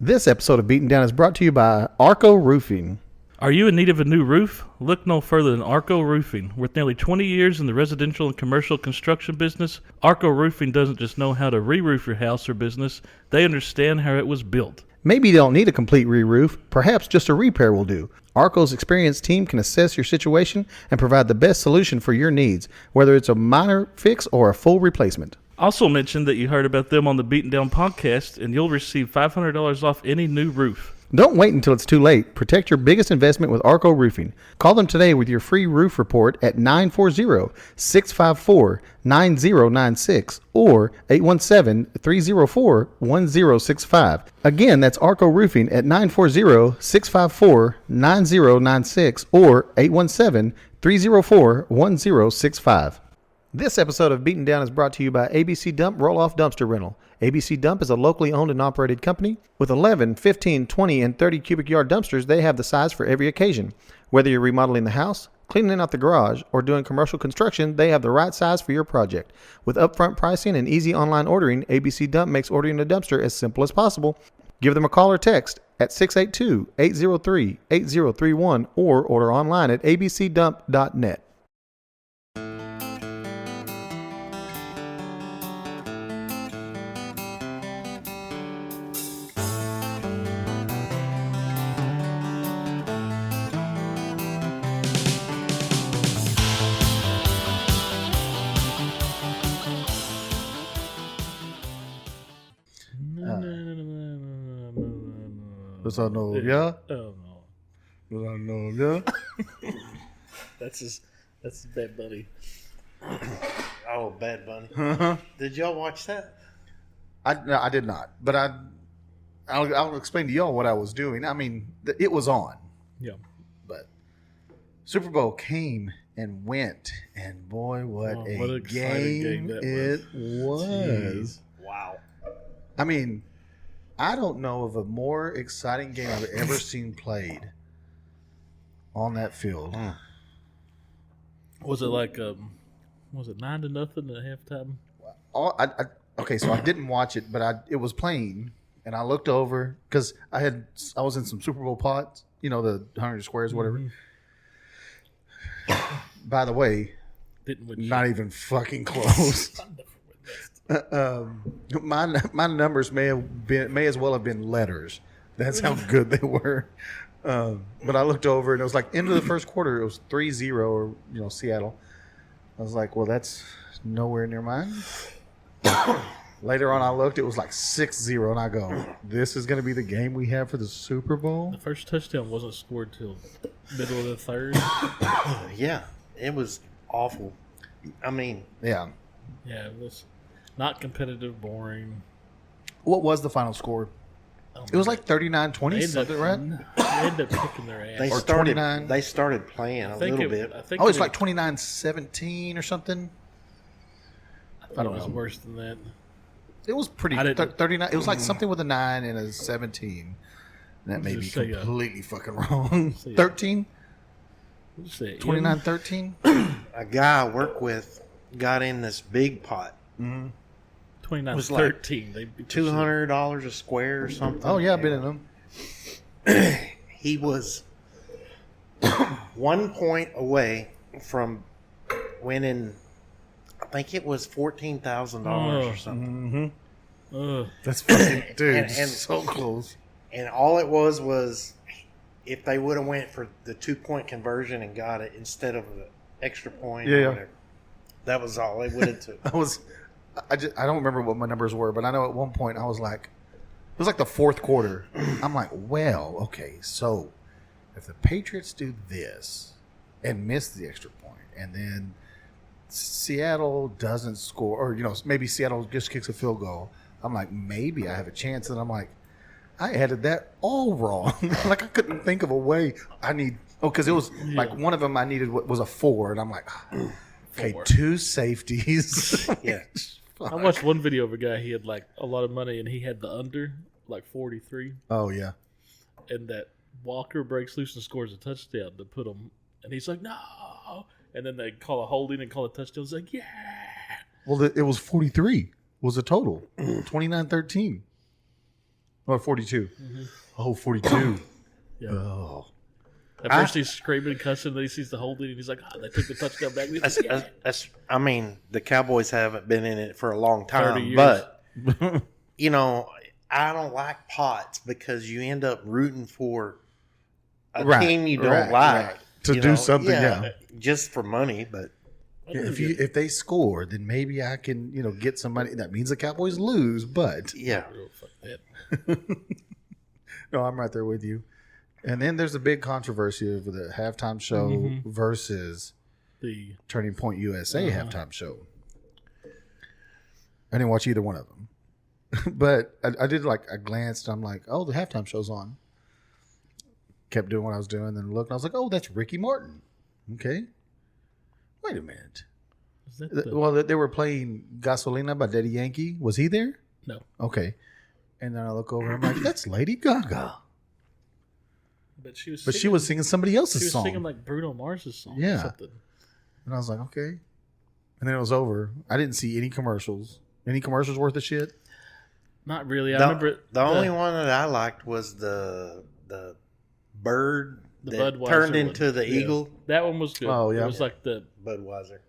This episode of Beaten Down is brought to you by Arco Roofing. Are you in need of a new roof? Look no further than Arco Roofing. With nearly 20 years in the residential and commercial construction business, Arco Roofing doesn't just know how to re-roof your house or business, they understand how it was built. Maybe you don't need a complete re-roof, perhaps just a repair will do. Arco's experienced team can assess your situation and provide the best solution for your needs, whether it's a minor fix or a full replacement. Also mention that you heard about them on the Beaten Down podcast, and you'll receive $500 off any new roof. Don't wait until it's too late. Protect your biggest investment with Arco Roofing. Call them today with your free roof report at 940-654-9096 or 817-304-1065. Again, that's Arco Roofing at 940-654-9096 or 817-304-1065. This episode of Beaten Down is brought to you by ABC Dump Roll-Off Dumpster Rental. ABC Dump is a locally owned and operated company. With 11, 15, 20, and 30 cubic yard dumpsters, they have the size for every occasion. Whether you're remodeling the house, cleaning out the garage, or doing commercial construction, they have the right size for your project. With upfront pricing and easy online ordering, ABC Dump makes ordering a dumpster as simple as possible. Give them a call or text at 682-803-8031 or order online at abcdump.net. Does I know ya? Oh no. Does I know ya? That's his Bad Bunny. Oh, Bad Bunny. Uh-huh. Did y'all watch that? I did not, but I'll explain to y'all what I was doing. I mean, it was on, Yeah. but Super Bowl came and went, and boy, what an a exciting game that it was. Jeez. Wow. I mean, I don't know of a more exciting game I've ever seen played on that field. Was it like was it 9-0 at halftime? Okay, so I didn't watch it, but it was playing, and I looked over because I was in some Super Bowl pots, the 100 squares, whatever. Mm-hmm. By the way, Didn't win not even fucking close. My numbers may as well have been letters. That's how good they were. But I looked over and it was like end of the first quarter. It was 3-0 or Seattle. I was like, well, that's nowhere near mine. Later on, I looked. It was like 6-0, and I go, this is going to be the game we have for the Super Bowl. The first touchdown wasn't scored till middle of the third. Yeah, it was awful. I mean, Yeah. Yeah, it was not competitive, boring. What was the final score? It was like 39-20 something, right? They ended up kicking their ass. they Or started 29. They started playing a little bit. I think Oh, it's like 29-17 or something. I thought it was worse than that. It was pretty 39. It was like something with a 9 and a 17. That may be Just say, completely fucking wrong. say, 13? What'd you say, 29-13? A guy I work with got in this big pot. 29-13. was like They beat the $200 a square or something. Oh, yeah, I've been in them. He was 1 point away from winning. I think it was $14,000 or something. Ugh. That's fucking, dude, And so close. And all it was if they would have went for the 2-point conversion and got it instead of the extra point Yeah. or whatever. That was all they would have took. I don't remember what my numbers were, but I know at one point I was like, it was like the fourth quarter. I'm like, well, okay, so if the Patriots do this and miss the extra point, and then Seattle doesn't score, or maybe Seattle just kicks a field goal, I'm like, maybe I have a chance. And I'm like, I added that all wrong. Like I couldn't think of a way. Because it was like one of them I needed was a 4, and I'm like, okay, 2 safeties. Yeah. I watched one video of a guy, he had like a lot of money and he had the under, like 43. Oh, yeah. And that Walker breaks loose and scores a touchdown to put him. And he's like, no. And then they call a holding and call a touchdown. It's like, yeah. Well, it was 43 was the total. 29-13. Oh, 42. Oh, 42. Yeah. Oh. At first he's screaming and cussing, then he sees the holding, and he's like, "They took the touchdown back." I mean, the Cowboys haven't been in it for a long 30 time, years. but you know, I don't like pots because you end up rooting for a team you don't like to do something. Yeah, just for money. But if they score, then maybe I can get some money. That means the Cowboys lose, but yeah. Fuck that. No, I'm right there with you. And then there's a big controversy over the halftime show versus The Turning Point USA halftime show. I didn't watch either one of them, but I did I glanced. I'm like, oh, the halftime show's on. Kept doing what I was doing, then looked. And I was like, oh, that's Ricky Martin. Okay, wait a minute. is that the, Well, they were playing Gasolina by Daddy Yankee. Was he there? no, Okay, and then I look over. And I'm like, that's Lady Gaga. but she was. But she was singing somebody else's She was song. singing like Bruno Mars's song. Yeah. Or something. And I was like, okay. And then it was over. I didn't see any commercials. Any commercials worth of shit? Not really. I remember The only one that I liked was the bird The that Budweiser turned one. into the Yeah. eagle. That one was good. Oh, yeah. It was like the. Budweiser.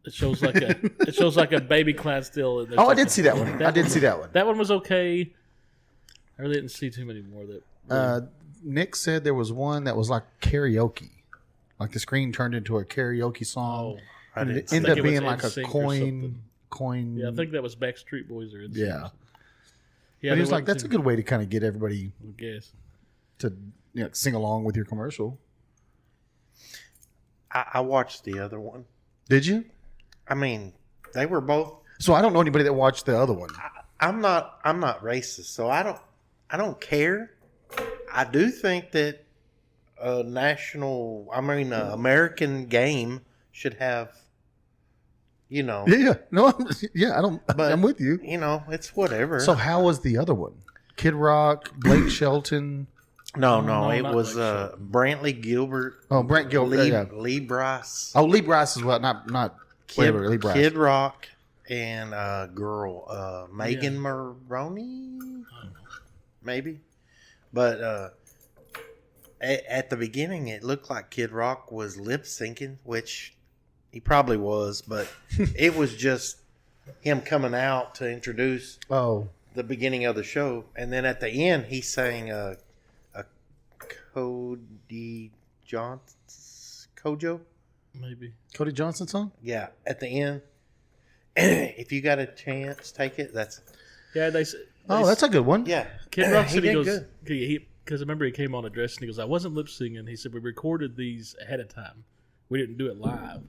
It shows like a baby Clydesdale. And there's Oh, I like did see that one. I did see that one. That one was okay. I really didn't see too many more that. Nick said there was one that was like karaoke. Like the screen turned into a karaoke song. Oh, I And didn't it see ended think up it was being like a NSYNC or coin. something. Yeah, I think that was Backstreet Boys or NSYNC. Yeah. Yeah, But he there was like, wasn't that's a too- good way to kind of get everybody I guess. to sing along with your commercial. I watched the other one. Did you? I mean, they were both. So I don't know anybody that watched the other one. I'm not racist, so I don't care. I do think that a American game should have, Yeah. No, I don't. But- I'm with you. it's whatever. So how was the other one? Kid Rock, Blake Shelton. no, No, it not was like so. Brantley Gilbert. Oh, Brent Gilbert. Yeah. Lee Bryce. Oh, Lee Bryce as well. Not whatever. Lee Bryce. Kid Rock and a girl, Megan Maroney, maybe. But at the beginning, it looked like Kid Rock was lip syncing, which he probably was, but it was just him coming out to introduce Oh, the beginning of the show, and then at the end, he sang a Cody Kojo. Maybe. Cody Johnson song. Yeah, at the end. If you got a chance, take it. Yeah, Oh, that's a good one. Yeah. Kid Rock He said he did goes good. because I remember he came on address and he goes, I wasn't lip singing. He said we recorded these ahead of time. We didn't do it live.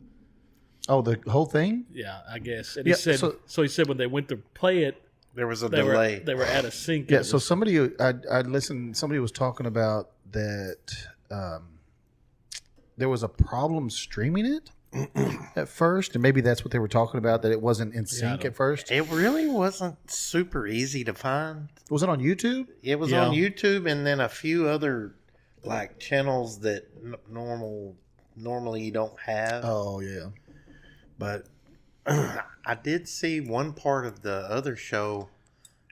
Oh, the whole thing. Yeah, I guess. And Yeah, he said so he said when they went to play it, There was a they delay. were out of sync. Yeah. It So was- somebody I listened. Somebody was talking about that. There was a problem streaming it at first, and maybe that's what they were talking about. That it wasn't in sync at first. It really wasn't super easy to find. Was it on YouTube? It was Yeah. on YouTube and then a few other channels that normally you don't have. Oh yeah. But I did see one part of the other show.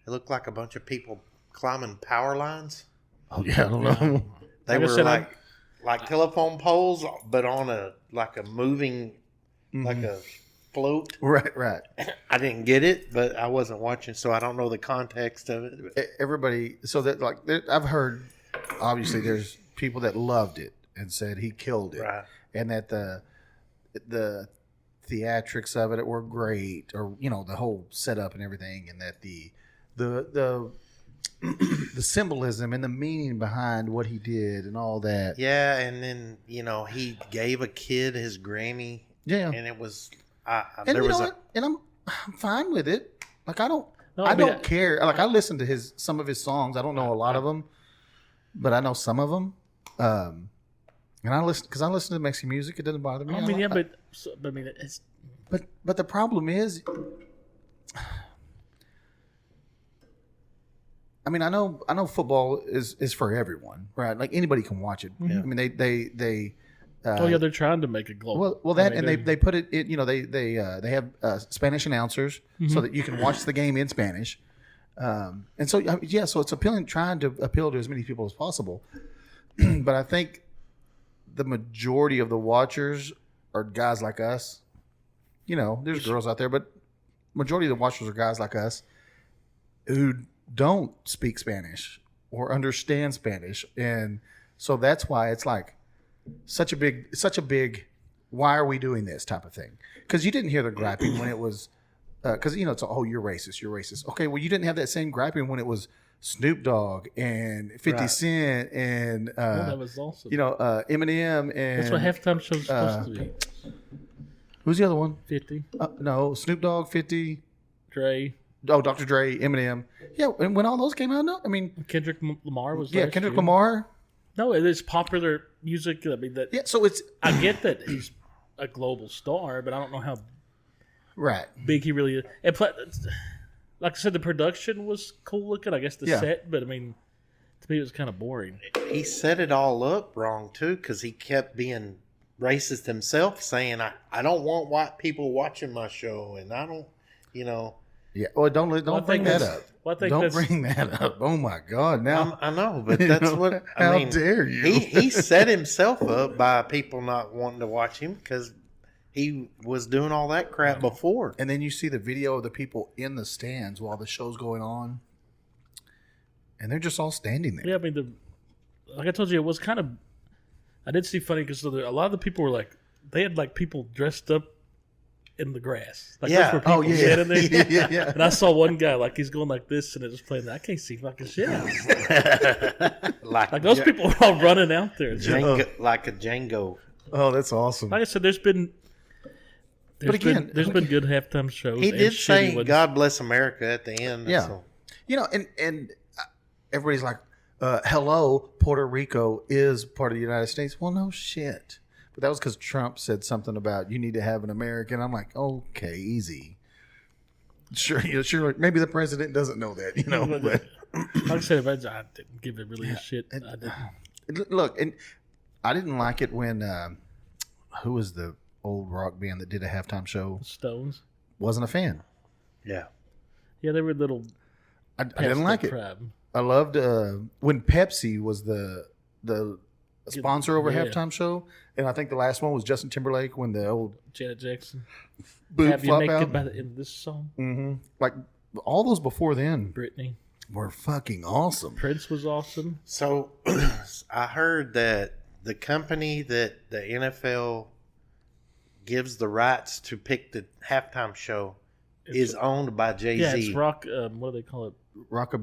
It looked like a bunch of people climbing power lines. Oh yeah. I don't know. They Like I were said, like telephone poles, but on a moving Mm-hmm. like a float. Right. I didn't get it, but I wasn't watching, so I don't know the context of it. Everybody. So that I've heard. Obviously, there's people that loved it and said he killed it, Right. and that the theatrics of it were great, or the whole setup and everything, and that the the symbolism and the meaning behind what he did and all that. Yeah, and then he gave a kid his Grammy, Yeah. and it was And there you was know a what? And I'm fine with it. Like I don't No, I I mean, don't care. Like I listen to some of his songs. I don't know a lot of them, but I know some of them. And I listen to Mexican music. It doesn't bother me. I mean, yeah, don't- but I mean, it's but the problem is, I mean, I know football is for everyone, right? Like anybody can watch it. Mm-hmm. I mean, they oh yeah, they're trying to make it global. well, that I mean, and they put it. They have Spanish announcers so that you can watch the game in Spanish. And so, yeah, so it's appealing, trying to appeal to as many people as possible. But I think the majority of the watchers are guys like us. You know, there's girls out there, but majority of the watchers are guys like us who don't speak Spanish or understand Spanish. And so that's why it's like such a big, why are we doing this type of thing? Because you didn't hear the griping when it was, because, you know, it's, oh, you're racist. Okay, well, you didn't have that same griping when it was Snoop Dogg and 50 Cent and, that was awesome. you know, Eminem and. That's what halftime show's supposed to be. Who's the other one? 50. No, Snoop Dogg, 50. Dre. Oh, Dr. Dre, Eminem. Yeah, and when all those came out, no, I mean. Kendrick Lamar was Yeah, last Kendrick year. Lamar. No, it is popular music. I mean, that. Yeah, so it's. I get that he's a global star, but I don't know how Right. big he really is. And like I said, the production was cool looking. I guess the Yeah. set, but I mean, to me, it was kind of boring. He set it all up wrong too, because he kept being racist himself, saying, I don't want white people watching my show, and I don't, you know. Yeah. Well, don't bring that up. Well, I think Don't that's- bring that up. Oh my God! Now I know, but that's what I how mean. dare you? He set himself up by people not wanting to watch him because he was doing all that crap before. And then you see the video of the people in the stands while the show's going on, and they're just all standing there. Yeah, I mean, like I told you, it was kind of. I did see funny because a lot of the people were like, they had like people dressed up in the grass. Like, Yeah. those were people Oh yeah, standing there. yeah. And I saw one guy like he's going like this, and it was playing. I can't see fucking shit. Like those people were all running out there. like a Django. Oh, that's awesome. Like I said, there's been again, good halftime shows. He and did shitty say ones. "God bless America" at the end. Yeah. So. You know, and everybody's like, hello, Puerto Rico is part of the United States. Well, no shit. But that was because Trump said something about you need to have an American. I'm like, okay, easy. Sure. Maybe the president doesn't know that, you know. But Like I said, I didn't give it really a shit. I didn't. look, and I didn't like it when who was the old rock band that did a halftime show? Stones. Wasn't a fan. Yeah. Yeah, they were little. I didn't like it. Crab. I loved when Pepsi was the sponsor over Yeah. halftime show, and I think the last one was Justin Timberlake when the old Janet Jackson. boob Have you flop make out. it by the end of this song? Mm-hmm. Like all those before then Britney. were fucking awesome. Prince was awesome. So I heard that the company that the NFL gives the rights to pick the halftime show is owned by Jay-Z. Yeah, it's rock. What do they call it? Rocka.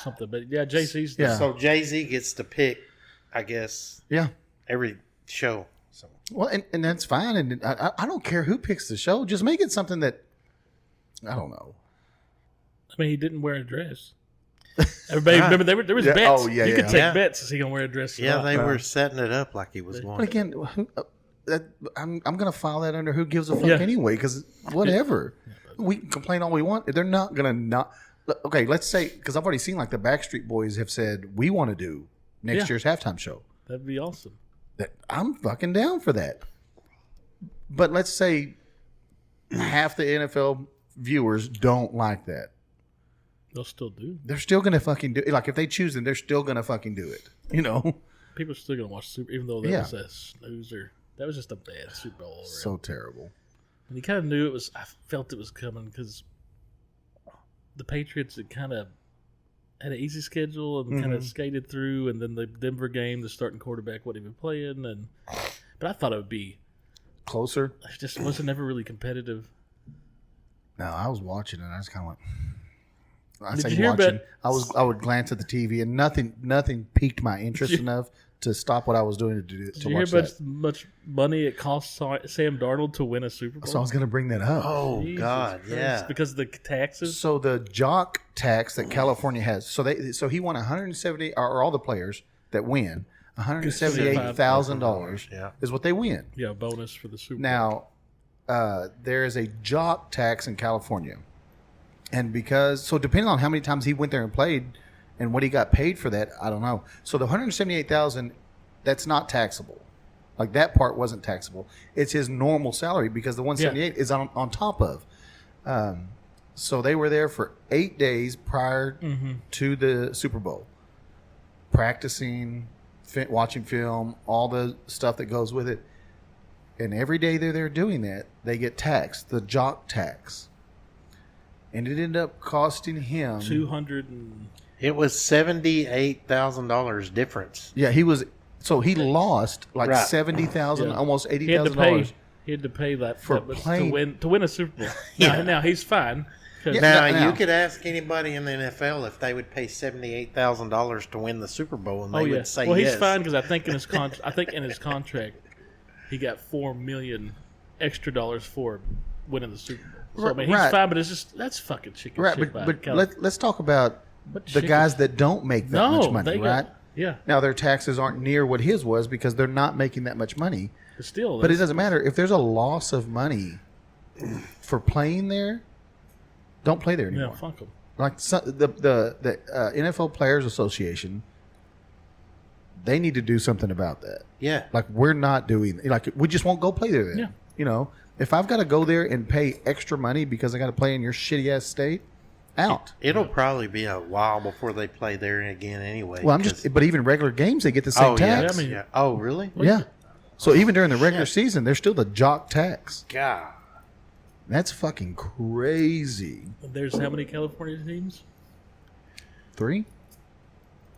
Something. But yeah, Jay-Z's. Yeah. So Jay-Z gets to pick, I guess, Yeah. every show. So Well, and that's fine, and I don't care who picks the show. Just make it something that I don't know. I mean, he didn't wear a dress. Everybody remember there was Yeah. bets. Oh, yeah, you could yeah. take Yeah. bets. Is he gonna wear a dress? or yeah, not? they were setting it up like he was But going. again, I'm gonna file that under who gives a fuck Yeah. anyway, because whatever. We can complain all we want. They're not gonna not. Okay, let's say, because I've already seen like the Backstreet Boys have said we want to do next Yeah. year's halftime show. That'd be awesome. That I'm fucking down for that. But let's say half the NFL viewers don't like that. They'll still do. They're still gonna fucking do it. Like if they choose them, they're still gonna fucking do it. You know, People are still gonna watch Super, even though that Yeah. was a snoozer. That was just a bad Super Bowl. so terrible. And you kind of knew it was. I felt it was coming because the Patriots had kind of had an easy schedule and kind of skated through, and then the Denver game, the starting quarterback wasn't even playing, but I thought it would be. Closer. It just wasn't ever really competitive. No, I was watching it. And I was kind of like, I Did say you hear watching. about- I would glance at the TV, and nothing piqued my interest enough to stop what I was doing to Did you hear watch how that. much money it cost Sam Darnold to win a Super Bowl? So I was going to bring that up. Oh Jesus God, Christ. yeah. Because of the taxes. So the jock tax that California has. So he won 170, or all the players that win $178,000 Yeah. is what they win. Yeah, bonus for the Super Bowl. Now, there is a jock tax in California. And depending on how many times he went there and played and what he got paid for that, I don't know. So the $178,000, that's not taxable. Like that part wasn't taxable. It's his normal salary because the $178 is on top of. So they were there for 8 days prior to the Super Bowl, practicing, watching film, all the stuff that goes with it. And every day they're there doing that, they get taxed, the jock tax. And it ended up costing him It was $78,000 difference. Yeah, he lost like Right. $70,000, almost $80,000. He had to pay that For that much playing- to win a Super Bowl. Yeah. Now he's fine. 'Cause- Now, now- you could ask anybody in the NFL if they would pay $78,000 to win the Super Bowl, and they would say well, yes. he's fine because I think in his contract he got $4 million extra dollars for winning the Super Bowl. So I mean, he's Right. fine, but it's just that's fucking chicken Right, shit. but let's talk about What the chicken- guys that don't make that much money, they right? yeah, Now their taxes aren't near what his was because they're not making that much money. but still, But it doesn't matter if there's a loss of money for playing there. Don't play there anymore. Yeah, fuck them. Like the NFL Players Association, they need to do something about that. Yeah. Like we're not doing. Like we just won't go play there. Then. Yeah. You know, if I've got to go there and pay extra money because I got to play in your shitty ass state, out. It'll probably be a while before they play there again anyway. Well, I'm just. But even regular games, they get the same Oh, tax. I mean- yeah. Oh, really? Yeah. So even during the regular season, there's still the jock tax. God. That's fucking crazy. There's how many California teams? 3?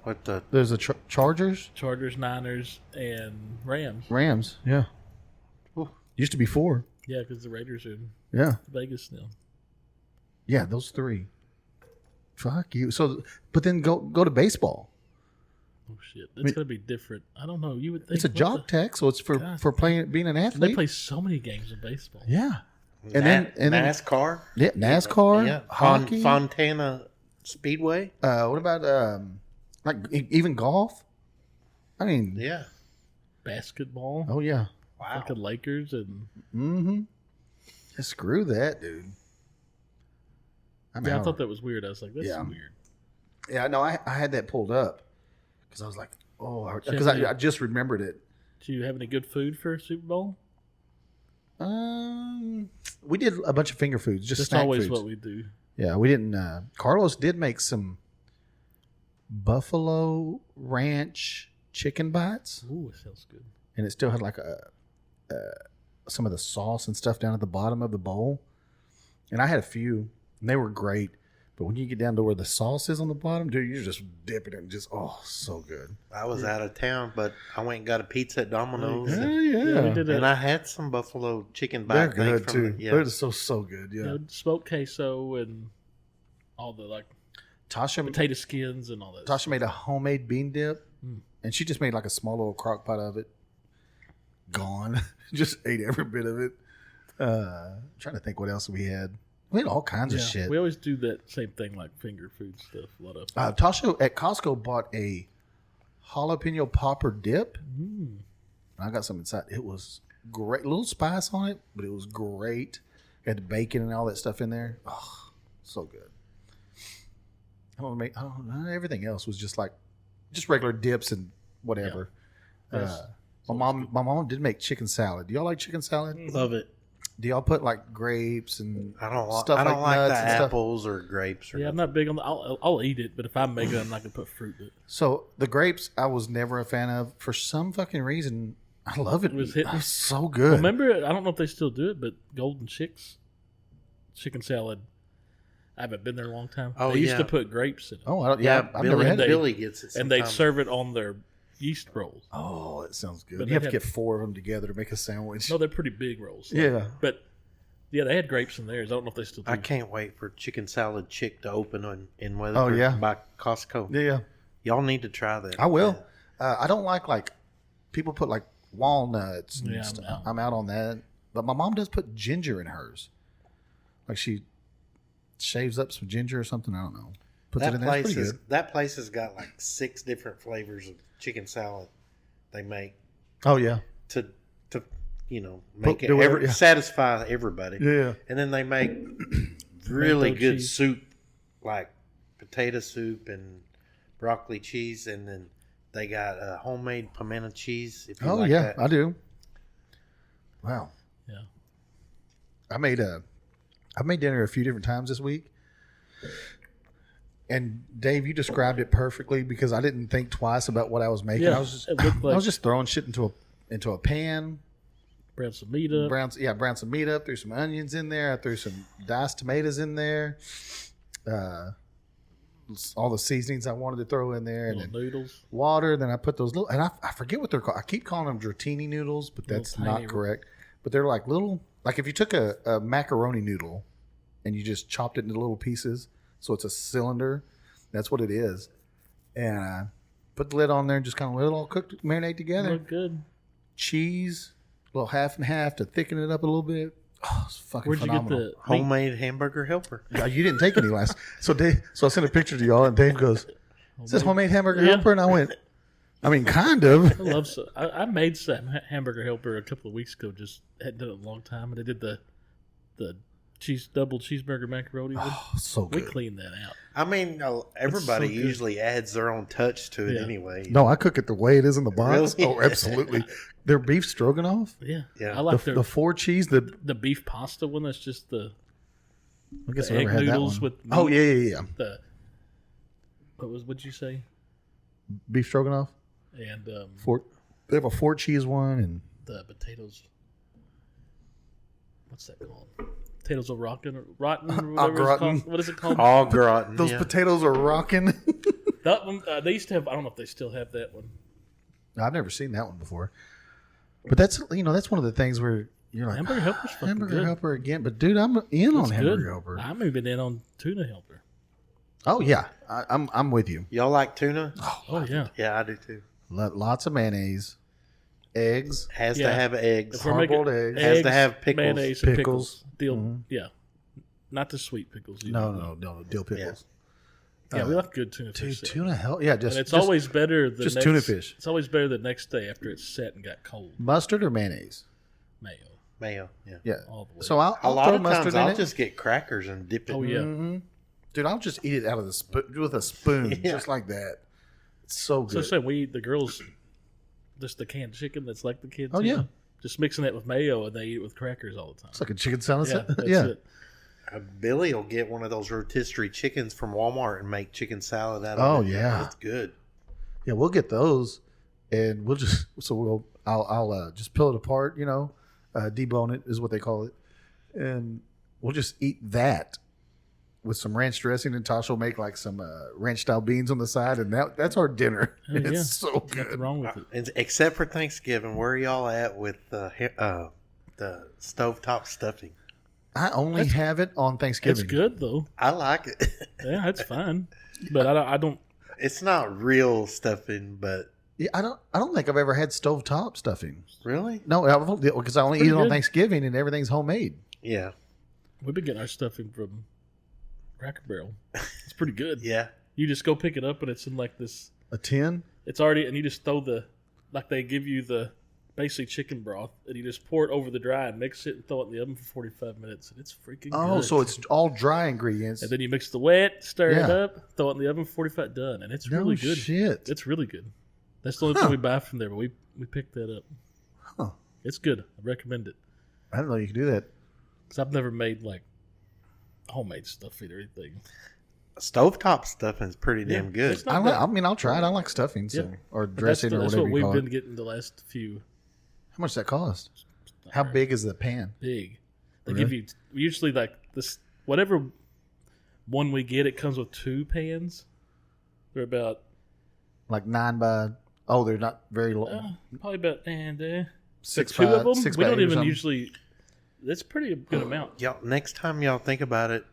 What the? There's the Chargers, Chargers, Niners, and Rams. Rams. Yeah. Ooh. Used to be 4. Yeah, because the Raiders are in Yeah. Vegas now. Yeah, those 3. Fuck you. So, but then go to baseball. Oh shit, it's gonna be different. I don't know. You would think It's a what jock tax, so it's for God. playing, being an They athlete. play so many games in baseball. Yeah. And then NASCAR. yeah, NASCAR, Yeah. hockey. Fontana Speedway. What about like even golf? I mean, Yeah. Basketball. oh yeah. Wow. Like the Lakers and Mm-hmm. Screw that, dude. I I thought that was weird. I was like, that's Yeah. weird. Yeah, no, I had that pulled up because I was like, oh, because I just remembered it. Do you have any good food for Super Bowl? We did a bunch of finger foods, just That's snack always foods. what we do. Yeah, we didn't. Carlos did make some buffalo ranch chicken bites, Ooh, it sounds good. and it still had like some of the sauce and stuff down at the bottom of the bowl. And I had a few, and they were great. But when you get down to where the sauce is on the bottom, dude, you're just dipping it and just, oh, so good. I was out of town, but I went and got a pizza at Domino's. Yeah, Yeah, we did that. And I had some buffalo chicken They're bite thing good, from too. the- yeah. They're so good, yeah. You know, smoked queso and all the like Tasha potato skins and all that. Tasha made a homemade bean dip, Mm. and she just made like a small little crock pot of it. Gone. Just ate every bit of it. Trying to think what else we had. We had all kinds of shit. We always do that same thing, like finger food stuff. A lot of. Tasha at Costco bought a jalapeno popper dip. I got some inside. It was great. A little spice on it, but it was great. It had the bacon and all that stuff in there. Oh, so good. Everything else was just regular dips and whatever. My mom did make chicken salad. Do y'all like chicken salad? Love it. Do y'all put like grapes and I don't like stuff I don't like nuts the and stuff? apples or grapes or Yeah, I'm not big on the. I'll eat it, but if I make it, I'm not gonna put fruit in it. So the grapes, I was never a fan of. For some fucking reason, I love it. It was hitting. So good. Remember, I don't know if they still do it, but Golden Chicks chicken salad. I haven't been there a long time. Oh, they used yeah. to put grapes in it, Oh, I've Yeah, never Billy, had it. Billy gets it and they'd sometimes. serve it on their yeast rolls. Oh, it sounds good. But You have they to get 4 of them together to make a sandwich. No, they're pretty big rolls. Yeah. but yeah, they had grapes in theirs. I don't know if they still do. I can't wait for Chicken Salad Chick to open in Weatherford Oh, yeah. by Costco. Yeah, Y'all need to try that. I will. I don't like people put like walnuts. And Yeah, I'm stuff. out. I'm out on that. But my mom does put ginger in hers. Like she shaves up some ginger or something. I don't know. Puts it That in there. It's place pretty is good. that place has got like 6 different flavors of chicken salad they make Oh yeah. to make do whatever, yeah. satisfy everybody. Yeah. And then they make really Mango good cheese. soup, like potato soup and broccoli cheese, and then they got homemade pimento cheese. If you Oh like yeah, that. I do. Wow. Yeah. I made dinner a few different times this week, And Dave, you described it perfectly because I didn't think twice about what I was making. Yeah, I was it looked like I was just throwing shit into a pan. brown some meat up. Brown some meat up. Threw some onions in there. I threw some diced tomatoes in there. All the seasonings I wanted to throw in there, and little then noodles. water. Then I put those little, and I forget what they're called. I keep calling them dratini noodles, but that's Little not tiny- correct. But they're like little, like if you took a macaroni noodle and you just chopped it into little pieces, so it's a cylinder. That's what it is. And I put the lid on there and just kind of let it all cook, marinate together. Look good. Cheese, a little half and half to thicken it up a little bit. Oh, it's fucking Where'd phenomenal. you get the meat? Homemade hamburger helper. Yeah, you didn't take any last. So I sent a picture to y'all, and Dave goes, "Is this homemade hamburger Yeah. helper?" And I went, "I mean, kind of." I love so. I made some hamburger helper a couple of weeks ago. Just hadn't done it in a long time, and I did the double cheeseburger macaroni. Oh, so We good. cleaned that out. I mean, everybody so good. usually adds their own touch to it Yeah. anyway. No, I cook it the way it is in the box. Really? Oh, absolutely. Their beef stroganoff, Yeah, Yeah. I like the 4 cheese. The the beef pasta one. That's just the I guess the I never egg had that noodles one. with Oh meat. yeah. the what'd you say? Beef stroganoff. And They have a 4 cheese one, and the potatoes. What's that called? Potatoes are rotten or whatever it's gratin. called. What is it called? All gratin. those yeah. potatoes are rocking. That one. They used to have. I don't know if they still have that one. I've never seen that one before. But that's that's one of the things where you're like Hamburger helper's fucking hamburger good. helper again. But dude, I'm in It's on hamburger good. helper. I'm even in on tuna helper. Oh yeah, I'm with you. Y'all like tuna? Oh yeah. Yeah, I do too. Lots of mayonnaise, eggs, Has Yeah. to have eggs. If we're making Hard-boiled eggs. Has to have pickles. mayonnaise, and Pickles. pickles. Deal. Yeah. Not the sweet pickles. either. No, dill pickles. Yeah, we like good tuna Dude, fish. there. tuna hell yeah, And just it's just always better the just next, tuna fish. It's always better the next day after it's set and got cold. mustard or mayonnaise. Mayo. Mayo. Yeah. Yeah. All the way. So I'll A lot throw of mustard times in I'll it. just get crackers and dip it. Oh, yeah. Mhm. Dude, I'll just eat it out of the with a spoon, Yeah. just like that. It's so So good. say we the girls just the canned chicken that's like the kids. Oh, yeah. Just mixing that with mayo and they eat it with crackers all the time. It's like a chicken salad. Yeah, that's yeah. it. Billy will get one of those rotisserie chickens from Walmart and make chicken salad out Oh, of it. yeah. It's good. Yeah, we'll get those, and I'll just peel it apart, debone it is what they call it, and we'll just eat that with some ranch dressing, and Tasha will make like some ranch style beans on the side, and that's our dinner. Oh, yeah. It's so Nothing good. wrong with it. And except for Thanksgiving, where are y'all at with the stovetop stuffing? I only have it on Thanksgiving. It's good though. I like it. Yeah, it's fine. But I don't. It's not real stuffing, but Yeah, I don't think I've ever had stovetop stuffing. really? No, because I only eat Pretty it on good. Thanksgiving, and everything's homemade. Yeah. We've been getting our stuffing from Cracker Barrel. It's pretty good. Yeah. You just go pick it up and it's in like this. A tin. It's already, and you just throw they give you the basically chicken broth, and you just pour it over the dry and mix it and throw it in the oven for 45 minutes, and it's freaking Oh, good. so it's all dry ingredients. And then you mix the wet, stir it Yeah. up, throw it in the oven for 45, done, and it's No really good. shit. It's really good. That's the only thing we buy from there, but we picked that up. Huh. It's good. I recommend it I didn't know you could do that. because I've never made like homemade stuffing or anything. Stovetop stuffing's pretty damn good. It's not bad. I'll try it. I like stuffing, so, Yeah. or But dressing, or that's whatever what you we've call been it. getting the last few. How much does that cost? How big is the pan? Big. They Really? give you usually like this whatever one we get. It comes with 2 pans. They're about Like 9 by. Oh, they're not very long. probably about 6 2 by of them. 6 We by don't 8 or even something. usually. That's pretty a good amount. Y'all, next time y'all think about it,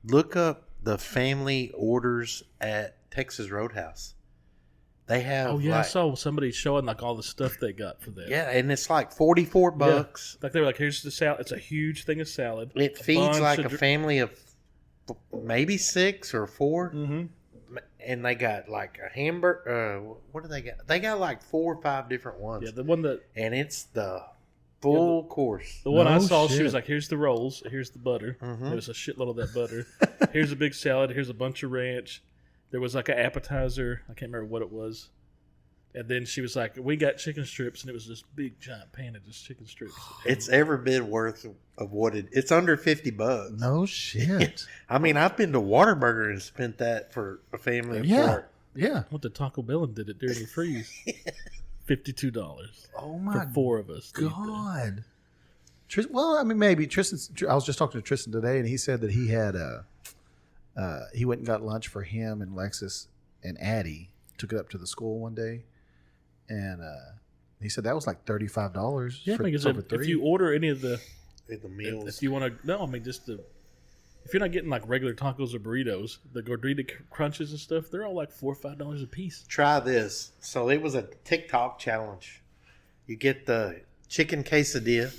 look up the family orders at Texas Roadhouse. They have Oh yeah, I like, saw somebody showing like all the stuff they got for that. yeah, and it's like $44. Like they were like, here's the salad. It's a huge thing of salad. It A feeds bunch like of a family of maybe 6 or 4. Mm-hmm. And they got like a hamburger. What do they got? They got like 4 or 5 different ones. Yeah, the one that And it's the full course. the one I No saw, she shit. was like, here's the rolls, here's the butter. Mhm. There was a shitload of that butter. Here's a big salad. Here's a bunch of ranch. There was like an appetizer. I can't remember what it was. And then she was like, "We got chicken strips," and it was this big giant pan of just chicken strips. It's every bit worth of what it's under $50. No shit. I mean, I've been to Whataburger and spent that for a family of Yeah. four. Yeah. Went to Taco Bell and did it during the freeze. $52 Oh for my 4 of us. to eat that. God. Well, I mean, maybe Tristan. I was just talking to Tristan today, and he said that he had he went and got lunch for him and Lexus and Addie. Took it up to the school one day, and he said that was like $35. Yeah, because if you order any of the meals, if you want to, no, I mean just if you're not getting like regular tacos or burritos, the gordita crunches and stuff, they're all like $4 or $5 a piece. try this. So it was a TikTok challenge. You get the chicken quesadilla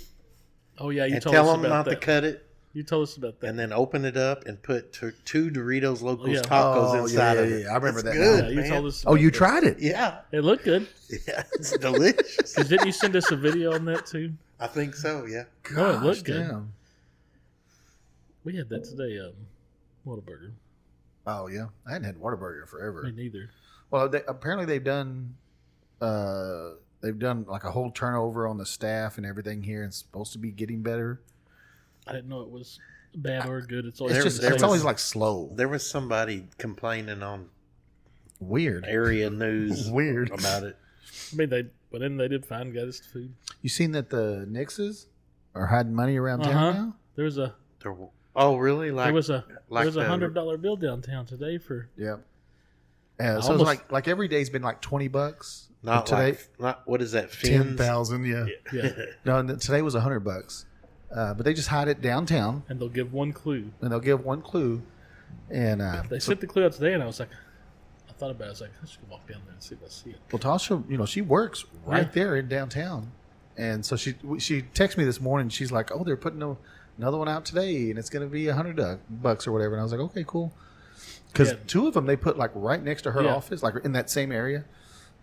Oh yeah, you and told tell us them about not that. to cut it, You told us about that. and then open it up and put 2 Doritos Locos Yeah. tacos inside of it. I remember It's that. good, yeah, you man. told us. Oh, about you that. tried it? Yeah, It looked good. yeah, it's delicious. Because didn't you send us a video on that too? I think so. Yeah. Oh, it looked Gosh, good. damn. We had that today. Whataburger. Oh yeah, I hadn't had Whataburger forever. Me neither. Well, apparently they've done like a whole turnover on the staff and everything here, and it's supposed to be getting better. I didn't know it was bad or good. It's always It's always like slow, There was somebody complaining on weird, area news weird. about it. I mean, but then they did fine, got us food. You seen that the Nixes are hiding money around town Uh-huh. now? There was a Oh, really? Like there was a the- $100 bill downtown today for Yep. Yeah, so Almost- it's like every day's been like $20. not today, like not what is that? Fins? 10,000. Yeah. yeah, No, and today was $100. But they just hide it downtown, and they'll give one clue. and they'll give one clue. And They sent the clue out today, and I was like, I thought about it. I was like, I should go walk down there and see if I see it. well, Tasha, she works right Yeah. there in downtown, and so she texted me this morning. She's like, "Oh, they're putting another one out today, and it's going to be $100 or whatever." And I was like, "Okay, cool." Because Yeah. 2 of them they put like right next to her Yeah. office, like in that same area.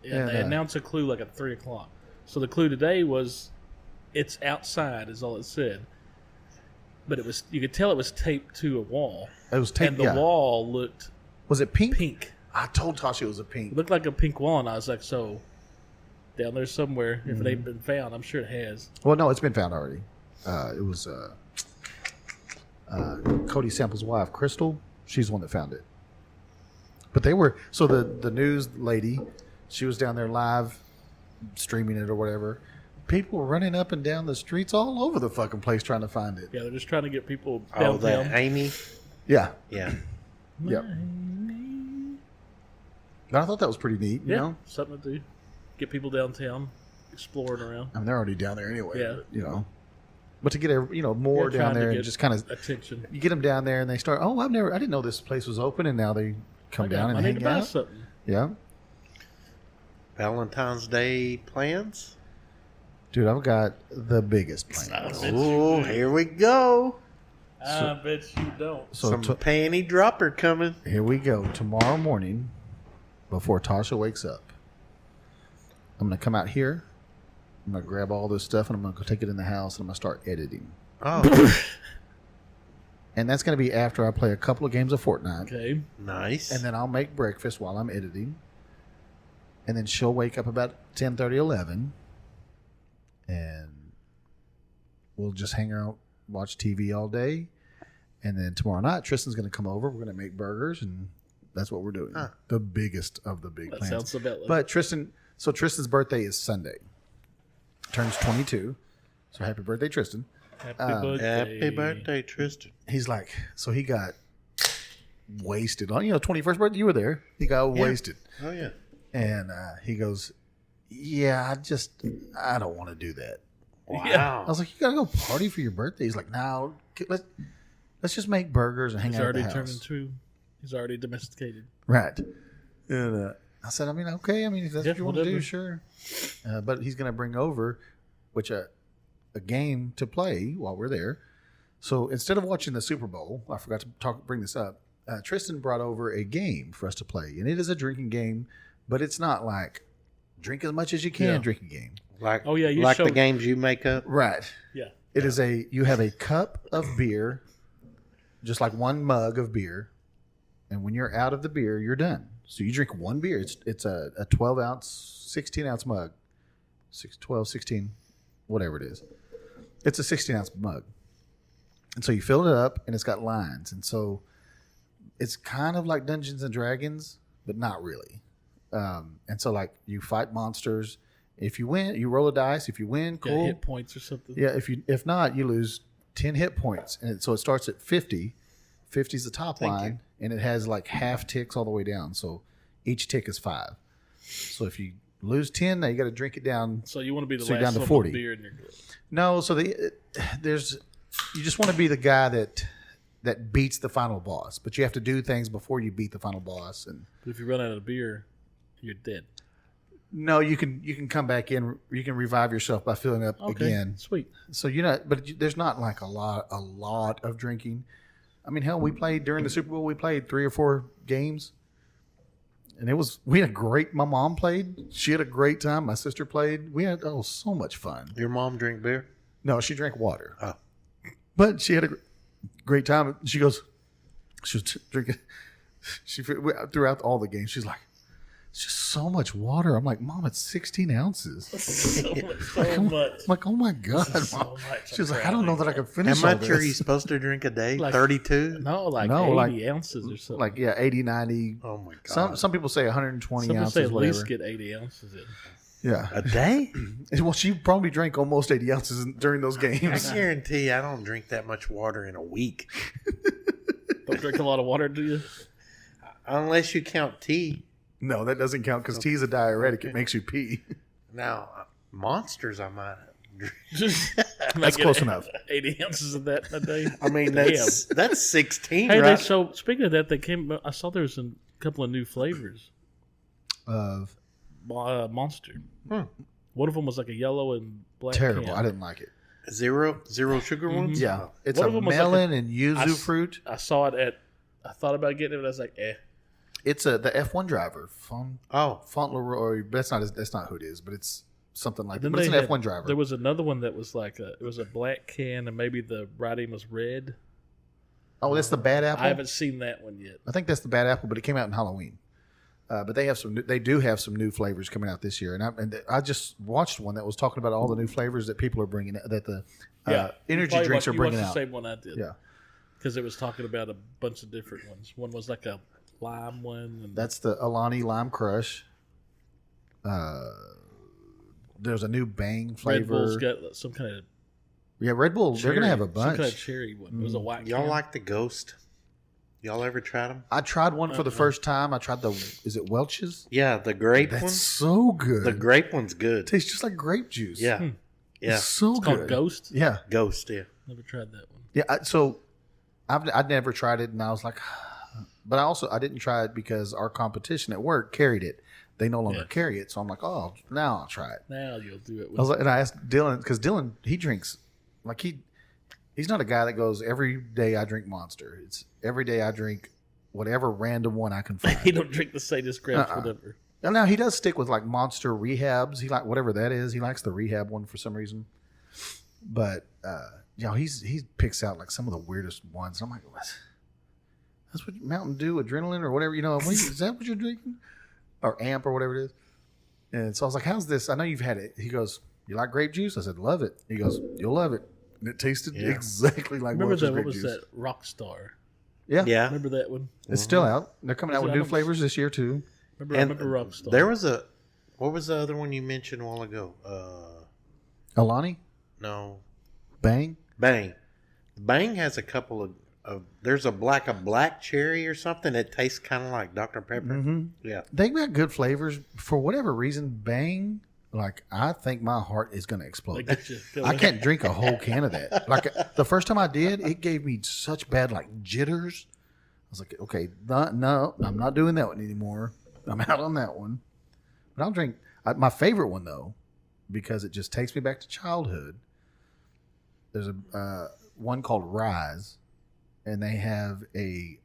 Yeah, And, they announced a clue like at 3:00. So the clue today was, "It's outside," is all it said. But you could tell it was taped to a wall, It was and the wall looked Was it pink? pink. I told Tasha it was a It pink. looked like a pink wall, and I was like, so down there somewhere, if it ain't Mm-hmm. been found, I'm sure it has. Well, no, it's been found already. It was Cody Sample's wife, Crystal. She's the one that found it. But they were the news lady. She was down there live streaming it or whatever. People were running up and down the streets all over the fucking place trying to find it. Yeah, they're just trying to get people Oh, downtown. that Amy. Yeah, Yeah. yep. But I thought that was pretty neat. You Yeah, know, something to do. Get people downtown, exploring around. I mean they're already down there anyway. Yeah. But, but to get more Yeah, down trying to there and get just kind of attention. you get them down there and they start. Oh, I didn't know this place was open, and now they come down and I need hang to buy out. something. Yeah, Valentine's Day plans. dude, I've got the biggest plans. Bet Oh, you do. here we go. I bet you don't. So Some panty dropper coming. here we go. Tomorrow morning, before Tasha wakes up, I'm gonna come out here. I'm gonna grab all this stuff and I'm gonna go take it in the house and I'm gonna start editing. Oh, And that's gonna be after I play a couple of games of Fortnite, Okay. nice. and then I'll make breakfast while I'm editing. And then she'll wake up about 10:30, 11, and we'll just hang out, watch TV all day. And then tomorrow night, Tristan's going to come over. We're going to make burgers, and that's what we're doing. Huh. The biggest of the big That plans. sounds about like But Tristan's birthday is Sunday. Turns 22. So happy birthday, Tristan. happy birthday. Happy birthday, Tristan. He's like, so he got wasted on 21st birthday. You were there. He got wasted. Oh, yeah. And he goes, yeah, I don't want to do that. Wow. I was like, you got to go party for your birthday. He's like, no, let's just make burgers and hang He's out at already the turned house. into. He's already domesticated. Right. And I said, okay. If that's Yeah, what you want to do, whatever. sure. But he's going to bring over, a game to play while we're there. So instead of watching the Super Bowl, I forgot to bring this up. Tristan brought over a game for us to play, and it is a drinking game, but it's not like drink as much as you can Yeah. drinking game. Like, Oh, yeah, you like the showed- games you make up. Right. Yeah. It is you have a cup of beer, just like one mug of beer, and when you're out of the beer, you're done. So you drink one beer. It's a 12 ounce, 16 ounce mug, 12, 16, whatever it is. It's a 16 ounce mug, and so you fill it up, and it's got lines, and so it's kind of like Dungeons and Dragons, but not really. And so like you fight monsters. If you win, you roll a dice. If you win, cool. Yeah, hit points or something. Yeah. If not, you lose 10 hit points, and so it starts at 50. 50 is the top line, and it has like half ticks all the way down. So each tick is 5. So if you lose 10, now you got to drink it down. So you want to be the So you're last down to one 40. with beer in your glass. No, so you just want to be the guy that beats the final boss, but you have to do things before you beat the final boss. And But if you run out of beer, you're dead. no, you can come back in. You can revive yourself by filling up Okay, again. sweet. So but there's not like a lot of drinking. I mean, hell, we played during the Super Bowl. We played 3 or 4 games, and we had a great. My mom played. She had a great time. My sister played. We had so much fun. Your mom drink beer? No, she drank water. Oh. But she had a great time. She was drinking. Throughout all the games, she's like, "It's just so much water." I'm like, "Mom, it's 16 ounces." So I'm much. like, "Oh my god!" So Mom. much. She was like, "I don't know that I can finish How all much this." are you supposed to drink a day? Like- 32? No, like No, 80 ounces or something. Like 80, 90. Oh my god! Some people say 120 Some people ounces, say at whatever. least get 80 ounces in. Yeah. A day? Well, she probably drank almost 80 ounces during those I games. guarantee I don't drink that much water in a week, Don't drink a lot of water, do you? unless you count tea. No, that doesn't count because tea is a diuretic. It makes you pee. Now, monsters, I might drink. That's close enough. 80 ounces of that a day. I mean, Damn. that's 16, Hey, right? so speaking of that, I saw there was a couple of new flavors. Of Monster. Hmm. One of them was like a yellow and black. terrible. can. I didn't like it. Zero sugar ones? Yeah. It's One a of them was like melon and yuzu I s- fruit. I saw it I thought about getting it, but I was like, It's the F1 driver. Oh, Fauntleroy. That's not who it is, but it's something like that. Then But it's an they had- F1 driver. There was another one that was like it was a black can, and maybe the writing was red. Oh, that's the bad apple. I haven't seen that one yet. I think that's the bad apple, but it came out in Halloween. But they do have some new flavors coming out this year, and I just watched one that was talking about all the new flavors that people are bringing, that the energy drinks are bringing the out. same one I did. Yeah, because it was talking about a bunch of different ones. One was like a lime one, and that's the Alani Lime Crush. There's a new Bang flavor. Red Bull's got some kind of Yeah, Red Bull. They're gonna have a some kind of bunch. cherry one. It was a white. y'all can. like the Ghost? Y'all ever tried them? I tried one for the first time. I tried is it Welch's? Yeah, the grape That's one. so good. The grape one's good. tastes just like grape juice. Yeah, yeah. It's so It's good. called Ghost. Yeah, Ghost. Yeah. Never tried that one. yeah. So I'd never tried it, and I was like, but I didn't try it because our competition at work carried it. They no longer Yeah. carry it, so I'm like, oh, now I'll try it. Now you'll do it. I was like, and I asked Dylan because Dylan he drinks like he's not a guy that goes every day I drink Monster. It's every day I drink whatever random one I can find. he don't drink the Sadist grapes, whatever. And now he does stick with like Monster Rehabs. He like whatever that is. He likes the Rehab one for some reason. But he picks out like some of the weirdest ones. I'm like, what? That's what Mountain Dew, adrenaline, or whatever. Is that what you're drinking? Or Amp or whatever it is. And so I was like, how's this? I know you've had it. He goes, you like grape juice? I said, love it. He goes, you'll love it. And it tasted Yeah. exactly like Remember Welch's that? What grape was juice. that? Rockstar. Yeah. Yeah. Remember that one? It's still out. They're coming out with I new don't- flavors this year too. Remember, And I remember Rockstar. there was what was the other one you mentioned a while ago? Alani? No, Bang? Bang. Bang has a couple of there's a black cherry or something that tastes kind of like Dr. Pepper. Mm-hmm. Yeah. They got good flavors. For whatever reason, Bang, like, I think my heart is going to They explode. get you I going. can't drink a whole can of that. Like, the first time I did, it gave me such bad, like, jitters. I was like, okay, no, I'm not doing that one anymore. I'm out on that one. But I'll drink. My favorite one, though, because it just takes me back to childhood, there's a one called Rise, and they have a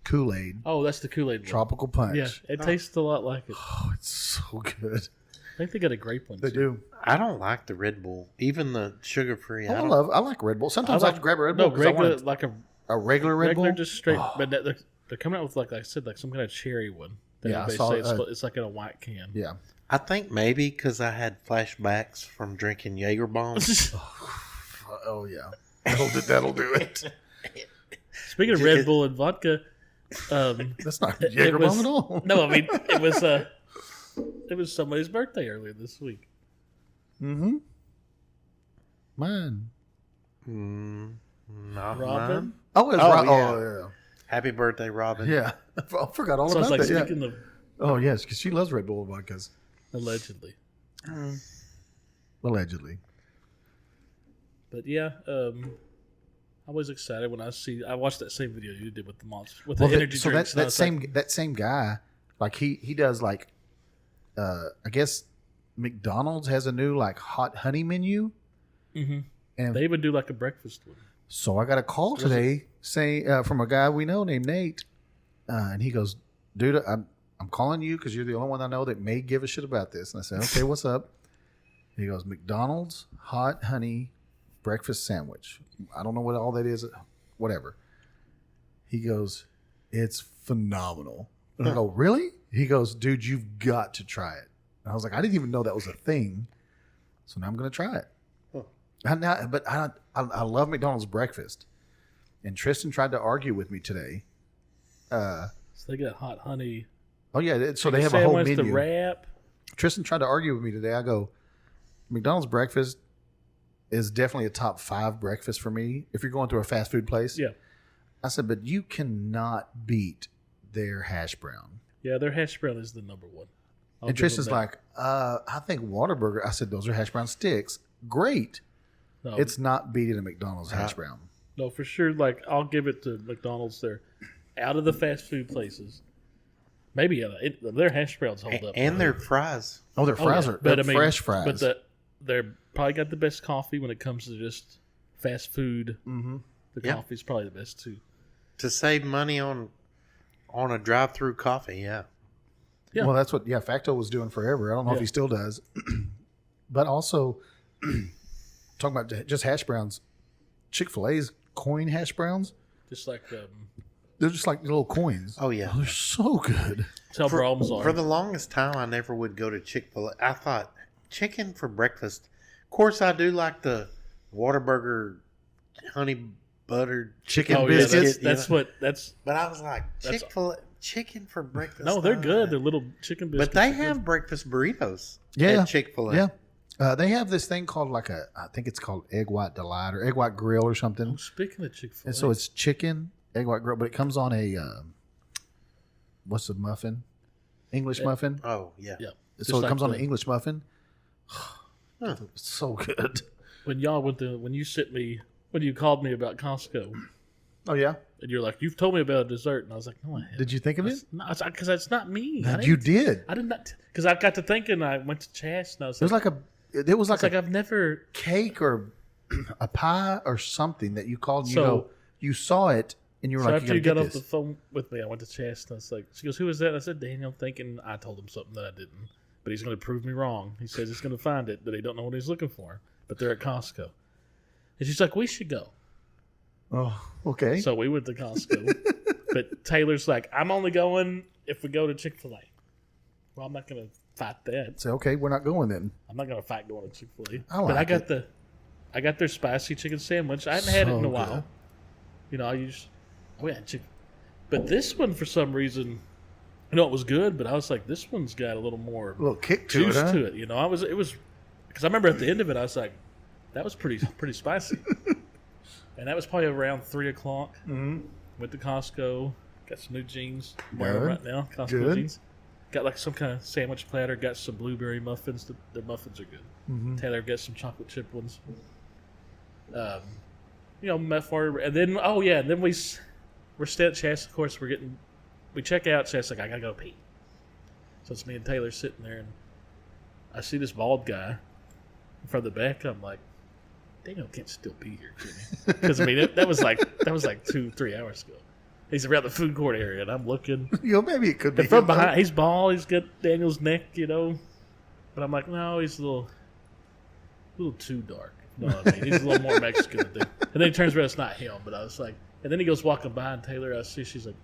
Kool-Aid Oh, that's the Kool-Aid one. tropical punch. Yeah, it tastes a lot like it. Oh, it's so good. I think they got a grape one. They too. do. I don't like the Red Bull, even the sugar free. Oh, I like Red Bull. Sometimes I have to grab a Red No, Bull because I regular, want like a regular Red regular, Bull. just straight. Oh. But they're coming out with like I said, like some kind of cherry one. That Yeah, I they saw, say it's like in a white can. Yeah. I think maybe because I had flashbacks from drinking Jaeger bombs. Oh yeah. That'll do it. Speaking of Red Bull and vodka, That's not Jaeger bomb at all. No, I mean it was somebody's birthday earlier this week. Mm-hmm. Mine. Not Robin? mine. Oh, it's Oh, yeah. Oh, yeah. Happy birthday, Robin. Yeah. I forgot all So it's about like that. speaking of Oh, yes, because she loves Red Bull vodkas. allegedly. Allegedly. But yeah, I was excited when I watched that same video you did with the monster with the energy so drinks. that same guy, like he does like, I guess McDonald's has a new like hot honey menu. Mm-hmm. And They even do like a breakfast one. so I got a call today saying from a guy we know named Nate, and he goes, "Dude, I'm calling you because you're the only one I know that may give a shit about this." And I said, "Okay, what's up?" He goes, "McDonald's hot honey breakfast sandwich. I don't know what all that is, whatever." He goes, "It's phenomenal." And I go, "Really?" He goes, "Dude, you've got to try it." And I was like, "I didn't even know that was a thing." So now I'm going to try it. I love McDonald's breakfast. And Tristan tried to argue with me today. So they got hot honey. Oh, yeah. So they have a whole sandwich, menu. the wrap. Tristan tried to argue with me today. I go, McDonald's breakfast is definitely a top 5 breakfast for me if you're going to a fast food place. Yeah. I said, but you cannot beat their hash brown. Yeah, their hash brown is the number one. And Tristan's like, I think Whataburger. I said, those are hash brown sticks. Great. no, It's not beating a McDonald's hash brown. no, for sure. Like, I'll give it to McDonald's. They're out of the fast food places. Maybe their hash browns hold up. And their fries. Oh, their fries are fresh fries. But they're probably got the best coffee when it comes to just fast food. Mm-hmm. The Yep. coffee's probably the best too. To save money on a drive-through coffee, yeah. Yeah. Well, that's what Facto was doing forever. I don't know if he still does. But also, talking about just hash browns, Chick-fil-A's coin hash browns, Just like they're just like little coins. Oh, yeah. They're so good. that's how Brahms are. For the longest time, I never would go to Chick-fil-A. I thought, chicken for breakfast. Of course, I do like the Whataburger honey buttered Chicken yes, biscuits. But I was like, Chick-fil-A, chicken for breakfast. No, they're good. They're little chicken biscuits. But they have breakfast burritos Yeah. at Chick-fil-A. Yeah. They have this thing called I think it's called Egg White Delight or Egg White Grill or something. Speaking of Chick-fil-A. And so it's chicken, Egg White Grill, but it comes on a, what's the muffin? English muffin. Oh, yeah. Yeah. So Just it comes like on an English muffin. Huh. It's so good. When y'all when you called me about Costco, Oh, yeah? and you're like, you've told me about a dessert, and I was like, no, I haven't. Did you think of it? No, because that's not me. You did. I did not. Because I got to thinking, I went to Chas, and I was It was like, like a I've never. cake or a pie or something that you called and So- you saw it and you were So like, after you you gotta got get off the this. phone with me, I went to Chas, and I was like, she goes, who is that? And I said, Daniel, thinking I told him something that I didn't. But he's going to prove me wrong. He says he's going to find it, but he don't know what he's looking for. But they're at Costco. And she's like, we should go. Oh, okay. So we went to Costco. But Taylor's like, I'm only going if we go to Chick-fil-A. Well, I'm not going to fight that. So, okay, we're not going then. I'm not going to fight going to Chick-fil-A. I like I got their spicy chicken sandwich. I hadn't had it in a So while. good. You know, we had chicken. But this one, for some reason, it was good, but I was like, this one's got a little more A little kick to juice it, huh? to it. You know, it was because I remember at the end of it, I was like, that was pretty spicy. And that was probably around 3:00. Mm-hmm. Went to Costco, got some new jeans. Wearing them right now, Costco Good. jeans. Got like some kind of sandwich platter. Got some blueberry muffins. Their muffins are good. Mm-hmm. Taylor got some chocolate chip ones. Meth order, and then and then we're staying at Chas. Of course, we check out. Chas like, I gotta go pee. So it's me and Taylor sitting there, and I see this bald guy from the back. I'm like, Daniel can't still be here, can he? Because I mean, that was like 2-3 hours ago. He's around the food court area, and I'm looking. Maybe it could be. And from behind, he's bald. He's got Daniel's neck, But I'm like, no, he's a little too dark. No, I mean, he's a little more Mexican. And then he turns around, it's not him. But I was like, and then he goes walking by, and Taylor, I see, she's like,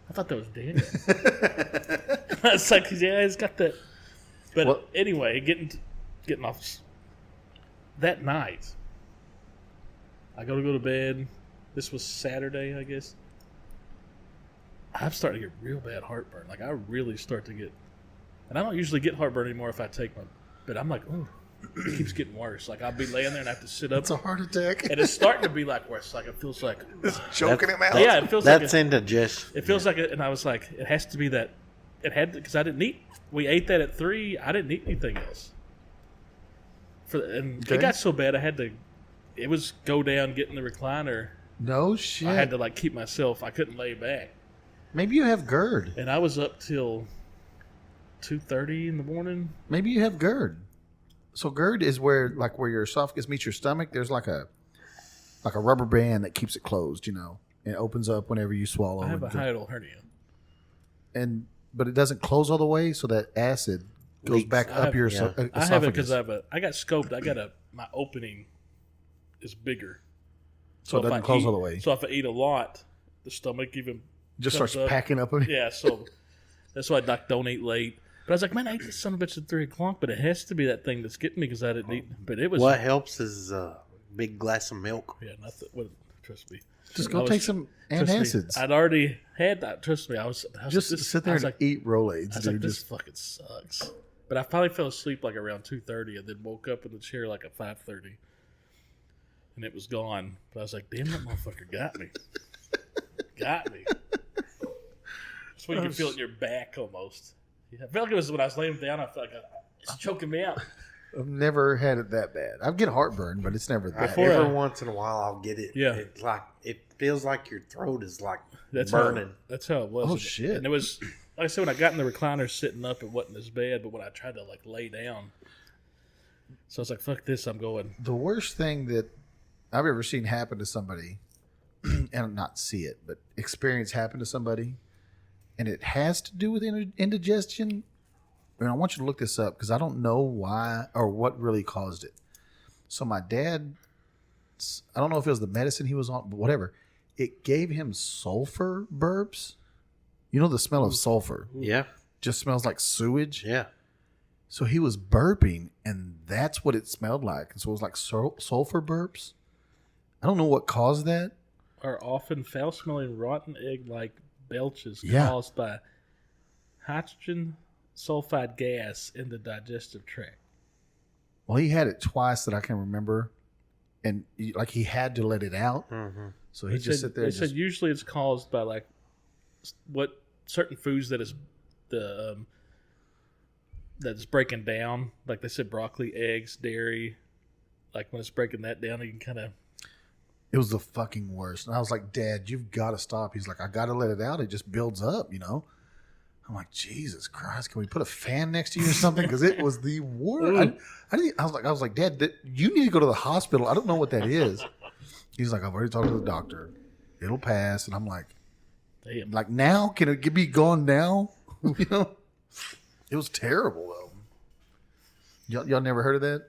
I thought that was Daniel. It's like, yeah, he's got that. But anyway, getting off that night, I go to bed. This was Saturday, I guess. I'm starting to get real bad heartburn. Like, I really start to get, and I don't usually get heartburn anymore if I take my, but I'm like, oh, it keeps getting worse. Like, I'll be laying there and I have to sit up. It's a heart attack. And it's starting to be like worse. Like, it feels like It's choking him out. Yeah, it feels That's like indigestion. it feels like it. And I was like, it has to be that. It had because I didn't eat. We ate that at 3. I didn't eat anything else. It got so bad I had to. It was go down, get in the recliner. No shit. I had to like keep myself. I couldn't lay back. Maybe you have GERD. And I was up till 2:30 in the morning. Maybe you have GERD. So GERD is where your esophagus meets your stomach. There's like a rubber band that keeps it closed, you know, and it opens up whenever you swallow. I have a hiatal hernia. But it doesn't close all the way, so that acid goes back up your esophagus. I have it because I got scoped. My opening is bigger, so it doesn't close all the way. So if I eat a lot, the stomach even just starts packing up. Yeah, so that's why I don't eat late. But I was like, man, I ate this son of a bitch at 3 o'clock, but it has to be that thing that's getting me because I didn't eat. But it was what helps is a big glass of milk. Yeah, nothing. Well, trust me. Just go take some antacids. I'd already had that. Trust me, I was just like, sit there and eat Rolaids, I was dude. like, this fucking sucks. But I finally fell asleep like around 2:30, and then woke up in the chair like at 5:30, and it was gone. But I was like, damn, that motherfucker got me. Got me. That's when you can feel it in your back almost. Yeah, I felt like it was when I was laying down. I felt like it's choking me out. I've never had it that bad. I get heartburn, but it's never that. Every once in a while, I'll get it. Yeah, it's like it feels like your throat is like that's burning. That's how it was. Oh shit! And it was like I said, when I got in the recliner sitting up, it wasn't as bad. But when I tried to like lay down, so I was like, "Fuck this!" I'm going. The worst thing that I've ever seen happen to somebody, and not see it, but experience happen to somebody, and it has to do with indigestion. And I want you to look this up because I don't know why or what really caused it. So my dad, I don't know if it was the medicine he was on, but whatever. It gave him sulfur burps. You know the smell of sulfur? Yeah. Just smells like sewage. Yeah. So he was burping, and that's what it smelled like. And so it was like sulfur burps. I don't know what caused that. Are often foul-smelling rotten egg-like belches caused by hydrogen sulfide gas in the digestive tract. Well, he had it twice that I can remember, and he had to let it out. Mm-hmm. So he just sit there. They said usually it's caused by like what certain foods that is the that is breaking down. Like they said, broccoli, eggs, dairy. Like when it's breaking that down, you can kind of. It was the fucking worst, and I was like, "Dad, you've got to stop." He's like, "I got to let it out. It just builds up, you know." I'm like, Jesus Christ! Can we put a fan next to you or something? Because it was the worst. I was like, Dad, you need to go to the hospital. I don't know what that is. He's like, I've already talked to the doctor. It'll pass. And I'm like, damn. Like now? Can it be gone now? You know, it was terrible though. Y'all never heard of that?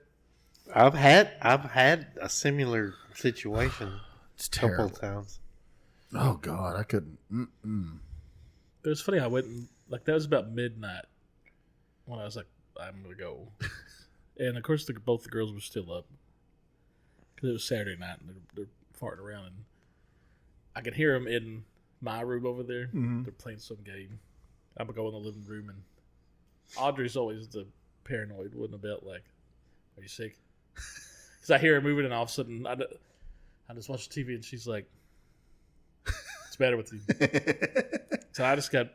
I've had a similar situation. It's a couple terrible. of times. Oh God, I couldn't. It was funny. I went and, like that was about midnight when I was like, I'm gonna go, and of course both the girls were still up because it was Saturday night and they're farting around, and I could hear them in my room over there. Mm-hmm. They're playing some game. I'm gonna go in the living room, and Audrey's always the paranoid one about like, are you sick? Because I hear her moving, and all of a sudden I just watch TV, and she's like, "What's the matter with you?" So I just got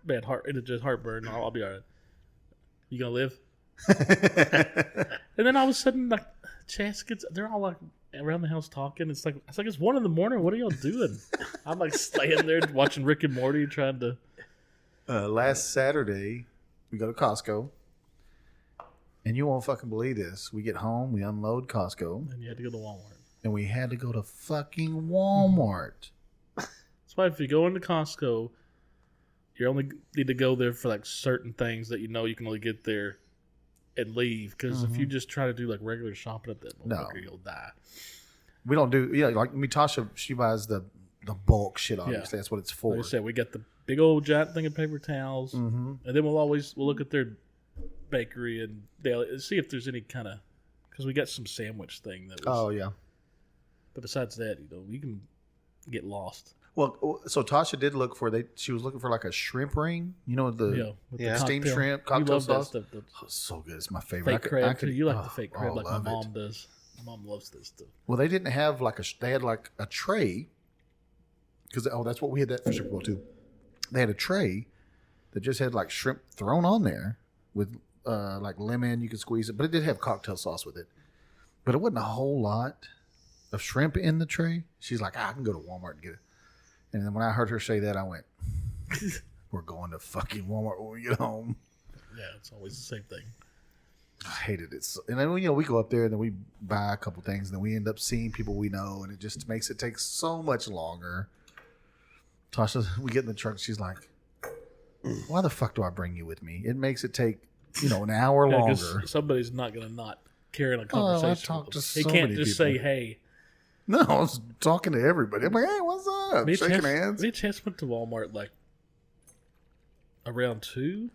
bad heartburn. I'll be all right. You gonna live? And then all of a sudden, like, Chas gets, they're all like around the house talking. It's like 1 a.m. What are y'all doing? I'm like staying there watching Rick and Morty, trying to. Last Saturday, we go to Costco, and you won't fucking believe this. We get home, we unload Costco, And you had to go to Walmart. And we had to go to fucking Walmart. That's why if you go into Costco, you only need to go there for like certain things that you know you can only get there and leave. Because if you just try to do like regular shopping at that motherfucker, you'll die. We don't do like Mitasha. She buys the the bulk shit. Obviously, that's what it's for. Like I said, we got the big old giant thing of paper towels, and then we'll look at their bakery and daily see if there's any kind of because we got some sandwich thing that was. Oh yeah. But besides that, we can get lost. Well, so Tasha did look for she was looking for like a shrimp ring. With the steamed cocktail. shrimp cocktail love sauce. That stuff. Oh, so good. It's my favorite. Fake crab. You like the fake crab like my mom does. My mom loves this stuff. Well, they didn't have they had like a tray because that's what we had that for Super Bowl too. They had a tray that just had like shrimp thrown on there with like lemon. You could squeeze it, but it did have cocktail sauce with it. But it wasn't a whole lot of shrimp in the tray. She's like, I can go to Walmart and get it. And then when I heard her say that, I went, we're going to fucking Walmart when we get home. Yeah, it's always the same thing. I hated it. And then, we go up there and then we buy a couple things and then we end up seeing people we know and it just makes it take so much longer. Tasha, we get in the truck. She's like, why the fuck do I bring you with me? It makes it take, an hour longer. Somebody's not going to not carry on a conversation. I talked to so He can't many just people. say, hey. No, I was talking to everybody. I'm like, hey, what's up? Shaking hands. Me and Chance went to Walmart like around 2.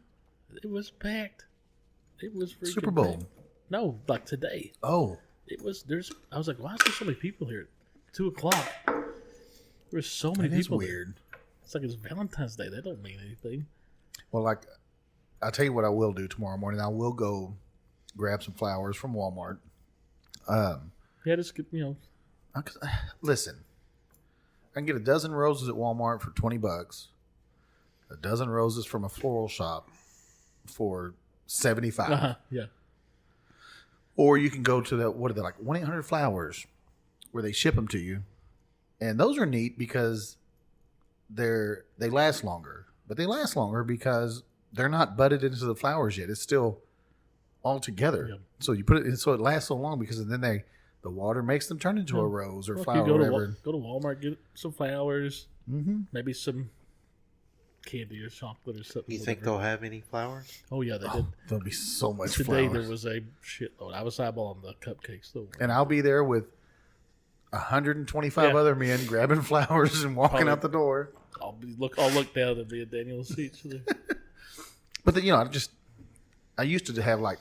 It was packed. It was freaking Super Bowl. packed. No, like today. Oh. It was, I was like, why is there so many people here at 2 o'clock? There's so many people. It's weird. It's like it's Valentine's Day. That don't mean anything. Well, like, I'll tell you what I will do tomorrow morning. I will go grab some flowers from Walmart. Yeah, just, Listen, I can get a dozen roses at Walmart for $20. A dozen roses from a floral shop for $75. Yeah. Or you can go to the 1-800-Flowers, where they ship them to you, and those are neat because they last longer. But they last longer because they're not budded into the flowers yet. It's still all together. Yeah. So you put it in, so it lasts so long because then the water makes them turn into a rose or flower or whatever. Go to Walmart, get some flowers, maybe some candy or chocolate or something. You think they'll have any flowers? Oh yeah, they did. There'll be so much Today flowers. there was a shitload. I was eyeballing the cupcakes though. And I'll be there with 125 other men grabbing flowers and walking out the door. I'll look down and be at Daniel's seat. But then, I used to have like,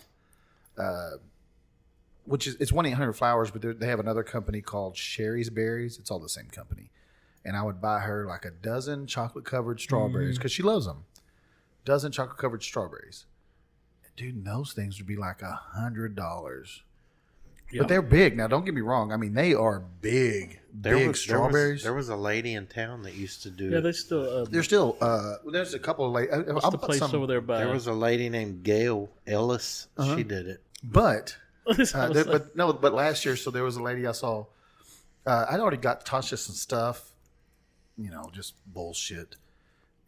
which is, it's 1-800-Flowers, but they have another company called Sherry's Berries. It's all the same company. And I would buy her like a dozen chocolate covered strawberries because she loves them. Dozen chocolate covered strawberries. Dude, those things would be like $100. But they're big. Now, don't get me wrong. I mean, they are big strawberries. There was a lady in town that used to do. Yeah, they still. They're still. There's a couple of ladies. What's the place over there by? There was a lady named Gail Ellis. She did it. But but last year, so there was a lady I saw. I'd already got Tasha some stuff, just bullshit.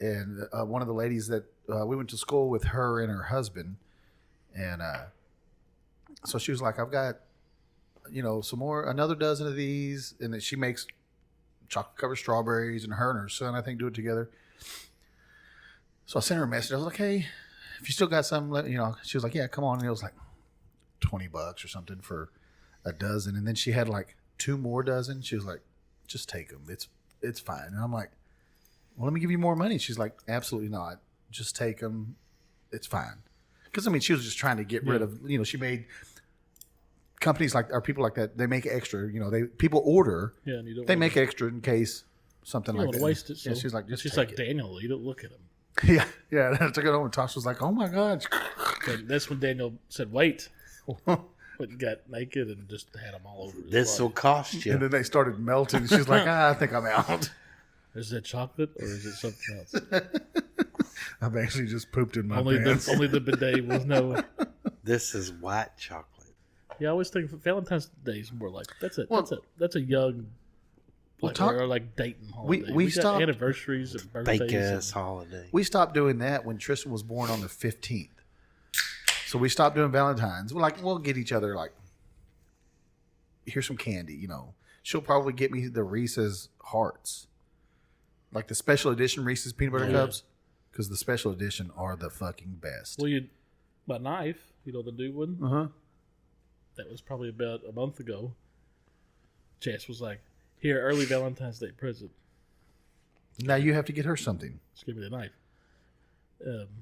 And one of the ladies that we went to school with, her and her husband, and so she was like, "I've got, some more, another dozen of these," and then she makes chocolate covered strawberries, and her son, I think, do it together. So I sent her a message. I was like, "Hey, if you still got some, she was like, "Yeah, come on." And it was like $20 or something for a dozen, and then she had like 2 more dozen. She was like, "Just take them. It's fine." And I'm like, "Well, let me give you more money." She's like, "Absolutely not. Just take them. It's fine." Because she was just trying to get rid of. She made companies or people like that. They make extra. People order. Yeah, and you don't. They make extra in case something like that. Waste it. So. Yeah, she's like, just. She's take like, it. Daniel, you don't look at him. Yeah. And I took it home, and Tasha was like, "Oh my god." And that's when Daniel said, "Wait." But got naked and just had them all over. This will cost you. And then they stared melting. She's like, I think I'm out. Is it chocolate or is it something else? I've actually just pooped in my pants. Only the bidet will know. This is white chocolate. Yeah, I always think Valentine's Day is more like that's it. Well, that's a young, or like dating holiday. We got stopped anniversaries and birthdays. Fake ass holiday. We stopped doing that when Tristan was born on the 15th. So we stopped doing Valentine's. We're like, we'll get each other here's some candy. She'll probably get me the Reese's Hearts, like the special edition Reese's peanut butter cups, because the special edition are the fucking best. Well, my knife, the new one. That was probably about a month ago. Jess was like, "Here, early Valentine's Day present." Now you have to get her something. Just give me the knife.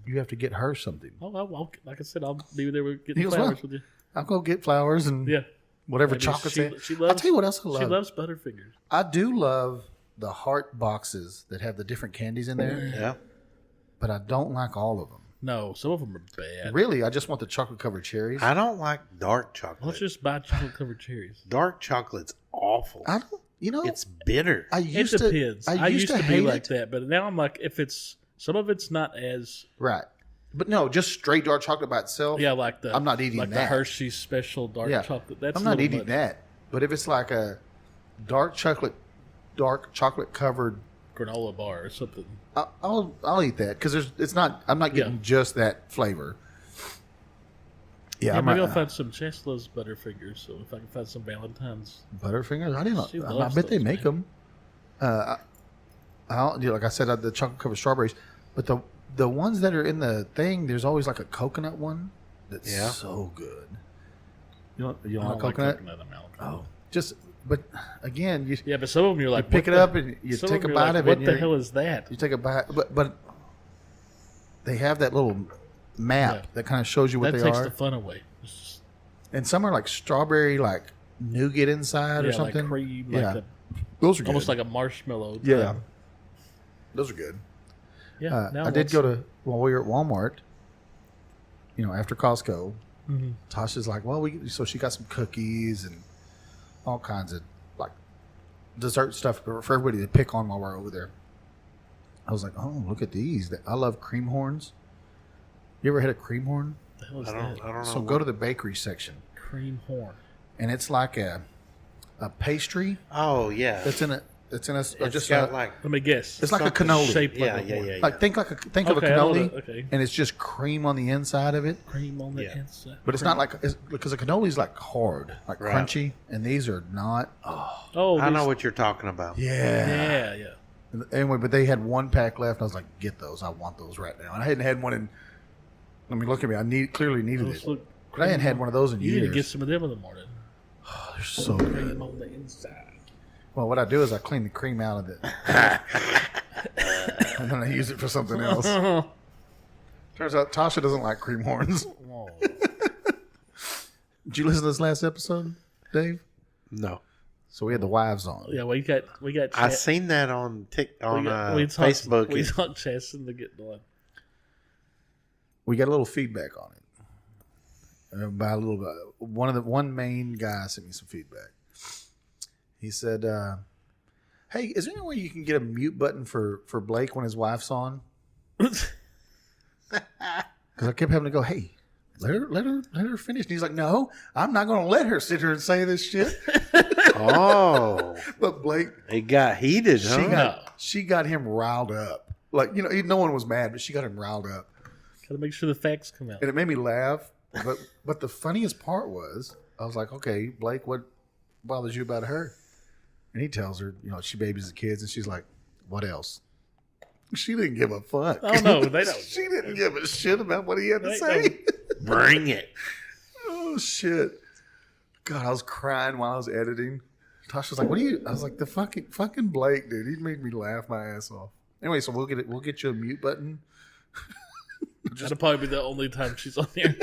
You have to get her something. Like I said, I'll be there with getting He goes, flowers well, with you. I'll go get flowers and Yeah. whatever Maybe chocolates. she I'll tell you what else I love. She loves Butterfingers. I do love the heart boxes that have the different candies in there, Yeah. but I don't like all of them. No, some of them are bad. Really, I just want the chocolate covered cherries. I don't like dark chocolate. Let's just buy chocolate covered cherries. Dark chocolate's awful. I don't. You know, It's bitter. I It used depends. to. I used to be hate like it. that, but now I'm like, if it's some of it's not as Right, but no, just straight dark chocolate by itself. like the I'm not eating like the that. Hershey's special dark Yeah. chocolate. That's I'm a not little eating much. that. But if it's like a dark chocolate covered, Granola bar or something. I'll eat that because it's not. I'm not getting just that flavor. Yeah, Yeah, maybe I'm I'll find some. Jess loves Butterfingers, so if I can find some Valentines. Butterfingers. I She didn't. I loves bet they those, make man. them. Like I said, the chocolate covered strawberries, but the ones that are in the thing, there's always like a coconut one that's so good. You don't I like don't coconut? I'm out. Oh, just but again, you Yeah, but some of them you're like, pick what it the- up and you some take a them you're bite like, of it. What and the you're- hell is that? You take a bite, but they have that little map Yeah. that kind of shows you what That they takes are, the fun away. It's just, and some are like strawberry, like nougat inside or yeah, something. like cream, yeah, like those are good. almost like a marshmallow. yeah, those are good. Yeah. Now I did go to while we were at Walmart. After Costco, Mhm. Tasha's like, well, so she got some cookies and all kinds of like dessert stuff for everybody to pick on while we're over there. I was like, oh, look at these! I love cream horns. You ever had a cream horn? The hell is I that? don't know. So go to the bakery section, Cream horn. and it's like a pastry Oh yeah. that's in a It's just got like Let me guess. it's like a something cannoli. shaped like yeah, a yeah, horn. yeah, yeah. Like think of a Okay, I know cannoli, that. Okay. and it's just cream on the inside of it. Cream on the Yeah. inside. But it's not like because a cannoli is like hard, like Right. crunchy, and these are not. Oh, I know these- what you're talking about. Yeah. Yeah. Anyway, but they had one pack left. And I was like, get those. I want those right now. And I hadn't had one in. I mean, look at me. I clearly needed Those it. look But I hadn't had one of those in You years. need to get some of them in the morning. Oh, they're so good. Cream on the inside. Well, what I do is I clean the cream out of it, and then I use it for something else. Turns out Tasha doesn't like cream horns. Oh. Did you listen to this last episode, Dave? No, So we had the wives on. Yeah, we got. I seen that on talked, Facebook. We talked chess into getting on. We got a little feedback on it. By a little bit, one main guy sent me some feedback. He said, "Hey, is there any way you can get a mute button for Blake when his wife's on?" Because I kept having to go, "Hey, let her finish." And he's like, "No, I'm not going to let her sit here and say this shit." Oh, But Blake, it got heated, huh? she got him riled up. Like no one was mad, but she got him riled up. Got to make sure the facts come out. And it made me laugh. But the funniest part was, I was like, okay, Blake, what bothers you about her? And he tells her, she babies the kids, and she's like, what else? She didn't give a fuck. Oh no, they don't. She didn't give a shit about what he had to They say. Bring it. Oh, shit. God, I was crying while I was editing. Tasha was like, what are you? I was like, the fucking Blake, dude. He made me laugh my ass off. Anyway, so we'll get you a mute button. That'll probably be the only time she's on here.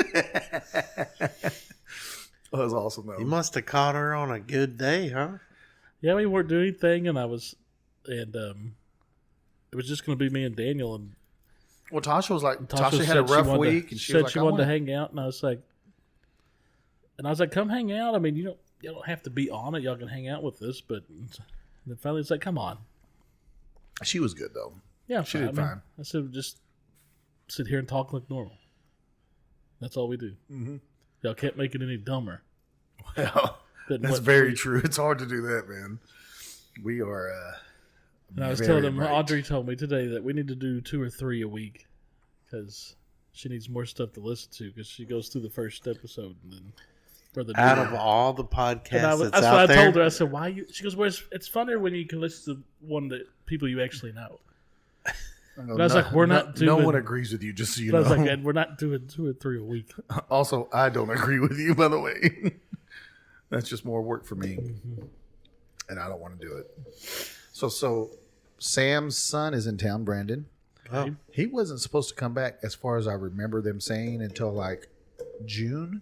That was awesome, though. You must have caught her on a good day, huh? Yeah, we weren't doing anything, and it was just going to be me and Daniel. And Well, Tasha was like, Tasha Tasha had a said she rough wanted to- week, and she said was like, she I wanted to wanna- hang out, and I was like, come hang out. I mean, you don't have to be on it. Y'all can hang out with us. But then finally, it's like, come on. She was good though. Yeah, She did fine. I said, just sit here and talk like normal. That's all we do. Mm-hmm. Y'all can't make it any dumber. Well, than that's what very we- true. It's hard to do that, man. We are. And I was very telling him, bright. Audrey told me today that we need to do 2 or 3 a week because she needs more stuff to listen to because she goes through the first episode and then for the Out of all the podcasts and that's that's out what I there, told her. I said, "Why you?" She goes, "Well, it's funner when you can listen to one that people you actually know." But I was like, "We're not No doing." one agrees with you, just so you But I know. was like, "And we're not doing 2 or 3 a week." Also, I don't agree with you, by the way. That's just more work for me, and I don't want to do it. So Sam's son is in town, Brandon. Oh, He wasn't supposed to come back, as far as I remember them saying, until like June,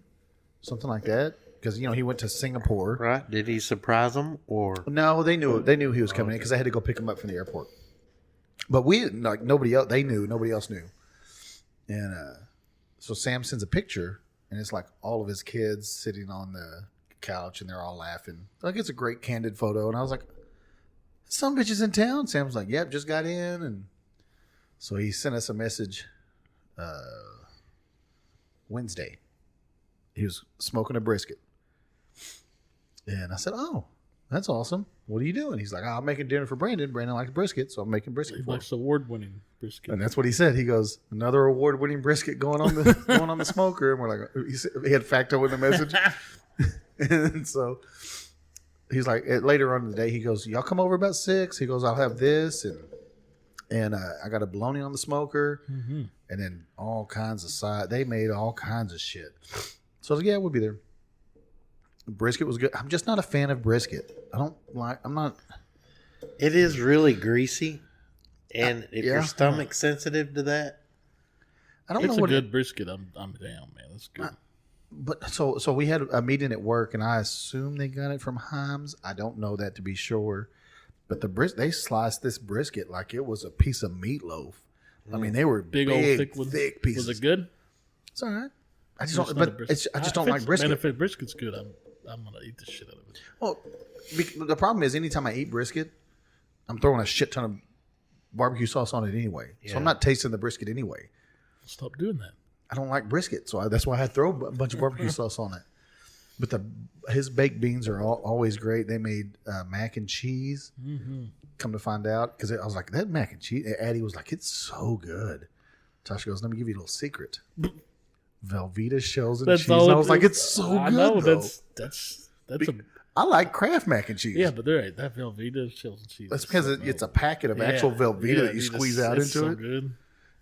something like that. Because he went to Singapore. right. Did he surprise them or? No, they knew he was coming in because they had to go pick him up from the airport. But we didn't, like, nobody else. They knew, nobody else knew. And so Sam sends a picture, and it's like all of his kids sitting on the couch, and they're all laughing. Like, it's a great candid photo. And I was like, some bitch is in town. Sam's like, yep, just got in. And so he sent us a message Wednesday. He was smoking a brisket. And I said, oh, that's awesome. What are you doing? He's like, I'm making dinner for Brandon. Brandon likes brisket, so I'm making brisket He for him. likes award-winning brisket. And that's what he said. He goes, another award-winning brisket going on the smoker. And we're like, he had facto in the message. And so he's like, later on in the day, he goes, y'all come over about 6. He goes, I'll have this. And I got a bologna on the smoker. Mm-hmm. And then all kinds of side. They made all kinds of shit. So I was like, yeah, we'll be there. Brisket was good. I'm just not a fan of brisket. I'm not. It is really greasy, and if yeah. your stomach's sensitive to that, I don't It's know a what good brisket. I'm down, man. That's good. But so we had a meeting at work, and I assume they got it from Himes. I don't know that to be sure. But they sliced this brisket like it was a piece of meatloaf. I mean, they were Big old thick pieces. Was it good? It's all right. I just It's don't. not a But brisket. I just don't like brisket. Man, if it brisket's good, I'm gonna eat the shit out of it. Well, the problem is, anytime I eat brisket, I'm throwing a shit ton of barbecue sauce on it anyway. So Yeah. I'm not tasting the brisket anyway. Stop doing that. I don't like brisket, so that's why I throw a bunch of barbecue sauce on it. But his baked beans are always great. They made mac and cheese. Mm-hmm. Come to find out, because I was like, that mac and cheese. Addie was like, it's so good. Tasha goes, let me give you a little secret. Velveeta shells and cheese. And I was like, it's so I good. know though. that's I like Kraft mac and cheese. yeah, but they're right. That Velveeta shells and cheese. That's is because so it's a good. packet of actual Velveeta that you squeeze out it's into so it. Good.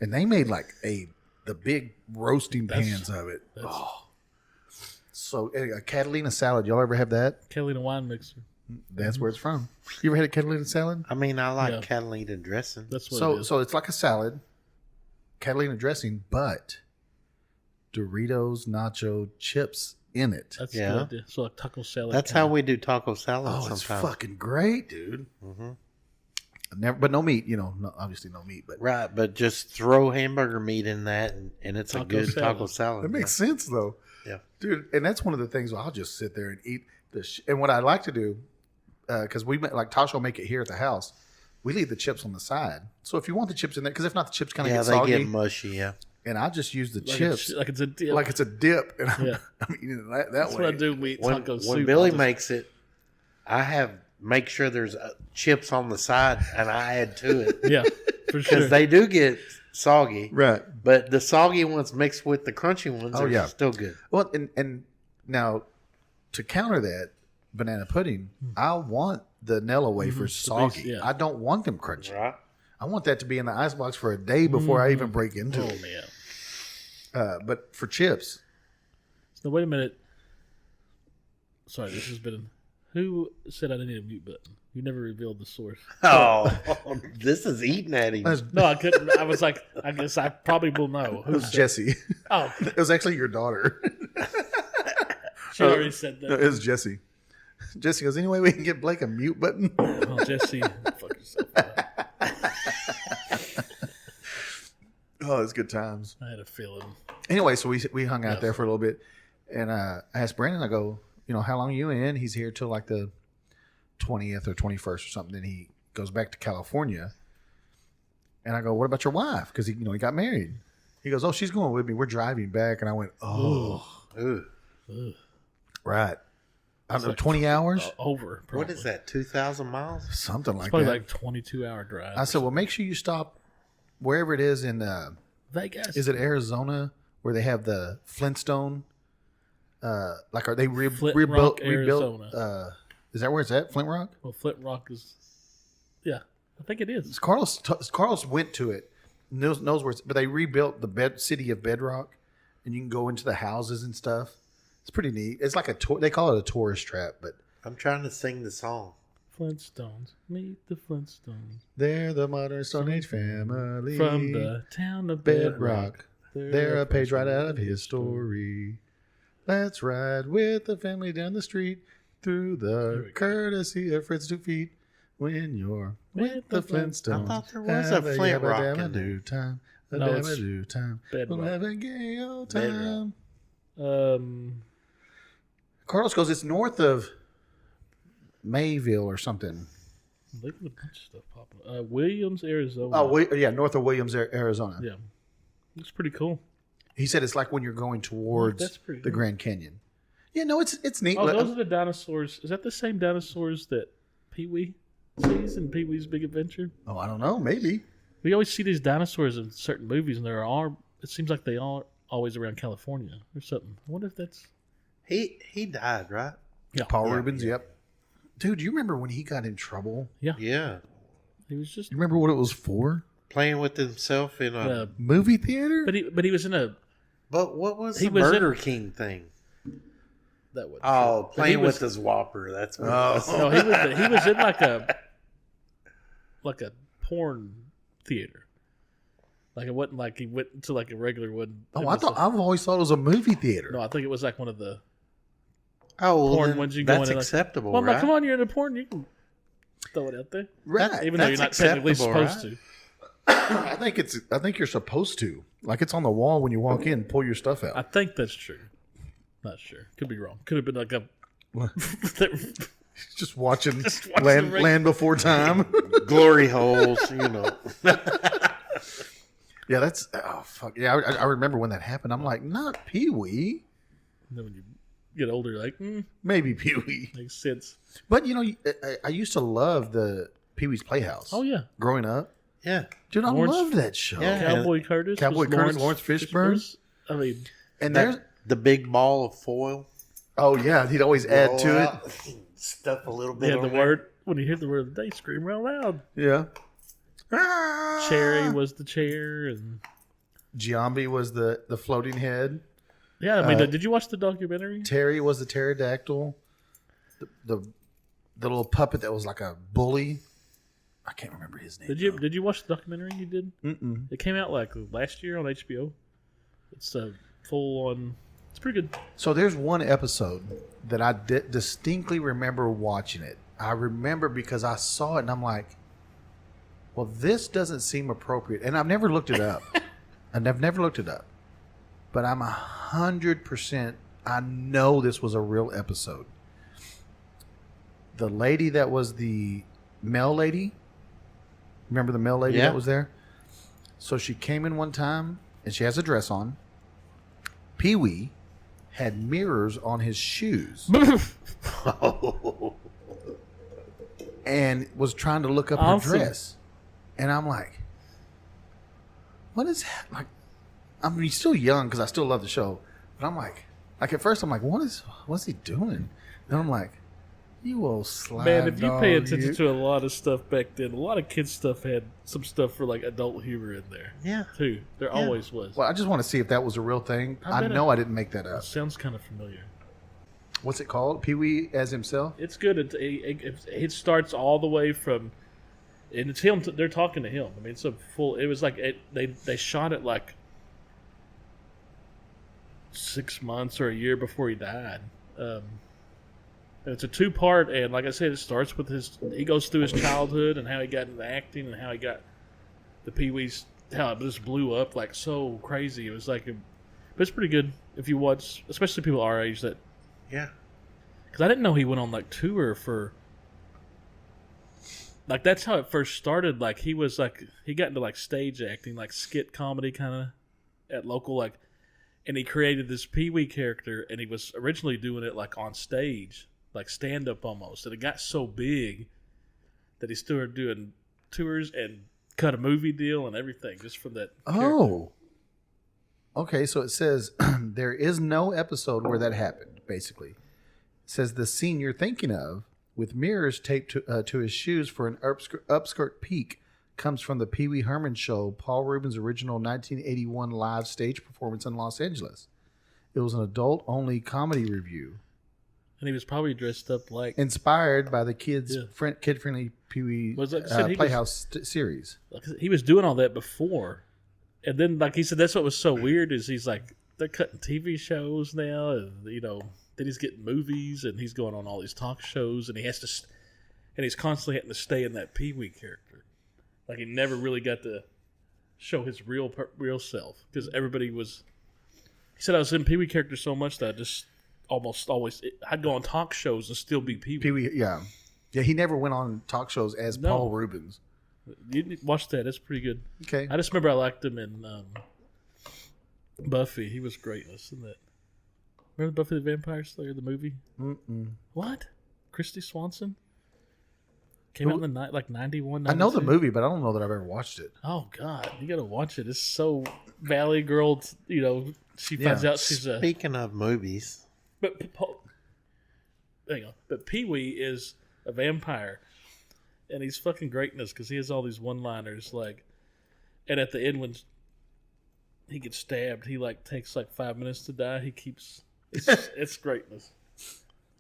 And they made like the big roasting That's- pans of it. that's- Oh. So a Catalina salad, y'all ever have that? Catalina wine mixer. That's where it's from. You ever had a Catalina salad? I mean, I like Yeah. Catalina dressing. That's what it So is. so it's like a salad, Catalina dressing, but Doritos nacho chips in it. That's Yeah. the idea. So like taco salad. That's how we do taco salad Oh, it's sometimes. fucking great, dude. hmm Never, but no meat. Obviously no meat. But Right, but just throw hamburger meat in that, and it's Taco a good salad. taco salad. that makes sense, though. Yeah. Dude. And that's one of the things where I'll just sit there and eat this. And what I like to do, because like Tasha will make it here at the house, we leave the chips on the side. So if you want the chips in there, because if not, the chips kind of Yeah, get they soggy. get mushy. Yeah, And I just use the like chips like it's a dip. like it's a dip, and Yeah. I'm eating it that That's way. what I do. We eat when taco soup. when Billy I'll just- makes it, I make sure there's chips on the side, and I add to it yeah, for because sure. they do get soggy. Right. But the soggy ones mixed with the crunchy ones Oh, are yeah. still good. Well, and now to counter that banana pudding, I want the Nella wafers soggy. yeah. I don't want them crunchy. Right. I want that to be in the icebox for a day before I even break into Oh it. man. But for chips, So wait a minute. Sorry, this has been. Who said I didn't need a mute button? You never revealed the source. Oh, this is eating at him. No, I couldn't. I was like, I guess I probably will know. it was Jesse. Oh, It was actually your daughter. she already said No, that. it was Jesse. Jesse goes, anyway, we can get Blake a mute button. Oh, Jesse, fuck yourself. Oh, it's good times. I had a feeling. Anyway, so we hung out Yes. there for a little bit, and I asked Brandon, I go, how long are you in? He's here till like the 20th or 21st or something. Then he goes back to California, and I go, what about your wife? Because he got married. He goes, oh, she's going with me. We're driving back, and I went, oh, Ooh. Ugh. right. I don't know, like 20 hours, Over. What Probably. is that? 2,000 miles? something It's like probably that. like 22-hour drive. I said, well, make sure you stop wherever it is in. Vegas. Is it Arizona where they have the Flintstone? Like are they Flint rebuilt? Rock, Arizona. Is that where it's at? Flint Rock? Well, Flint Rock is. Yeah, I think it is. Carlos went to it. Knows where it's. But they rebuilt the city of Bedrock, and you can go into the houses and stuff. It's pretty neat. It's like a tour. They call it a tourist trap, but I'm trying to sing the song. Flintstones. Meet the Flintstones. They're the modern Stone Age family. From the town of Bedrock. Bedrock. They're a page right out of his story. Let's ride with the family down the street through the courtesy of Fred's 2 feet. When you're with the Flintstones. I thought there was a Flint Rock in there. Time. A No, it's dabba-doo time. Bedrock. We'll have a gay old time. Carlos goes, it's north of Mayville or something. Look at a bunch of stuff popping up. Williams, Arizona. Oh, yeah, north of Williams, Arizona. Yeah. Looks pretty cool. He said it's like when you're going towards That's pretty the cool. Grand Canyon. Yeah, no, it's neat. Oh, those are the dinosaurs. Is that the same dinosaurs that Pee-wee sees in Pee-wee's Big Adventure? Oh, I don't know. Maybe. We always see these dinosaurs in certain movies, and it seems like they are always around California or something. I wonder if that's... He died, right? Yeah. Paul Yeah, Rubens, yeah. Yep. Dude, you remember when he got in trouble? Yeah. Yeah. He was just... You remember what it was for? Playing with himself in a. Movie theater? But he was in a... But what was He the was in- Burger King thing? That was Oh, But playing he was- with his Whopper. That's what Oh. it was. No, he was in like a porn theater. Like it wasn't like he went to like a regular one. Oh, I've always thought it was a movie theater. No, I think it was like one of the Oh, well, porn then ones you go that's in. Like, acceptable, well, I'm right? like, come on, you're in a porn. You can throw it out there, Right. even though you're not That's technically acceptable, supposed to. I think you're supposed to. Like it's on the wall when you walk in, pull your stuff I out. think that's true. Not sure. Could be wrong. Could have been like a. Just watching, watching land, the ring. land Before Time. Glory holes, you know. Yeah, that's fuck. Yeah, I remember when that happened. I'm like, not Pee-wee, And then when you get older, you're like, maybe Pee-wee. makes sense. But you know, I used to love the Pee-wee's Playhouse. Oh yeah, growing up, Yeah. dude, I Lawrence- loved that show. Yeah. Cowboy Curtis. Cowboy was Curtis, Lawrence Fishburne. I mean, And there's The big ball of foil. oh yeah, he'd always add to it. it. Stuff a little bit. yeah, on the there. word when you hear the word of the day, scream real loud. Yeah. Cherry was the chair, and Giambi was the floating head. yeah. I mean, did you watch the documentary? Terry was the pterodactyl. The little puppet that was like a bully. I can't remember his name. Did you watch the documentary? You did. Mm-mm. It came out like last year on HBO. It's a full on. It's pretty good. So there's one episode that I distinctly remember watching it. I remember because I saw it and I'm like, well, this doesn't seem appropriate. And I've never looked it up. And I've never looked it up. But I'm 100%, I know this was a real episode. The lady that was the mail lady, remember the mail lady Yeah. that was there? So she came in one time and she has a dress on. Pee-wee had mirrors on his shoes and was trying to look up her Awesome. dress. And I'm like, what is that? Like, I mean, he's still young because I still love the show. But I'm like at first I'm like, what's he doing? And I'm like, you old slide Man, if you pay dog, attention you. to a lot of stuff back then, a lot of kids stuff had some stuff for like adult humor in there Yeah. too. There always was. Well, I just want to see if that was a real thing. I I bet know I didn't make that That up. sounds kind of familiar. What's it called? Pee-wee as himself? It's good. It starts all the way from, and it's him. They're talking to him. I mean, it's a full. It was like they shot it like 6 months or a year before he died. And it's a 2-part, and like I said, it starts with he goes through his childhood and how he got into acting and how he got the Pee-wee's, how it just blew up like so crazy. It was like, but it's pretty good if you watch, especially people our age that. Yeah. Because I didn't know he went on like tour for. Like that's how it first started. Like he was like he got into like stage acting, like skit comedy kind of at local like, and he created this Pee-wee character, and he was originally doing it like on stage, like stand up almost, and it got so big that he started doing tours and cut a movie deal and everything just from that. Character. Oh. Okay, so it says there is no episode where that happened, basically. It says the scene you're thinking of, with mirrors taped to his shoes for an upskirt peak, comes from the Pee-wee Herman show, Paul Rubens' original 1981 live stage performance in Los Angeles. It was an adult-only comedy review. And he was probably dressed up like Inspired by the kids' Yeah. kid-friendly PeeWee Was like I said, he Playhouse series. he was doing all that before, and then like he said, that's what was so weird is he's like they're cutting TV shows now, and then he's getting movies, and he's going on all these talk shows, and he's constantly having to stay in that Pee-wee character. Like he never really got to show his real self because everybody was. He said I was in Pee-wee character so much that I just almost always I'd go on talk shows and still be Pee-wee. PeeWee, yeah. He never went on talk shows as No. Paul Rubens. You need to watch that; it's pretty good. Okay. I just remember I liked him in Buffy. He was great. Listen to that. Remember Buffy the Vampire Slayer, the movie? Mm-mm. What? Christy Swanson? Came out in the night, like 91, I know the 92? movie, but I don't know that I've ever watched it. Oh, God. You got to watch it. It's so Valley Girl, she finds Yeah. out she's a... Speaking of movies, But, hang on. But Pee-wee is a vampire. And he's fucking greatness because he has all these one-liners. And at the end, when he gets stabbed, he takes 5 minutes to die. He keeps... It's greatness.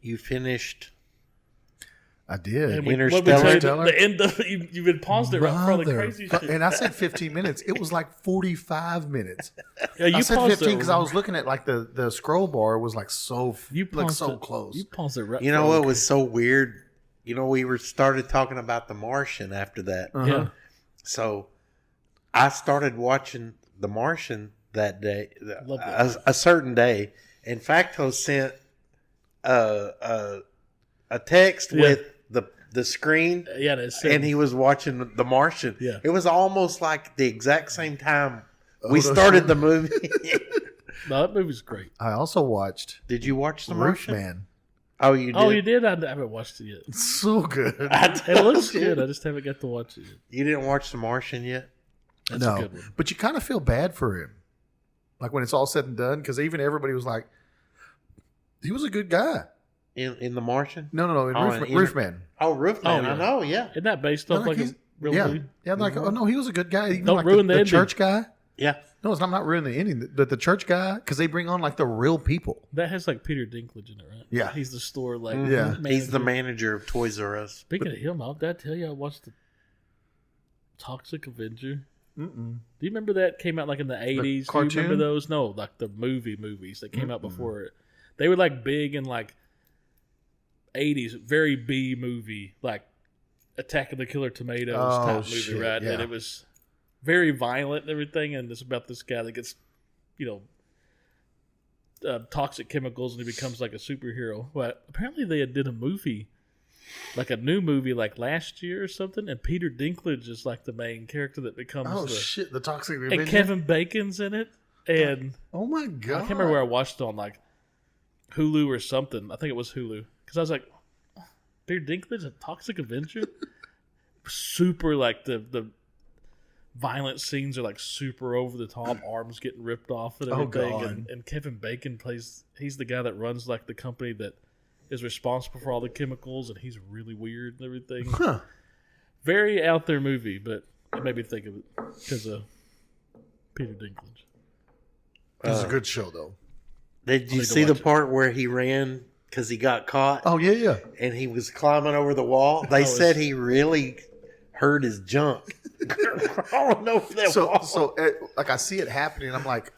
you finished. I did. And Interstellar? the end of it, you've been paused there right for all the crazy shit. And I said 15 minutes. It was like 45 minutes. Yeah, you I said paused 15 it. because I was looking at the scroll bar was You paused so it. close. You paused it right. You know what was so weird? We started talking about The Martian after that. Uh-huh. Yeah. So I started watching The Martian that day, Love that. a certain day. In fact, I sent a text Yeah. with the screen, Yeah, that's and he was watching The Martian. Yeah. It was almost like the exact same time we no started shit. the movie. No, that movie's great. I also watched Did you watch The Martian? Roofman. Oh, you did. Oh, you did? I haven't watched it yet. So good. It looks good. I just haven't got to watch it yet. You didn't watch The Martian yet? That's a No, good one. but you kind of feel bad for him. Like when it's all said and done, because even everybody was like, he was a good guy. In The Martian? No, in Oh, Roofman. in- Roofman. Oh, Roofman. Oh, yeah. I know. Yeah, Isn't that based They're off like like a he's- real yeah, movie? yeah. Like, oh no, he was a good guy. Even Don't like ruin the the ending. church guy. yeah. No, I'm not ruining the ending. The church guy, because they bring on like the real people. That has Peter Dinklage in it, right? Yeah. He's the store Yeah. He's the manager. manager of Toys R Us. Speaking of him, did I tell you I watched the Toxic Avenger? Mm-mm. Do you remember that came out in the 80s? Do you cartoon? remember those? No, the movies that came out before it. They were big in 80s, very B movie, Attack of the Killer Tomatoes Oh, type movie, shit, right? yeah. And it was very violent and everything, and it's about this guy that gets, toxic chemicals and he becomes a superhero. Well, apparently they did a movie, a new movie last year or something, and Peter Dinklage is the main character that becomes Oh shit! The Toxic and Avenger. Kevin Bacon's in it, and Oh my god! I can't remember where I watched it on Hulu or something. I think it was Hulu because I was like, Peter Dinklage, a Toxic Avenger, super the violent scenes are super over the top, arms getting ripped off and Oh, everything, God. and Kevin Bacon he's the guy that runs the company that is responsible for all the chemicals, and he's really weird and everything. Huh. Very out there movie, but it made me think of it because of Peter Dinklage. It was a good show though. Did you need to see the watch it. part where he ran because he got caught Oh yeah. and he was climbing over the wall? They it's- said he really hurt his junk. I don't know if that was. So I see it happening. I'm like,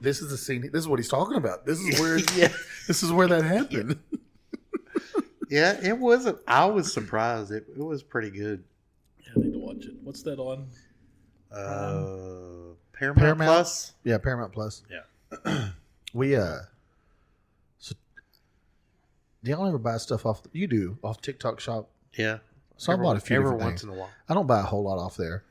this is the scene. This is what he's talking about. This is where. Yeah. This is where that happened. Yeah, it wasn't. I was surprised. It was pretty good. Yeah, I need to watch it. What's that on? Paramount Plus. Yeah, Paramount Plus. Yeah. We So, do y'all ever buy stuff off? You do off TikTok Shop. Yeah. So I bought a few every different once things. in a while. I don't buy a whole lot off there.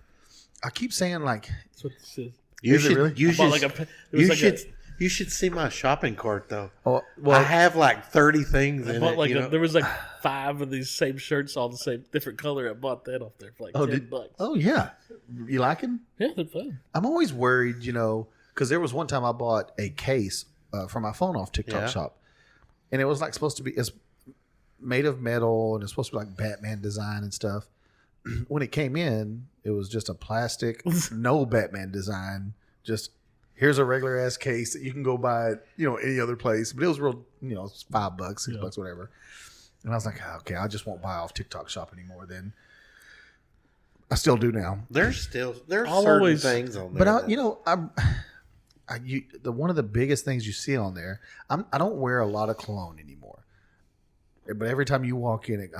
I keep saying like, That's what it says. You Is it should. really? You I bought should. it was You should. You should see my shopping cart though. oh I well, have 30 things I in bought it. You know? there was 5 of these same shirts, all the same different color. I bought that off there for $10. oh yeah, you like him? Yeah, they're fun. I'm always worried, because there was one time I bought a case for my phone off TikTok Yeah. Shop, and it was supposed to be it's made of metal and it's supposed to be Batman design and stuff. When it came in, it was just a plastic, no Batman design, just here's a regular ass case that you can go buy at, any other place. But it was real, it's $5, $6, whatever. And I was like, okay, I just won't buy off TikTok Shop anymore then. I still do now. There's certain things on there. But one of the biggest things you see on there, I don't wear a lot of cologne anymore. But every time you walk in,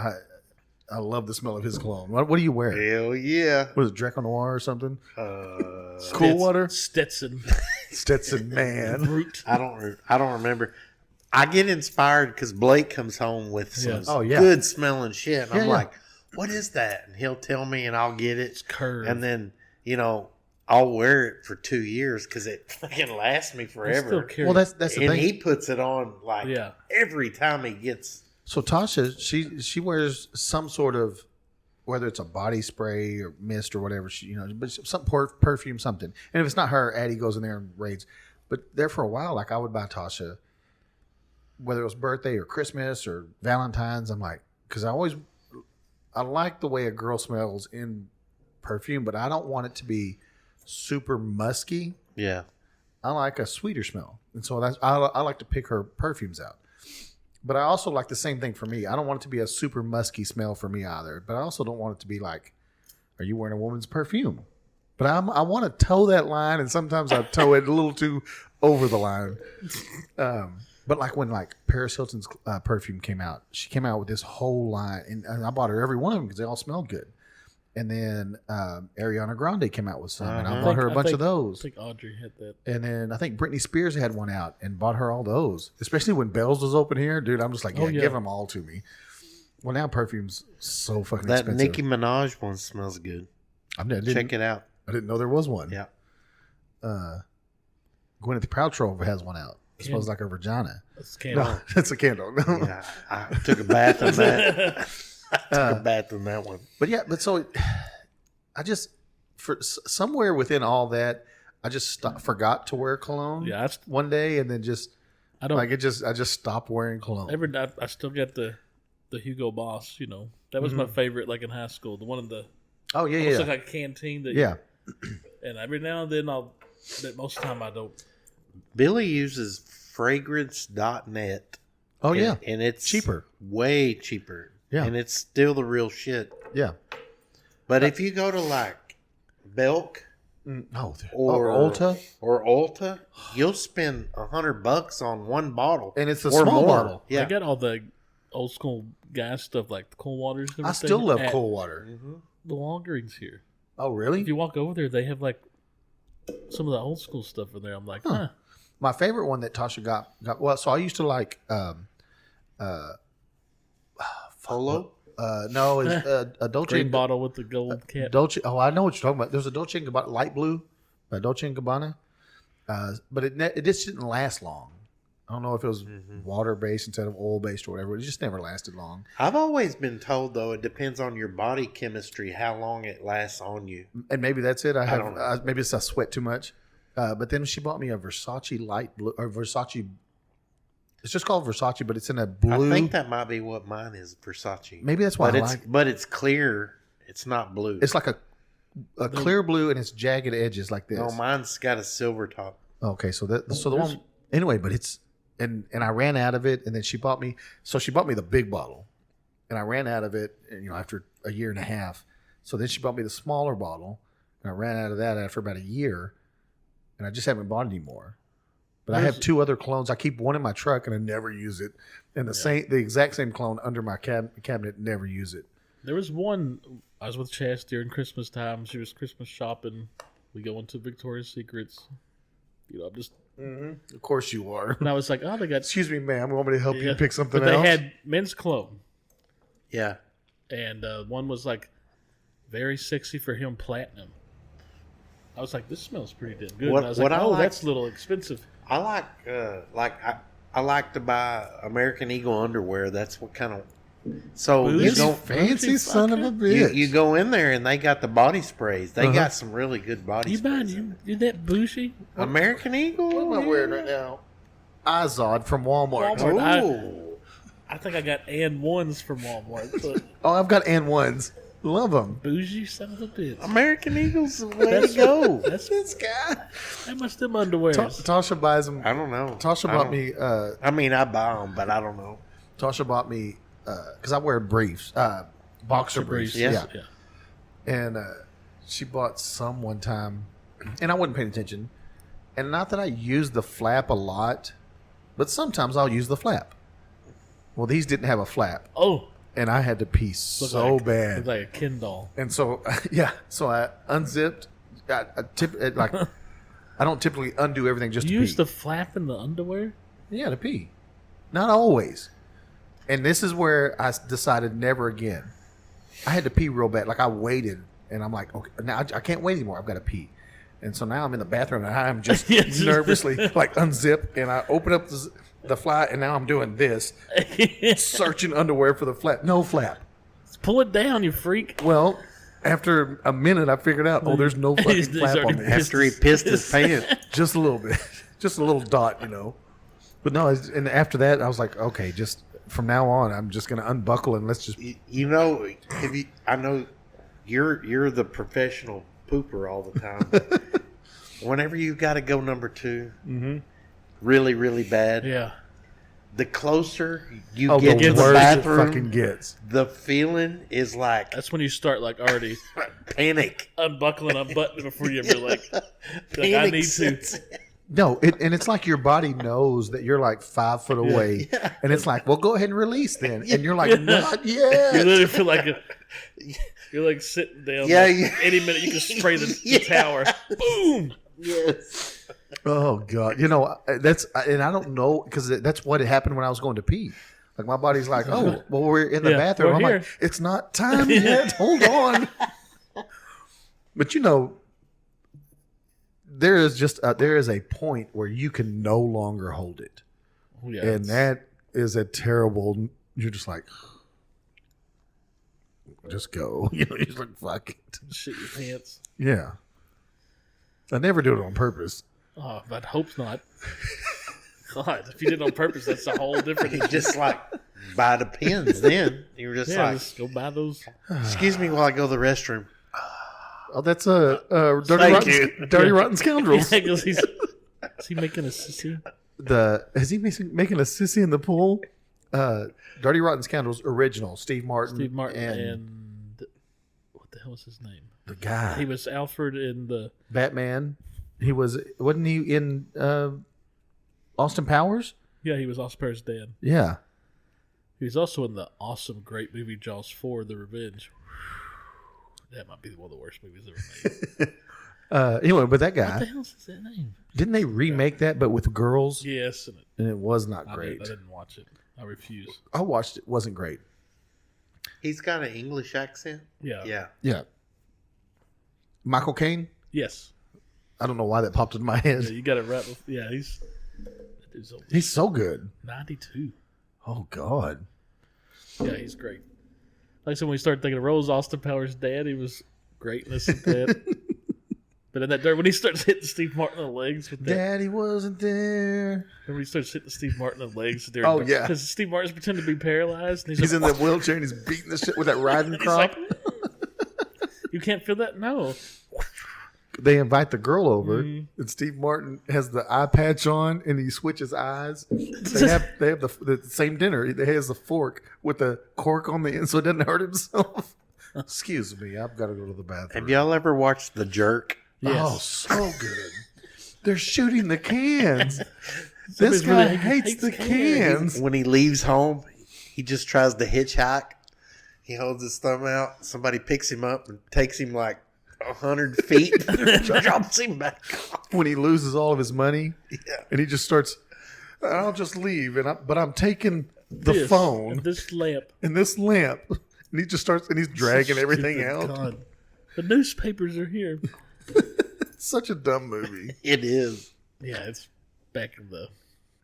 I love the smell of his cologne. What do you wear? Hell yeah. What is it, Draco Noir or something? Cool Water? Stetson. Stetson, man. Root. I don't remember. I get inspired because Blake comes home with some good smelling shit. And I'm like, what is that? And he'll tell me and I'll get it. It's curved. And then, I'll wear it for 2 years because it fucking lasts me forever. Well, that's the thing. And he puts it on every time he gets. So Tasha, she wears some sort of, whether it's a body spray or mist or whatever, but some perfume, something. And if it's not her, Addie goes in there and raids. But there for a while, I would buy Tasha, whether it was birthday or Christmas or Valentine's. I'm like, because I like the way a girl smells in perfume, but I don't want it to be super musky. Yeah. I like a sweeter smell. And so I like to pick her perfumes out. But I also like the same thing for me. I don't want it to be a super musky smell for me either. But I also don't want it to be like, are you wearing a woman's perfume? But I want to toe that line, and sometimes I toe it a little too over the line. But like when Paris Hilton's perfume came out, she came out with this whole line, and I bought her every one of them because they all smelled good. And then Ariana Grande came out with some, and I bought her a bunch of those. I think Audrey had that. And then I think Britney Spears had one out and bought her all those. Especially when Bell's was open here. Dude, I'm just like, give them all to me. Well, now perfume's so fucking expensive. That Nicki Minaj one smells good. Check it out. I didn't know there was one. Yeah. Gwyneth Paltrow has one out. It smells like her vagina. It's a candle. No, it's a candle. No. Yeah, I took a bath in that. One. But so I just, for somewhere within all that, I just forgot to wear cologne. Yeah, one day, and then I just stopped wearing cologne. Every night I still get the Hugo Boss. That was my favorite. Like in high school, the one in the it's like a canteen. And every now and then but most of the time I don't. Billy uses fragrance.net. Oh yeah, and it's cheaper, way cheaper. Yeah, and it's still the real shit. Yeah, but if you go to like Belk, or Ulta, you'll spend $100 on one bottle, and it's a small bottle. Yeah, I got all the old school gas stuff like the cool waters. And I still love cool water. The Walgreens here. Oh really? If you walk over there, they have like some of the old school stuff in there. I'm like, huh. My favorite one that Tasha got. Well, so I used to like. Polo? No, it's a Dolce green bottle with the gold cap. Dolce. Oh, I know what you're talking about. There's a Dolce & Gabbana, light blue, Dolce & Gabbana, but it just didn't last long. I don't know if it was water based instead of oil based or whatever. It just never lasted long. I've always been told though it depends on your body chemistry how long it lasts on you. And maybe that's it. I don't know. Maybe it's I sweat too much. But then she bought me a Versace light blue or Versace. It's just called Versace, but it's in a blue. I think that might be what mine is, Versace. Maybe that's why I like it. But it's clear. It's not blue. It's like a clear blue, and it's jagged edges like this. No, mine's got a silver top. Okay, so the one anyway, but it's and I ran out of it, and then she bought me the big bottle, and I ran out of it, after a year and a half. So then she bought me the smaller bottle, and I ran out of that after about a year, and I just haven't bought any more. But I have 2 other clones. I keep one in my truck, and I never use it. And the exact same clone under my cabinet, never use it. There was one. I was with Chas during Christmas time. She was Christmas shopping. We go into Victoria's Secrets. I'm just. Of course you are. And I was like, oh, they got. Excuse me, ma'am. Want me to help you pick something else? They had men's cologne. Yeah. And one was like very sexy for him, platinum. I was like, this smells pretty damn good. And I was like, that's a little expensive. I I like to buy American Eagle underwear. That's what kind of. So you go fancy son of a bitch. You go in there and they got the body sprays. They got some really good body sprays. You that bougie? American Eagle. What am I wearing right now? Izod from Walmart. I think I got and ones from Walmart. But. Oh, I've got and ones. Love them. Bougie son of a bitch. American Eagle's the way to go. That's This guy. how much them underwears. Tasha buys them. I don't know. Tasha bought me. I mean, I buy them, but I don't know. Tasha bought me because I wear briefs, boxer briefs. Yes. Yeah. And she bought some one time, and I wasn't paying attention. And not that I use the flap a lot, but sometimes I'll use the flap. Well, these didn't have a flap, Oh, and I had to pee so bad. Looked like a Ken doll. And so, so I unzipped. I don't typically undo everything just You to use pee. the flap in the underwear? Yeah, to pee. Not always. And this is where I decided never again. I had to pee real bad. Like I waited, and I'm like, okay, now I can't wait anymore. I've got to pee. And so now I'm in the bathroom, and I'm just Yes. nervously like unzip, and I open up the flap, and now I'm doing this, searching underwear for the flap. No flap. Pull it down, you freak. Well, after a minute, I figured out, there's no fucking He's flap already on there. After he pissed his pants. Just a little bit. Just a little dot, But no, and after that, I was like, okay, just from now on, I'm just going to unbuckle and let's just. I know you're the professional pooper all the time. But whenever you got to go number 2, really, really bad, Yeah. the closer you Oh, get the to the worse it bathroom, fucking gets. the feeling is like That's when you start like already panic. unbuckling, unbuttoning before you ever like I Panic need to. sets in. No, and it's like your body knows that you're like 5 foot away, and it's like, well, go ahead and release then, and you're like, not You yet. literally feel like you're like sitting down. Yeah, like, yeah. any minute you can spray the tower. Boom. Yes. Oh God, that's, and I don't know because that's what happened when I was going to pee. Like my body's like, oh, well, we're in the Yeah, bathroom. we're I'm here. like, it's not time yet. Hold on. But there is a point where you can no longer hold it, Yeah, and that is a terrible. You're just like, just go. You're just like, fuck it. shit your pants. Yeah. I never do it on purpose. Oh, but hope not. God, if you did it on purpose, that's a whole different. You just like buy the pins then. You were just Yeah, like, just go buy those. excuse me while I go to the restroom. Oh, that's a Thank you. dirty rotten scoundrels. Yeah, 'cause is he making a sissy? Is he making a sissy in the pool? Dirty Rotten Scoundrels original. Steve Martin. Steve Martin and what the hell was his name? the guy. He was Alfred in the Batman. Wasn't he in Austin Powers? Yeah, he was Oscar's dad. Yeah. He was also in the awesome, great movie Jaws 4: The Revenge. That might be one of the worst movies ever made. Anyway, but that What the guy, hell is that name? didn't they remake that but with girls? Yes, And it was not I great. didn't watch it. I refuse. I watched it. Wasn't great. He's got an English accent. Yeah. Yeah. Yeah. Michael Caine? Yes. I don't know why that popped in my head. Yeah, you got it right. Yeah, that dude's old. He's so good. 92. Oh, God. Yeah, he's great. Like I said, when we started thinking of Rose, Austin Powers' dad, he was great in this and that. But in that dirt, when he starts hitting Steve Martin in the legs with that, Daddy wasn't there. remember when he starts hitting Steve Martin in the legs? Oh, yeah. Because Steve Martin's pretending to be paralyzed. And He's in like, the wheelchair and he's beating the shit with that riding he's crop. like, you can't feel that? No. They invite the girl over, Mm-hmm. and Steve Martin has the eye patch on, and he switches eyes. They have the same dinner. He has the fork with the cork on the end, so it doesn't hurt himself. Excuse me, I've got to go to the bathroom. Have y'all ever watched The Jerk? Yes. Oh, so good. They're shooting the cans. This Somebody's guy really hates the cans. cans. When he leaves home, he just tries to hitchhike. He holds his thumb out. Somebody picks him up and takes him like 100 feet. Drops him back off. When he loses all of his money, Yeah. and he just starts, I'll just leave, but I'm taking the This, phone and this lamp. and this lamp. And he just starts, and he's dragging everything Stupid out. God. The newspapers are here. It's such a dumb movie. It is. Yeah, it's back in the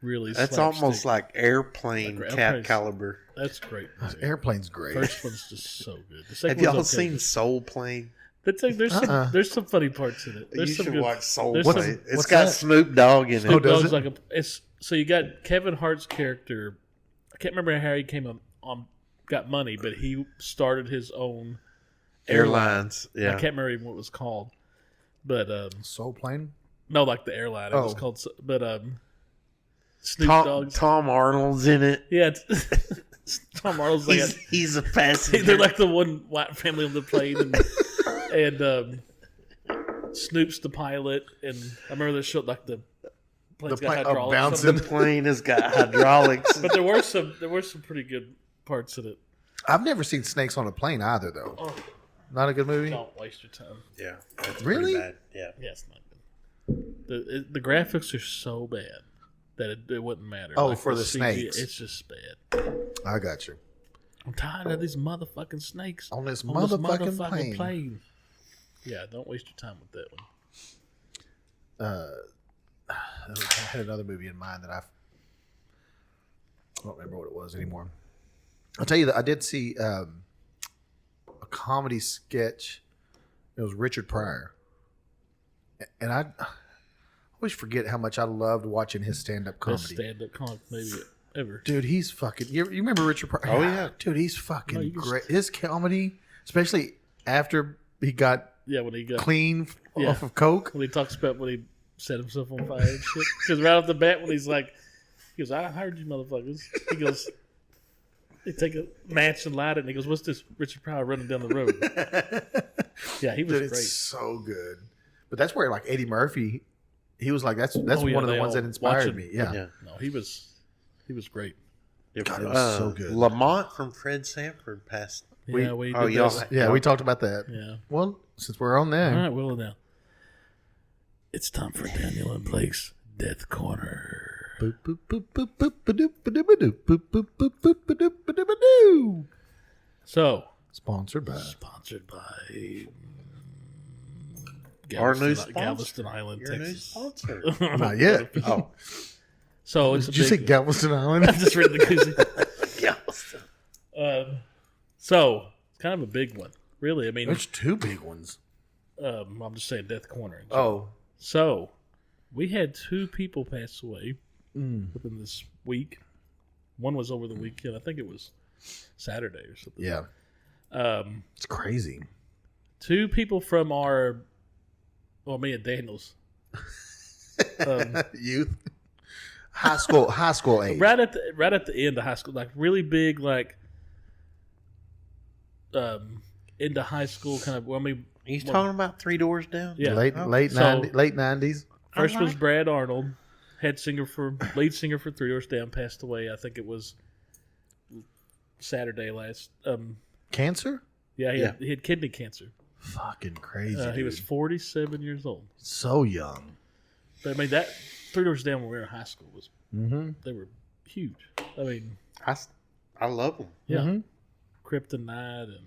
really That's slapstick. almost like airplane Like cat Airplane's- caliber. That's great. Airplane's great. First one's just so good. The second Have y'all one's okay. seen Soul Plane? There's some funny parts in it. There's You some should good, watch Soul there's Plane. some- It's what's got that? Snoop Dogg in it. Oh, does Dog's it? like so you got Kevin Hart's character. I can't remember how he came on got money, but he started his own Airlines. I Yeah. can't remember even what it was called, but Soul Plane. no, like the airline. It was Oh. called, but Snoop Dogg's. Tom Arnold's in it. Yeah, Tom Arnold's like He's a passenger. they're like the one white family on the plane, and Snoop's the pilot. And I remember they showed like the plane's The got plane- hydraulics. bouncing. The plane has got hydraulics. But there were some pretty good parts in it. I've never seen snakes on a plane either, though. Oh, Not a good movie. don't waste your time. Yeah. That's Really? pretty bad. Yeah. Yeah, it's not good. The graphics are so bad that it wouldn't matter. Oh, for the CG, snakes. it's just bad. I got you. I'm tired of these motherfucking snakes On this on motherfucking plane. Yeah, don't waste your time with that one. I had another movie in mind that I don't remember what it was anymore. I'll tell you that I did see a comedy sketch. It was Richard Pryor, and I always forget how much I loved watching his stand-up Best comedy. stand-up comic maybe ever. Dude, he's fucking. You remember Richard Pryor? Oh, yeah. Dude, he's fucking No, you just- great. His comedy, especially after he got Yeah, when he got clean Yeah. off of coke. when he talks about when he set himself on fire and shit. Because right off the bat, when he goes, I hired you motherfuckers. He goes, they take a match and light it, and he goes, what's this Richard Pryor running down the road? Yeah, he was Dude, great. it's so good. But that's where like Eddie Murphy, he was like that's Oh, yeah, one of the they ones all that inspired watching. me. Yeah. Yeah. No, he was great. God, it was so good. Lamont from Fred Sanford passed. Yeah, we oh, did y'all- that. Yeah, we talked about that. Yeah. Well, since we're on there, All right, well now, it's time for Daniel and Blake's Death Corner. Boop, boop, boop, boop, boop, ba-doop, ba-doop, ba-doop, boop, boop, boop, boop, ba-doop, ba-doop, ba-doo. So, Sponsored by. sponsored by Our new Galveston, sponsor. Galveston Island, Your new Texas. sponsor. Not yet. Oh, So it's Did a you say big. Galveston I Island? just read the koozie. yeah. So it's kind of a big one, really. I mean, There's two big ones. I'm just saying Death Corner. Oh, So we had two people pass away Mm. within this week. One was over the weekend. I think it was Saturday or something. yeah. It's crazy. Two people from me and Daniel's. Youth. High school age. Right at the end of high school, like really big, like into high school kind of. Well, I mean, He's talking about Three Doors Down? Yeah. Late Oh. late So- 90s, late 90s. first was like- Brad Arnold, lead singer for Three Doors Down, passed away. I think it was Saturday last. Cancer? Yeah, Yeah. he had kidney cancer. Fucking crazy. He was dude. 47 years old. So young. But I mean, that Three Doors Down when we were in high school Mm-hmm. they were huge. I mean, I love them. yeah, Mhm. Kryptonite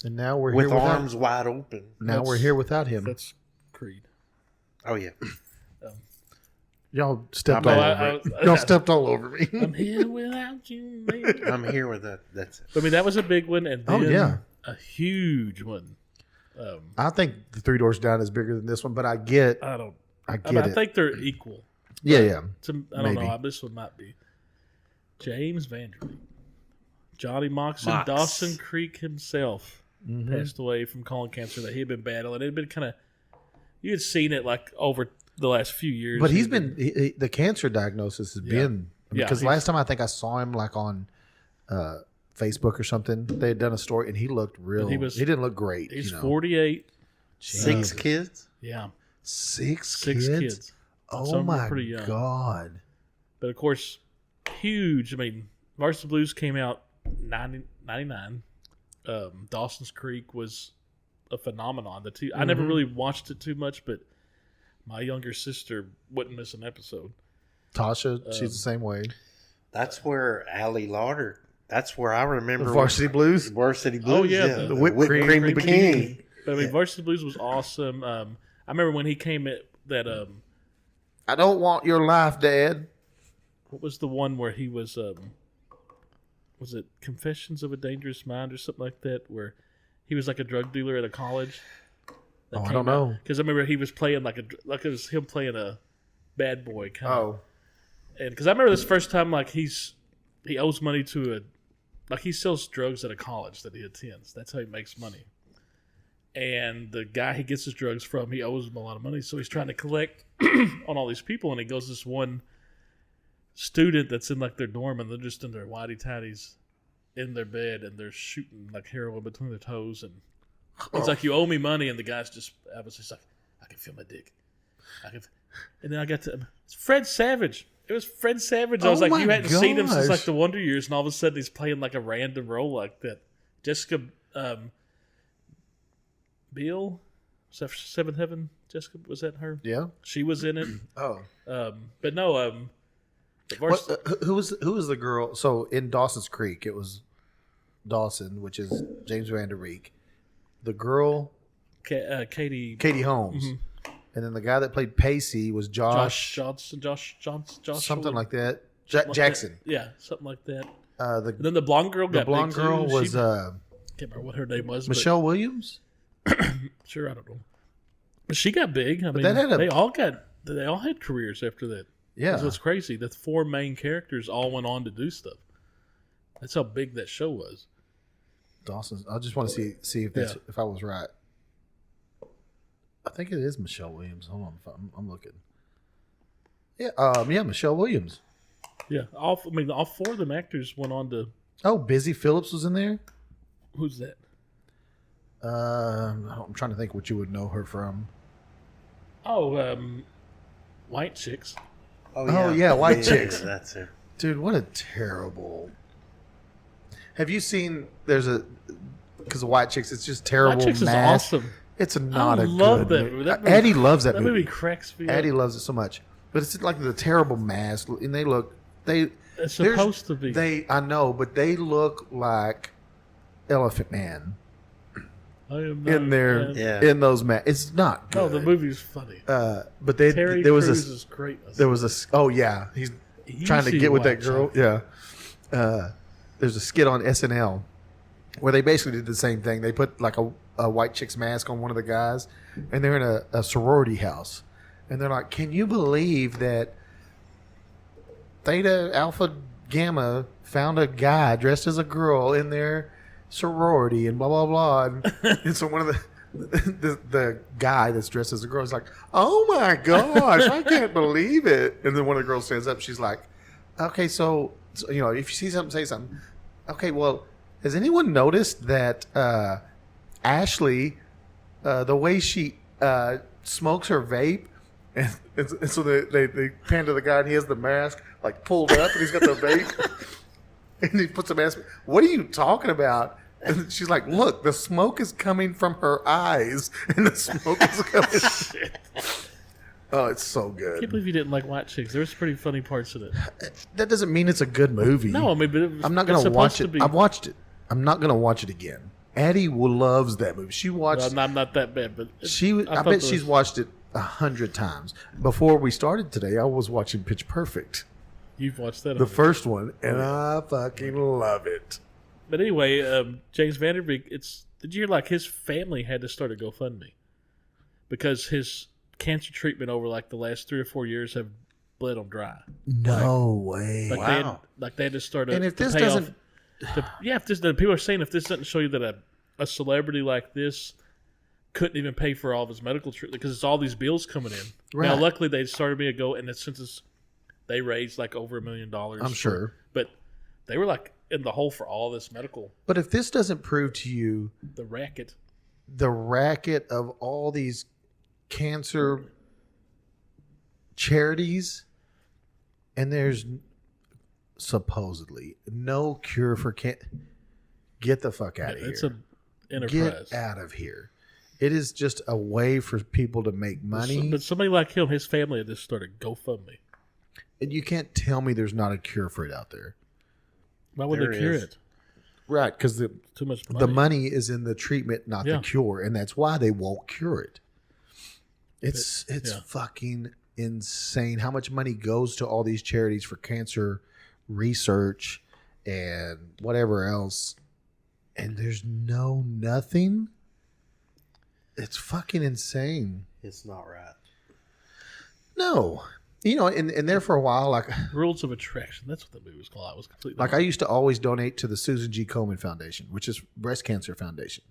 And now we're With here without, arms wide open. now we're here without him. that's Creed. Oh, yeah. Y'all stepped I'm- all I- over me. I- Y'all stepped all over me. I'm here without you, baby. I'm here with that. That's it. I mean, that was a big one, and Oh, then yeah. a huge one. I think the Three Doors Down is bigger than this one, but I get I don't. I I, get mean, I it. think they're equal. Yeah, yeah. I don't Maybe. know. This one might be James Vanderbeek, Johnny Moxon, Mox. Dawson Creek himself Mm-hmm. passed away from colon cancer that he had been battling. It had been kind of you had seen it like over the last few years, But he's been the cancer diagnosis has been Yeah, because he's- last time I think I saw him like on Facebook or something. They had done a story and he looked real. he He didn't look great. He's you know. 48. 6 Jesus. kids? Yeah, Six six kids. Oh Some were my pretty young. god! But of course, huge. I mean, Varsity Blues came out 99. Dawson's Creek was a phenomenon. The two I never really watched it too much, but my younger sister wouldn't miss an episode. Tasha, she's the same way. That's where Allie Lauder, that's where I remember. The Varsity Blues. Varsity Blues. Oh, yeah, yeah. the whipped cream bikini. bikini. But I mean, Varsity Blues was awesome. I remember when he came at that. I don't want your life, Dad. What was the one where he was? Was it Confessions of a Dangerous Mind or something like that? Where he was like a drug dealer at a college. Oh, I don't know. Because I remember he was playing like it was him playing a bad boy kind of. Oh, And because I remember this first time, like he owes money to he sells drugs at a college that he attends. That's how he makes money. and the guy he gets his drugs from, he owes him a lot of money, so he's trying to collect on all these people, and he goes to this one student that's in like their dorm, and they're just in their whitey tighties in their bed, and they're shooting like heroin between their toes, and he's like, "You owe me money," and the guy's just obviously like, "I can feel my dick." And then I got to it's Fred Savage. It was Fred Savage. I was like, you hadn't seen him since like the Wonder Years, and all of a sudden he's playing like a random role like that. Jessica Biel, was that Seventh Heaven? Jessica, was that her? Yeah, she was in it. Oh, but no. Who was the girl? So in Dawson's Creek, it was Dawson, which is James Van Der Beek. The girl, Katie Holmes. Mm-hmm. And then the guy that played Pacey was Josh Johnson, something like that. Jackson. Yeah, something like that. And then the blonde girl got the blonde big girl too. was can't remember what her name was. Michelle Williams. Sure, I don't know. But she got big. I mean, they all had careers after that. Yeah, that's what's crazy. The 4 main characters all went on to do stuff. That's how big that show was. Dawson. I just want to see if I was right. I think it is Michelle Williams. Hold on, I'm looking. Yeah, Michelle Williams. Yeah, all 4 of them actors went on to. Oh, Busy Phillips was in there. Who's that? I'm trying to think what you would know her from. Oh, White Chicks. Oh yeah, White Chicks. That's it. Dude, what a terrible. Have you seen? Because of White Chicks, it's just terrible. White Chicks is awesome. It's not a love good movie. That Eddie loves that movie. That movie cracks me up. Eddie loves it so much. But it's like the terrible mask, and it's supposed to be. I know, but they look like Elephant Man. In those masks. It's not good. No, the movie's funny. But Terry there was Crews is great. He's trying to get with that girl. Yeah. There's a skit on SNL where they basically did the same thing. They put like a white chick's mask on one of the guys, and they're in a sorority house, and they're like, "Can you believe that Theta Alpha Gamma found a guy dressed as a girl in their sorority and blah blah blah?" And so one of the guy that's dressed as a girl is like, "Oh my gosh, I can't believe it!" And then one of the girls stands up. She's like, "Okay, so if you see something, say something." Okay, well, has anyone noticed that Ashley, the way she smokes her vape, and so they pan to the guy and he has the mask like pulled up and he's got the vape and he puts the mask. What are you talking about? And she's like, "Look, the smoke is coming from her eyes, and the smoke is coming." Oh, it's so good. I can't believe you didn't like White Chicks. There's pretty funny parts in it. That doesn't mean it's a good movie. No, I mean, but I'm not going to watch it. I've watched it. I'm not going to watch it again. Addie loves that movie. She watched. Well, I'm not that bad, but I bet she's watched it 100 times. Before we started today, I was watching Pitch Perfect. You've watched that, the first one, and I fucking love it. But anyway, James Van Der Beek. Did you hear like his family had to start a GoFundMe because his cancer treatment over like the last 3 or 4 years have bled him dry. No way! Wow! They had to start. And if this doesn't, people are saying if this doesn't show you that a celebrity like this couldn't even pay for all of his medical treatment because it's all these bills coming in. Right. Now, luckily they started me a go, and since they raised like over $1 million. I'm sure, but they were like in the hole for all this medical. But if this doesn't prove to you the racket of all these cancer charities, and there's supposedly no cure for cancer, get the fuck out of here. It's an enterprise. Get out of here. It is just a way for people to make money. But somebody like him, his family had just started GoFundMe. And you can't tell me there's not a cure for it out there. Why would they cure it? Right, because too much money. The money is in the treatment, not the cure, and that's why they won't cure it. It's fucking insane how much money goes to all these charities for cancer research and whatever else, and there's nothing. It's fucking insane. It's not right. No. And there for a while, like Rules of Attraction. That's what the movie was called. I was completely like wrong. I used to always donate to the Susan G. Komen Foundation, which is breast cancer foundation.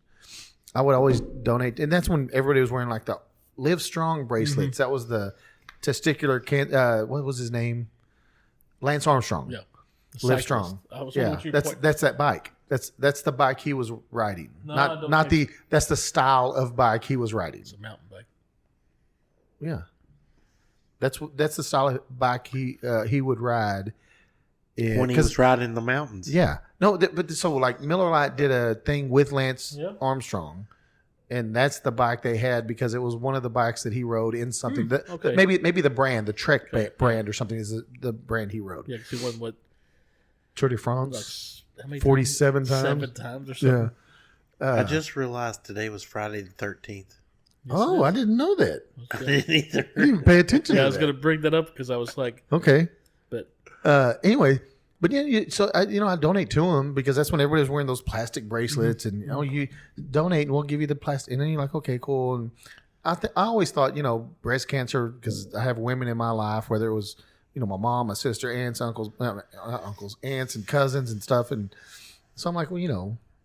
I would always donate, and that's when everybody was wearing like the Live Strong bracelets. That was the testicular what was his name? Lance Armstrong. Yeah. Live Cyclist. Strong. I was Yeah, what you that's that bike. That's the bike he was riding. No, I don't not think that's the style of bike he was riding. It's a mountain bike. Yeah, that's the style of bike he would ride. When he was riding the mountains. Yeah, no, but so like Miller Lite did a thing with Lance Yep. Armstrong, and that's the bike they had because it was one of the bikes that he rode in something. okay. Maybe the brand, the Trek brand or something is the brand he rode. Yeah, because he won what? Tour de Like, France, how many 47 times? times. 7 times or something. Yeah. I just realized today was Friday the 13th. Oh, I didn't know that. I didn't either. I didn't pay attention. Yeah, to I was that. going to bring that up because I was like, Okay. but Anyway, but yeah, so I donate to him because that's when everybody was wearing those plastic bracelets, and you donate and we'll give you the plastic, and then you're like, okay, cool. And I always thought, breast cancer, because I have women in my life, whether it was my mom, my sister, aunts, uncles, not uncles, aunts, and cousins and stuff, and so I'm like, well,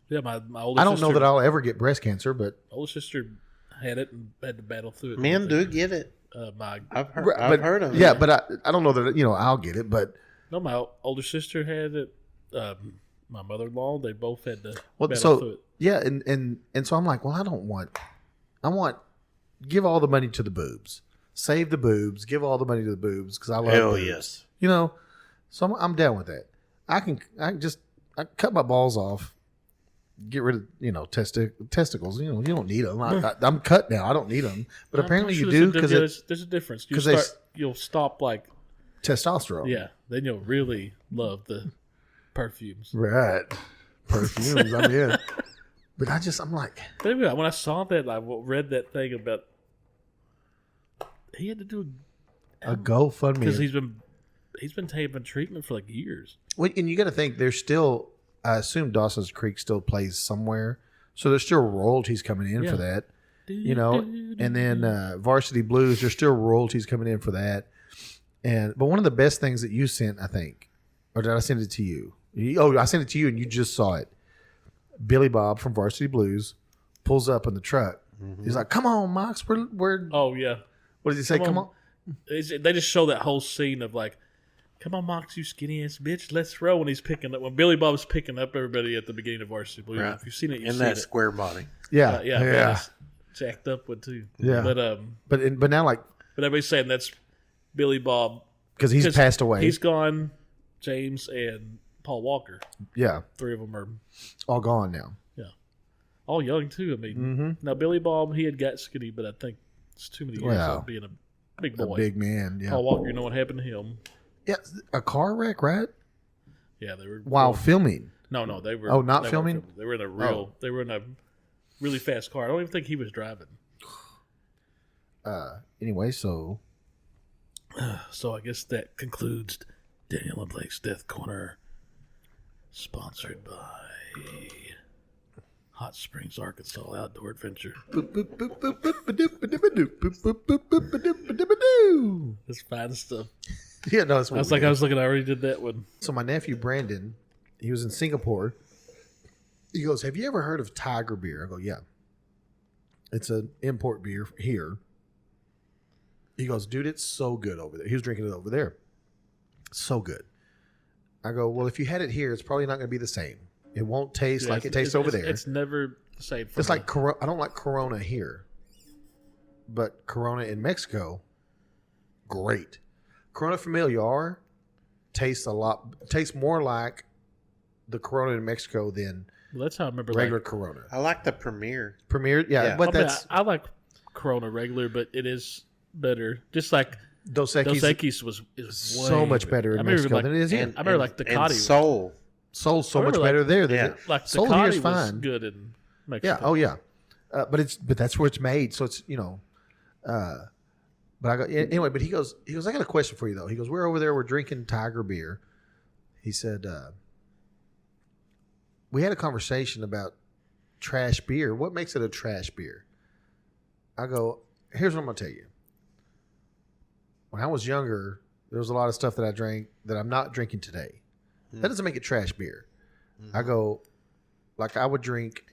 yeah, my older I don't sister, know that I'll ever get breast cancer, but older sister had it and had to battle through it. Men do get it. My I've heard of it. yeah, but I don't know that I'll get it, but. No, my older sister had it. My mother-in-law, they both had to Well, battle through it. yeah, and so I'm like, well, I want give all the money to the boobs, save the boobs, give all the money to the boobs because I love Hell boobs. yes. So I'm down with that. I cut my balls off, get rid of testicles. You don't need them. I'm cut now. I don't need them, but apparently you do because there's a difference. You'll stop like testosterone. yeah, then you'll really love the perfumes. Right. Perfumes. I'm in. But I'm like. But anyway, when I saw that, I read that thing about he had to do A GoFundMe. because he's been taking treatment for like years. Well, and you got to think there's still. I assume Dawson's Creek still plays somewhere, so there's still royalties coming in for that. And then Varsity Blues, there's still royalties coming in for that. But one of the best things that you sent, I think, or did I send it to you? I sent it to you, and you just saw it. Billy Bob from Varsity Blues pulls up in the truck. Mm-hmm. He's like, "Come on, Mox, we're." Oh yeah. What does he say? Come on. They just show that whole scene of like, "Come on, Mox, you skinny ass bitch, let's throw." When he's picking up, when Billy Bob's picking up everybody at the beginning of Varsity Blues. Right. If you've seen it, you've In seen that it. square body. Yeah, Yeah. It's jacked up one too. Yeah. But now like but everybody's saying that's Billy Bob because he's passed away. He's gone. James and Paul Walker. Yeah, 3 of them are all gone now. all young too. I mean, now Billy Bob, he had got skinny, but I think it's too many years of being a big boy. A big man. Yeah. Paul Walker, you know what happened to him? Yeah, a car wreck, right? Yeah, they were While filming. No, they were. Oh, not they weren't filming? They were in a real. They were in a really fast car. I don't even think he was driving. Anyway, so So I guess that concludes Daniel and Blake's Death Corner, sponsored by Hot Springs, Arkansas Outdoor Adventure. That's fine stuff. yeah, no, that's what I was looking. I already did that one. So my nephew Brandon, he was in Singapore. He goes, "Have you ever heard of Tiger beer?" I go, "Yeah." It's an import beer here. He goes, "Dude, it's so good over there." He was drinking it over there. So good. I go, "Well, if you had it here, it's probably not going to be the same. It won't taste like it tastes over there. It's never the same. It's like I don't like Corona here, but Corona in Mexico, great. Corona Familiar tastes more like the Corona in Mexico than Well, that's how I remember regular Corona. I like the Premier. Premier, yeah. But that's I like Corona regular, but it is better. Just like Dos Dos Equis Equis is so way much better I in remember Mexico like- than it is here. And, I remember like and Ducati. Soul. Soul's so I much remember better there. Than yeah. it. Like Soul Ducati here's was fine. good in Yeah. Mexico. Oh yeah. But that's where it's made. So it's But I go anyway. But he goes. I got a question for you though. He goes. We're over there. We're drinking Tiger beer. He said. We had a conversation about trash beer. What makes it a trash beer? I go. Here's what I'm gonna tell you. When I was younger, there was a lot of stuff that I drank that I'm not drinking today. That doesn't make it trash beer. I go. Like I would drink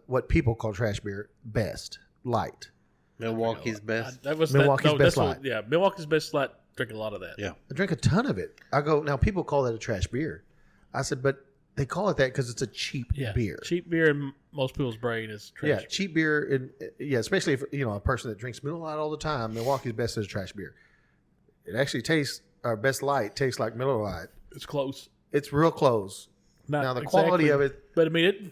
what people call trash beer, Best Light. Milwaukee's best. That was Milwaukee's that's Best what- Light. Yeah, Milwaukee's Best Light. Drink a lot of that. Yeah. I drink a ton of it. I go, now people call that a trash beer. I said, but they call it that because it's a cheap beer. Cheap beer in most people's brain is trash. Yeah, cheap beer. Especially if a person that drinks Miller Lite all the time. Milwaukee's Best is a trash beer. It actually tastes. Our Best Light tastes like Miller Lite. It's close. It's real close. Not Now the exactly, quality of it, but I mean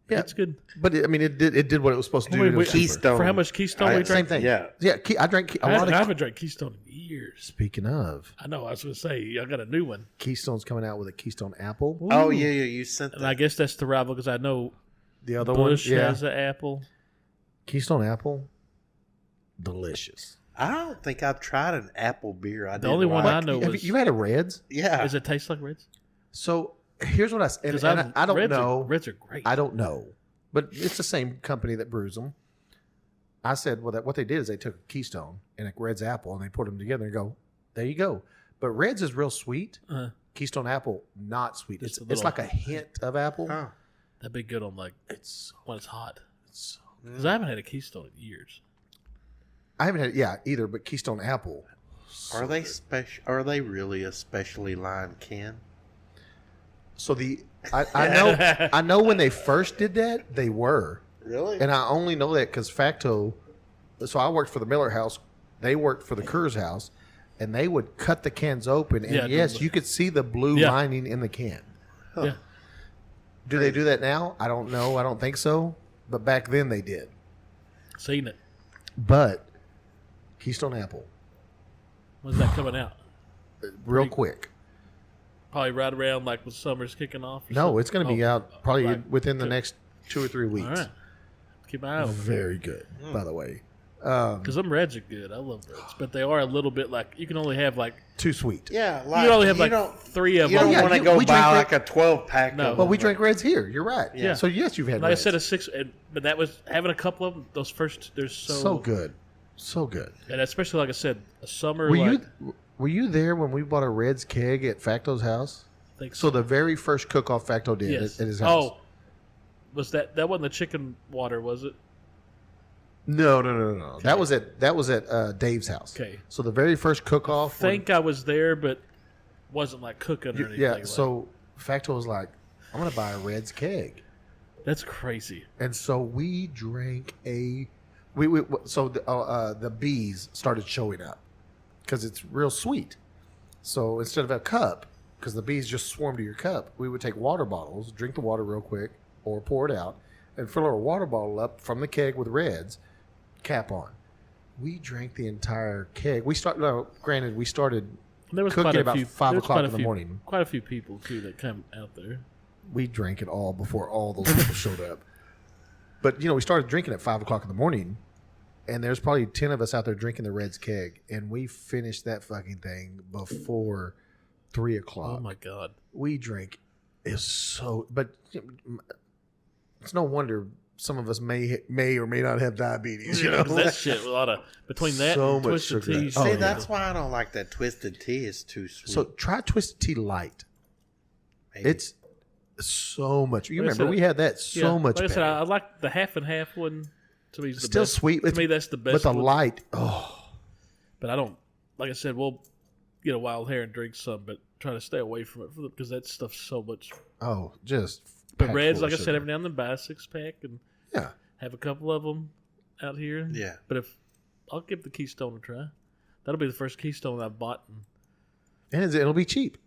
it's good. but it did what it was supposed to do. I mean, and it was cheaper. Keystone. For how much Keystone we Same drank? thing. Yeah. I drank a I lot of. haven't drank Keystone in years. Speaking of, I know. I was going to say I got a new one, Keystone's coming out with a Keystone Apple. Oh yeah, you sent and that. I guess that's the rival because I know The other Bush one, has an apple. Keystone Apple, delicious. I don't think I've tried an apple beer. The only one I know Have was you had a Reds? Yeah. does it taste like Reds? So here's what I said. Because And I don't know. Reds are great. I don't know, but it's the same company that brews them. I said, well, what they did is they took a Keystone and a Reds Apple and they put them together and go, there you go. But Reds is real sweet. Keystone Apple, not sweet. Just It's a little- like a hint of apple. Oh. That'd be good on like It's when it's hot. so. Because I haven't had a Keystone in years. I haven't had either, but Keystone Apple. Are they special? Are they really a specially lined can? So I know when they first did that they were, Really? and I only know that because Facto. So I worked for the Miller House. They worked for the Kurz House, and they would cut the cans open, and Yeah, yes, you could see the blue Yeah. lining in the can. Yeah. Do they do that now? I don't know. I don't think so. But back then they did. Seen it. But Keystone Apple, When's that coming out? real quick. Probably right around like when summer's kicking off. or No, something? it's going to be Oh, out probably right. within the Good. next 2 or 3 weeks. All right. Keep my eye out. Very good, by the way. Because them Reds are good. I love Reds. But they are a little bit like, you can only have like, Too sweet. Yeah. you Like, can only have like don't, 3 of you them. don't yeah, want to you- go we buy drink like a 12-pack. No. of Well, we them. drank Reds here. You're right. Yeah. So yes, you've had Like Reds. I said, a 6, but that was having a couple of them. Those first, they're so good, so good. And especially like I said, a summer. Were like, were you there when we bought a Reds keg at Facto's house? I think So the very first cook-off Facto did yes. at his house. Oh, was that wasn't the chicken water, was it? No. That was at Dave's house. Okay. So the very first I cook-off. think I was there, but wasn't like cooking or anything. yeah. like- So Facto was like, "I'm gonna buy a Reds keg," that's crazy. and so we drank so the bees started showing up because it's real sweet. So instead of a cup, because the bees just swarm to your cup, we would take water bottles, drink the water real quick, or pour it out, and fill our water bottle up from the keg with Reds, cap on. We drank the entire keg. We started There was cooking quite a about few, 5 there was o'clock quite a in the few- morning. Quite a few people too that come out there. We drank it all before all those people showed up. But we started drinking at 5 o'clock in the morning, and there's probably 10 of us out there drinking the Reds keg, and we finished that fucking thing before 3 o'clock. Oh my god! We drank is so, but it's no wonder some of us may or may not have diabetes. You know, 'Cause that shit, a lot of between that So and much twisted sugar. tea. Oh, See, yeah. that's why I don't like that twisted tea. It's too sweet. so try Twisted Tea Light. Maybe. It's so much. You Like I remember said, we had that so much. Like I said, better. I like the half and half one. To me, is the Still best. sweet. To me, that's the best. But the one. light, oh. But I don't. Like I said, we'll get a wild hair and drink some, but try to stay away from it because that stuff's so much. Oh, just. But packed Reds, full like of I said, sugar. every now and then buy a 6-pack and Yeah. have a couple of them out here. Yeah. But if I'll give the Keystone a try, that'll be the first Keystone I bought. And And it'll be cheap.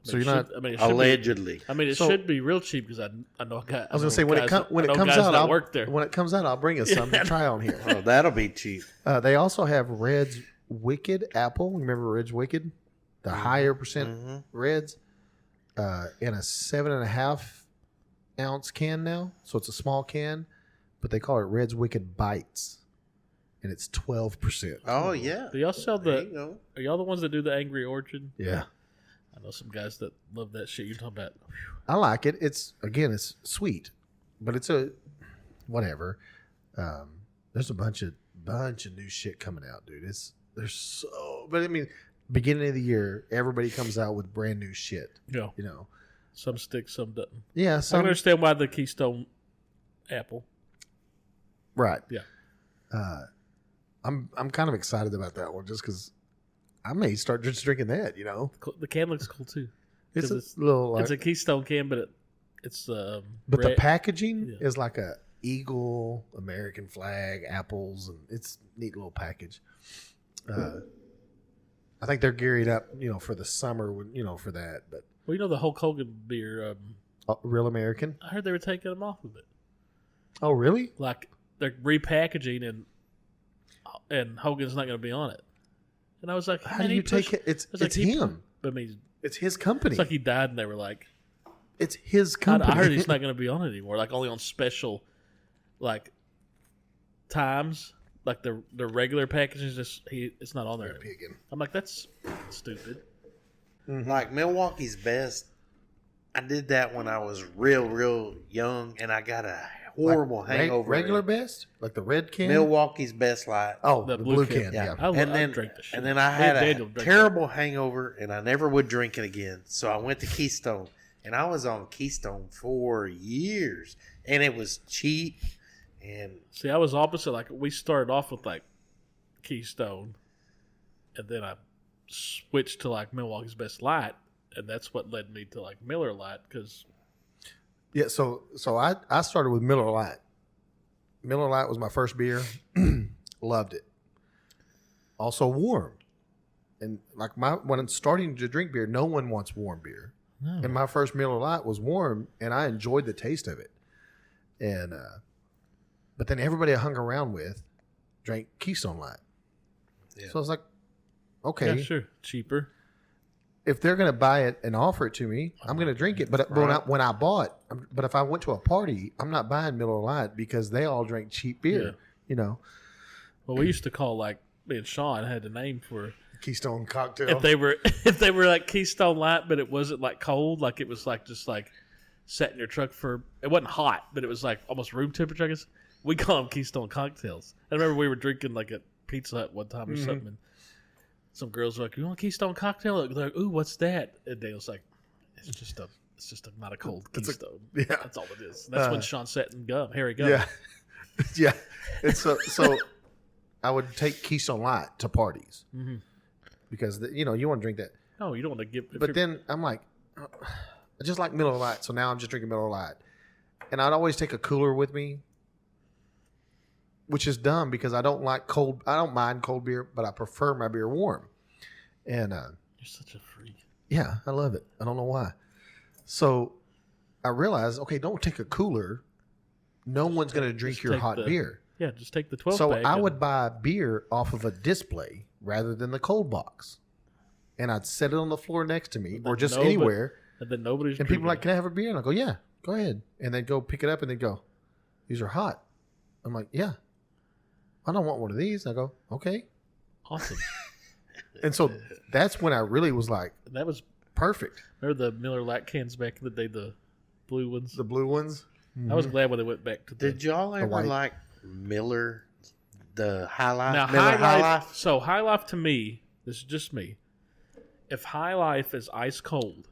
So you're not. I mean, it should Allegedly. Be, I mean, it So- should be real cheap because I know guys. I was gonna say when it comes out, I'll work there. When it comes out, I'll bring us some to try on here. Oh, that'll be cheap. They also have Reds Wicked Apple. Remember Reds Wicked, the higher percent Reds, in a 7.5 ounce can now. So it's a small can, but they call it Reds Wicked Bites, and it's 12%. Oh yeah. Do y'all sell There you the? go. Are y'all the ones that do the Angry Orchard? Yeah, I know some guys that love that shit. You're talking about. I like it. It's sweet, but it's a whatever. There's a bunch of new shit coming out, dude. There's so, but I mean, beginning of the year, everybody comes out with brand new shit. Yeah. You know, Some stick, some doesn't. yeah. I Some can understand why the Keystone apple. Right. Yeah. I'm kind of excited about that one just because I may start just drinking that. The can looks cool too. It's 'Cause a little like, it's a Keystone can, but it's but red. the packaging Yeah. is like a eagle, American flag, apples, and it's a neat little package. I think they're gearing up, for the summer, for that. But Well, the Hulk Hogan beer. real American. I heard they were taking them off of it. Oh, really? Like they're repackaging and Hogan's not going to be on it. And I was like, How do you take it? It's him. But I mean, It's his company. it's like he died, and they were like, It's his I company. heard he's not going to be on it anymore. Like only on special, like times. Like the regular packaging is it's not on there. anymore. Piggin. I'm like, that's stupid. Like Milwaukee's Best, I did that when I was real young, and I got a horrible hangover. Regular best? Like the red can? Milwaukee's Best Light. Oh, The the blue blue can. can. Yeah. Yeah. I drank the shit. And then I had Daniel a drank terrible hangover, and I never would drink it again. So I went to Keystone, and I was on Keystone for years, and it was cheap. And See, I was opposite. Like we started off with like Keystone, and then I switched to like Milwaukee's Best Light, and that's what led me to like Miller Lite because Yeah, so I started with Miller Lite. Miller Lite was my first beer. Loved it. Also warm. And like when I'm starting to drink beer, no one wants warm beer. No. And my first Miller Lite was warm, and I enjoyed the taste of it. And but then everybody I hung around with drank Keystone Light. Yeah. So I was like, okay, yeah, sure, cheaper. if they're going to buy it and offer it to me, I'm going to drink it. But when I bought, but if I went to a party, I'm not buying Miller Lite because they all drink cheap beer. Well, we used to call like me and Sean had a name for Keystone cocktail. if they were like Keystone Light, but it wasn't like cold, like it was like just like sat in your truck for it wasn't hot, but it was like almost room temperature. I guess we call them Keystone cocktails. I remember we were drinking like at Pizza Hut one time or something. And some girls were like, "You want a Keystone cocktail?" They're like, "Ooh, what's that?" And Dale's like, "It's just not a cold Keystone. yeah. That's all it is." And that's when Sean sat in Harry Gum. Yeah, yeah. It's so I would take Keystone Light to parties because you want to drink that. No, you don't want to give. But then I'm like, I just like Miller Lite, so now I'm just drinking Miller Lite, and I'd always take a cooler with me, which is dumb because I don't like cold. I don't mind cold beer, but I prefer my beer warm. And you're such a freak. yeah, I love it. I don't know why. So I realized, okay, don't take a cooler. No one's going to drink Just your take hot beer. Yeah, just take the 12 So pack. I and- would buy beer off of a display rather than the cold box. And I'd set it on the floor next to me or just nobody- anywhere. and then nobody's And people are like, drinking can I have a beer? And I go, yeah, go ahead. And they go pick it up and they go, these are hot. I'm like, yeah, I don't want one of these. I go, okay. it. Awesome. And so that's when I really was like, That was perfect. remember the Miller Lite cans back in the day, the blue ones. The blue ones. I was glad when they went back to the. did y'all ever white. like Miller, the High Life? Now Miller High Life. So High Life to me, this is just me. If High Life is ice cold,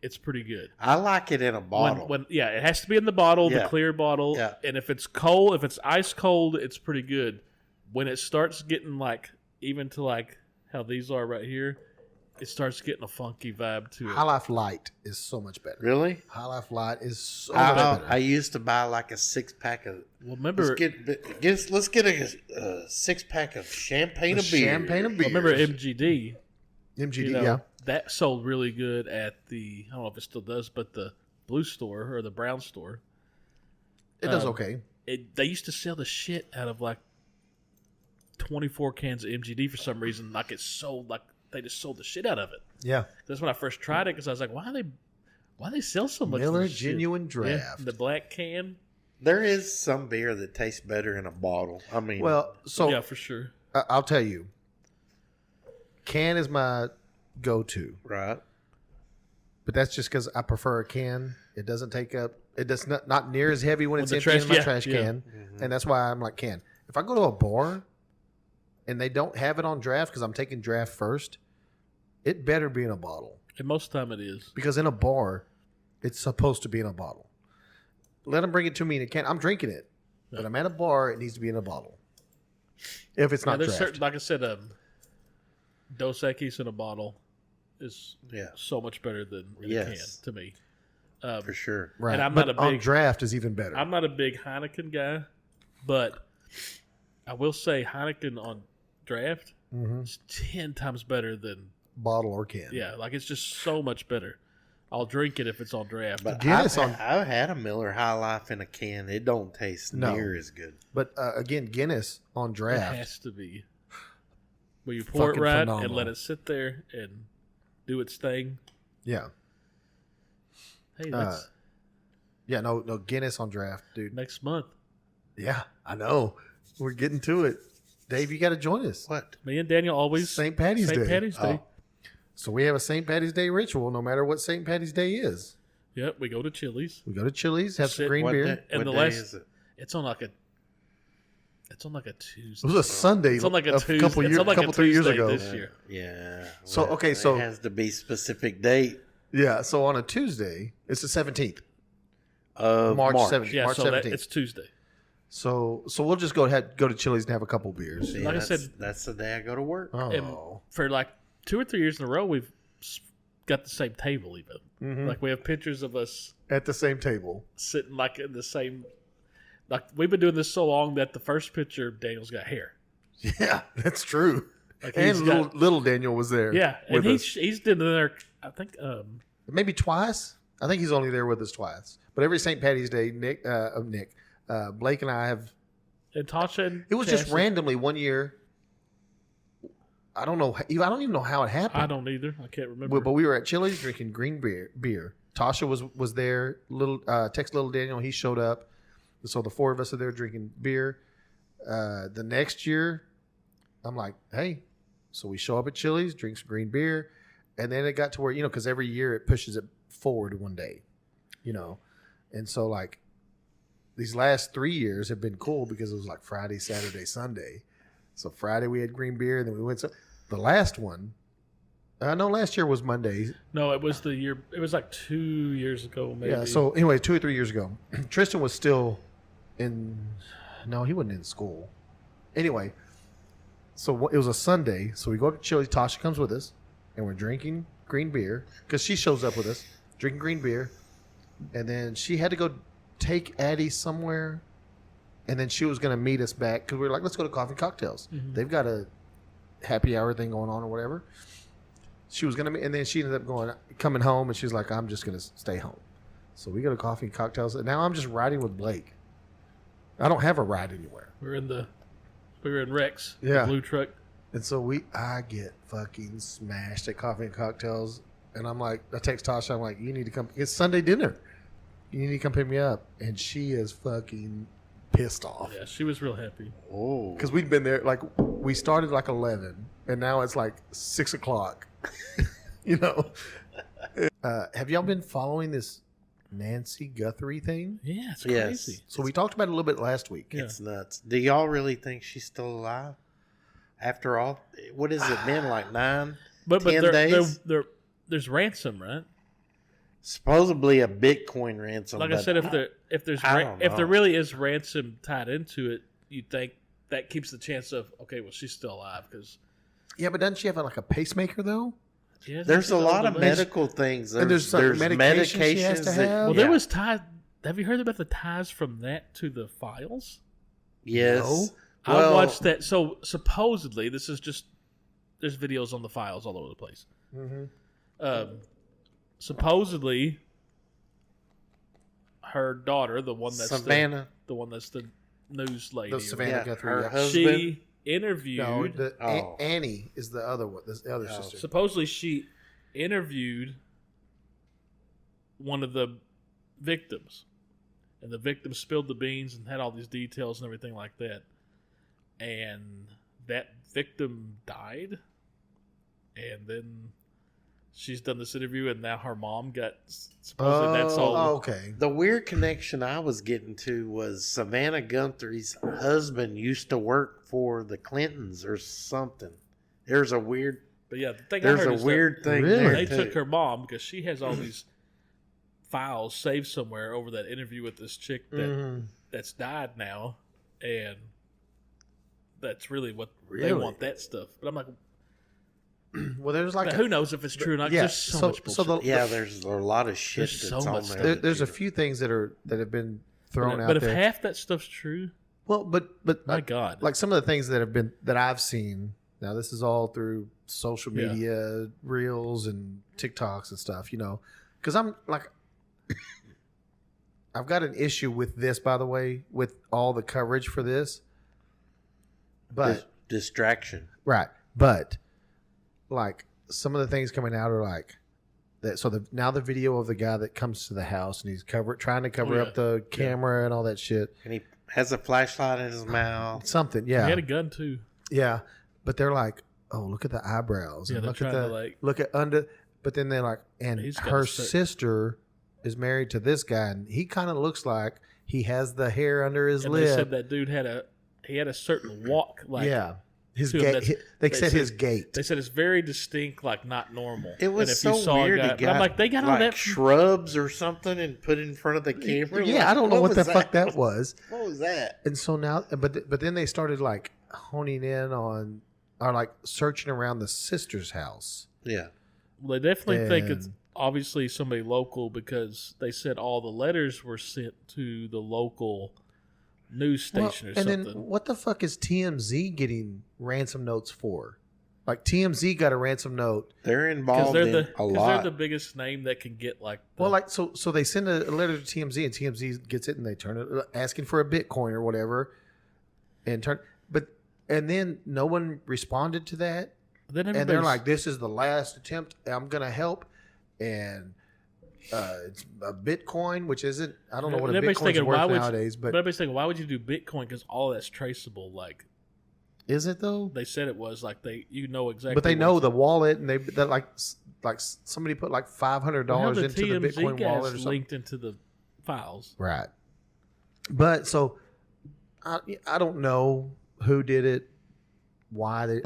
it's pretty good. I like it in a bottle. When it has to be in the bottle, Yeah. the clear bottle. Yeah. And if it's cold, if it's ice cold, it's pretty good. When it starts getting like even to like how these are right here, it starts getting a funky vibe to it. High Life Light is so much better. Really? High Life Light is so much better. I used to buy like a 6-pack of. Well, remember, Let's get a 6-pack of champagne of beer. Champagne of beer. remember MGD. MGD, yeah. That sold really good at the, I don't know if it still does, but the blue store or the brown store. It does okay. They used to sell the shit out of like 24 cans of MGD for some reason. Like it sold, like they just sold the shit out of it. Yeah. That's when I first tried it because I was like, why they sell so much? of Miller this shit? Genuine Yeah, Draft. the black can. There is some beer that tastes better in a bottle. I mean, Well, so Yeah, for sure. I'll tell you, can is my go-to, right? but that's just because I prefer a can. It doesn't take up. It does not near as heavy when it's the empty trash- in my yeah, trash yeah. can, and that's why I'm like can. If I go to a bar and they don't have it on draft because I'm taking draft first, it better be in a bottle And most of the time it is. because in a bar, it's supposed to be in a bottle. let them bring it to me in a can. I'm drinking it, but I'm at a bar. It needs to be in a bottle. If it's not there's draft. certain, like I said, Dos Equis in a bottle is so much better than in a can to me. For sure. Right. And I'm but not a on big draft is even better. I'm not a big Heineken guy, but I will say Heineken on draft is 10 times better than bottle or can. Yeah, like it's just so much better. I'll drink it if it's on draft. But Guinness I've had a Miller High Life in a can. It don't taste near as good. But again, Guinness on it draft. has to be. Will you pour it Fucking right phenomenal. and let it sit there and do its thing? Yeah. Hey, that's Yeah, no, Guinness on draft, dude. next month. Yeah, I know. We're getting to it. Dave, you got to join us. What? Me and Daniel always St. Patty's Day. St. Patty's Day. Oh. So we have a St. Patty's Day ritual no matter what St. Patty's Day is. Yep, we go to Chili's. We go to Chili's, have some Sit- green What beer. day, And what the day last- is it? It's on like a Tuesday. It was a Sunday It's on like a Tuesday. couple It's years, on like a couple 3 years Tuesday ago. this year. Yeah. So, well, okay, so- it has to be specific date Yeah, so on a Tuesday, it's the 17th. of March March. 17th. Yeah, March so 17th. it's Tuesday. So we'll just go to Chili's and have a couple beers. See, Like I that's, said- that's the day I go to work. Oh. And for like 2 or 3 years in a row, we've got the same table even. Mm-hmm. Like we have pictures of us At the same table. sitting like in the same. Like we've been doing this so long that the first picture, Daniel's got hair. Yeah, that's true. Like And he's got- little Daniel was there. Yeah, and with he's been there. I think maybe twice. I think he's only there with us twice. But every St. Patty's Day, Blake and I have. and Tasha. And It was just Cassie- randomly one year. I don't know. I don't even know how it happened. I don't either. I can't remember. But we were at Chili's drinking green beer. Tasha was there. Text little Daniel. He showed up. So the four of us are there drinking beer. The next year, I'm like, hey. So we show up at Chili's, drink some green beer, and then it got to where because every year it pushes it forward one day, and so like these last 3 years have been cool because it was like Friday, Saturday, Sunday. So Friday we had green beer, and then we went. So the last one. No, last year was Monday. no, it was the year. It was like 2 years ago, maybe. Yeah. So anyway, 2 or 3 years ago, Tristan was still in. No, he wasn't in school. Anyway, so it was a Sunday. So we go to Chili's. Tasha comes with us, and we're drinking green beer because she shows up with us, drinking green beer, and then she had to go take Addie somewhere, and then she was going to meet us back because we were like, let's go to Coffee and Cocktails. Mhm. They've got a happy hour thing going on or whatever. She was going to, and then she ended up coming home, and she's like, I'm just going to stay home. So we go to Coffee and Cocktails, and now I'm just riding with Blake. I don't have a ride anywhere. we were in Rex, Yeah. the blue truck. And so I get fucking smashed at Coffee and Cocktails, and I'm like, I text Tasha, I'm like, you need to come. It's Sunday dinner. You need to come pick me up, and she is fucking pissed off Yeah, she was real happy. Oh. because we'd been there. Like we started like 11, and now it's like 6 o'clock. Have y'all been following this Nancy Guthrie thing? Yeah, it's Yes. crazy. So we talked about it a little bit last week. Yeah. It's nuts. Do y'all really think she's still alive? After all, what has it been, like 9, But 10 days? there's ransom, right? Supposedly a Bitcoin ransom. Like I but said, if I don't there know. really is ransom tied into it, you think that keeps the chance of well, she's still alive because Yeah, but doesn't she have like a pacemaker though? there's a lot of medical things. And there's some medication she has to medications have? Well, there was ties. Have you heard about the ties from that to the files? Yes. No. I watched that. So supposedly, this is just there's videos on the files all over the place. Mm-hmm. Supposedly, her daughter, the one that's Savannah. the one that's the news lady, The or Savannah Yeah, Guthrie. her yeah. husband. she interviewed. No, the, Oh. Annie is the other one. The other Oh. sister. Supposedly, she interviewed one of the victims, and the victim spilled the beans and had all these details and everything like that. And that victim died, and then she's done this interview, and now her mom got supposedly that's all. Oh, okay. The weird connection I was getting to was Savannah Guthrie's husband used to work for the Clintons or something. There's a weird. But yeah, the thing I There's heard a is weird thing Really? there they too. took her mom because she has all these files saved somewhere over that interview with this chick that that's died now, and that's really what they want, that stuff. But I'm like, well, there's like who knows if it's true or not? 'Cause there's so much bullshit. There's a lot of shit There's that's so on much there. there's a few things that have been thrown out But if there. half that stuff's true, Well, but my God, like some of the things that I've seen. Now this is all through social media, reels and TikToks and stuff. Because I'm like, I've got an issue with this, by the way, with all the coverage for this. But Distraction. right, but like some of the things coming out are like that. So now the video of the guy that comes to the house and he's trying to cover up the camera and all that shit. And he has a flashlight in his mouth. Something, yeah. he had a gun too. Yeah, but they're like, oh, look at the eyebrows. Yeah, and they're look at trying to, look at under. But then they're like, and He's got her a certain- sister is married to this guy, and he kind of looks like he has the hair under his And lip. they said that dude had a certain walk, like yeah, his to him, gait. that's- They they said said- his gait. They said it's very distinct, like not normal. It was and if so you saw weird. A guy, He but got I'm like, they got all like that. shrubs or something and put it in front of the camera. Yeah, Like, I don't know what the was fuck that was. What was that? And so now, but then they started like honing in on, or like searching around the sister's house. Yeah. Well, they definitely think it's And- obviously somebody local because they said all the letters were sent to the local news station or and something. then what the fuck is TMZ getting ransom notes for? Like TMZ got a ransom note. They're Because involved they're, in the, a lot. they're the biggest name that can get like. The, Well, like so they send a letter to TMZ and TMZ gets it and they turn it asking for a Bitcoin or whatever, and then no one responded to that, then and they're everybody's- like, "This is the last attempt. I'm gonna help," and it's a Bitcoin, which isn't. I don't know what a everybody's Bitcoin's thinking, worth nowadays, but everybody's thinking, why would you do Bitcoin? Because all that's traceable. Like is it though? they said it was. Like exactly. But they know what's- the wallet, and that like somebody put like $500 how into the TMZ Bitcoin guys wallet or something. linked into the files. Right. But so I don't know who did it, why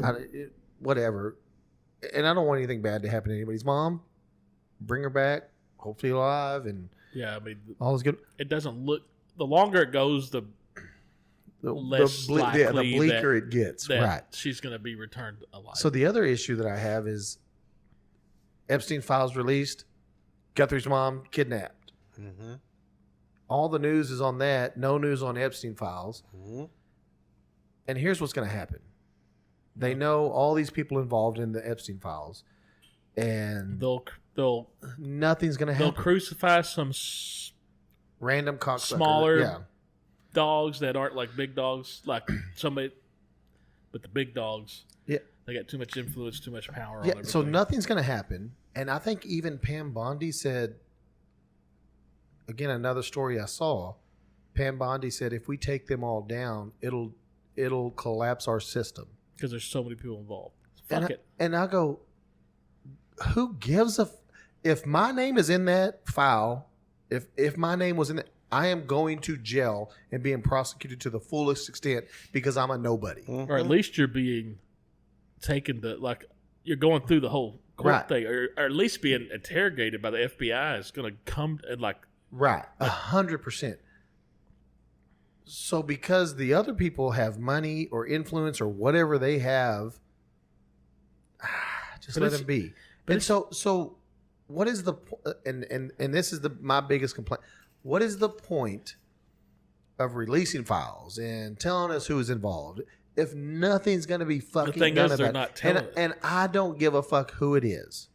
whatever. And I don't want anything bad to happen to anybody's mom. Bring her back, hopefully alive, and Yeah, I mean, all is good. it doesn't look. The longer it goes, the less the likely bleaker it gets. that Right. she's going to be returned alive. So the other issue that I have is Epstein files released, Guthrie's mom kidnapped. Mm-hmm. All the news is on that. No news on Epstein files. Mm-hmm. And here's what's going to happen. They know all these people involved in the Epstein files, and they'll nothing's going to they'll happen. crucify some Random cocksucker. smaller Yeah. dogs that aren't like big dogs, like somebody, but the big dogs, Yeah. they got too much influence, too much power on Yeah. everything. So nothing's going to happen. And I think even Pam Bondi said, again, another story I saw, Pam Bondi said, if we take them all down, it'll collapse our system. because there's so many people involved. Fuck it. And I go, who gives if my name is in that file, if my name was in it, I am going to jail and being prosecuted to the fullest extent because I'm a nobody. Mm-hmm. Or at least you're being taken to, like, you're going through the whole court Right. thing, or at least being interrogated by the FBI is going to come and, like, Right. 100%. So because the other people have money or influence or whatever they have, just But let it's- them be. but And so what is the and this is my biggest complaint. What is the point of releasing files and telling us who's involved if nothing's going to be fucking thing done is, they're about not it? telling us. And I don't give a fuck who it is.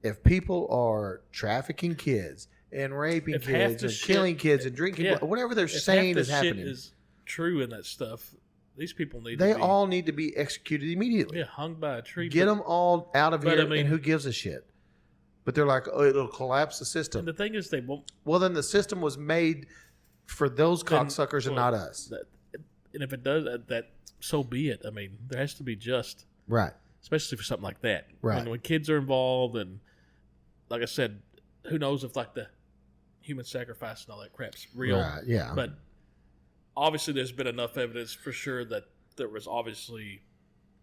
If people are trafficking kids and raping If half kids the and shit- killing kids and drinking, Yeah. whatever they're if saying half the is happening, shit is true in that stuff, these people need they to be all need to be executed immediately. hung by a tree. Get but- them all out of but here, I mean- and who gives a shit? But they're like, oh, it'll collapse the And system. the thing is, they won't. Well, then the system was made for those Then- cocksuckers and well, not us. That, and if it does, that so be it. I mean, there has to be just, Right. especially for something like that. Right. When kids are involved, and like I said, who knows if like the human sacrifice and all that crap's real. Right. Yeah. But obviously, there's been enough evidence for sure that there was obviously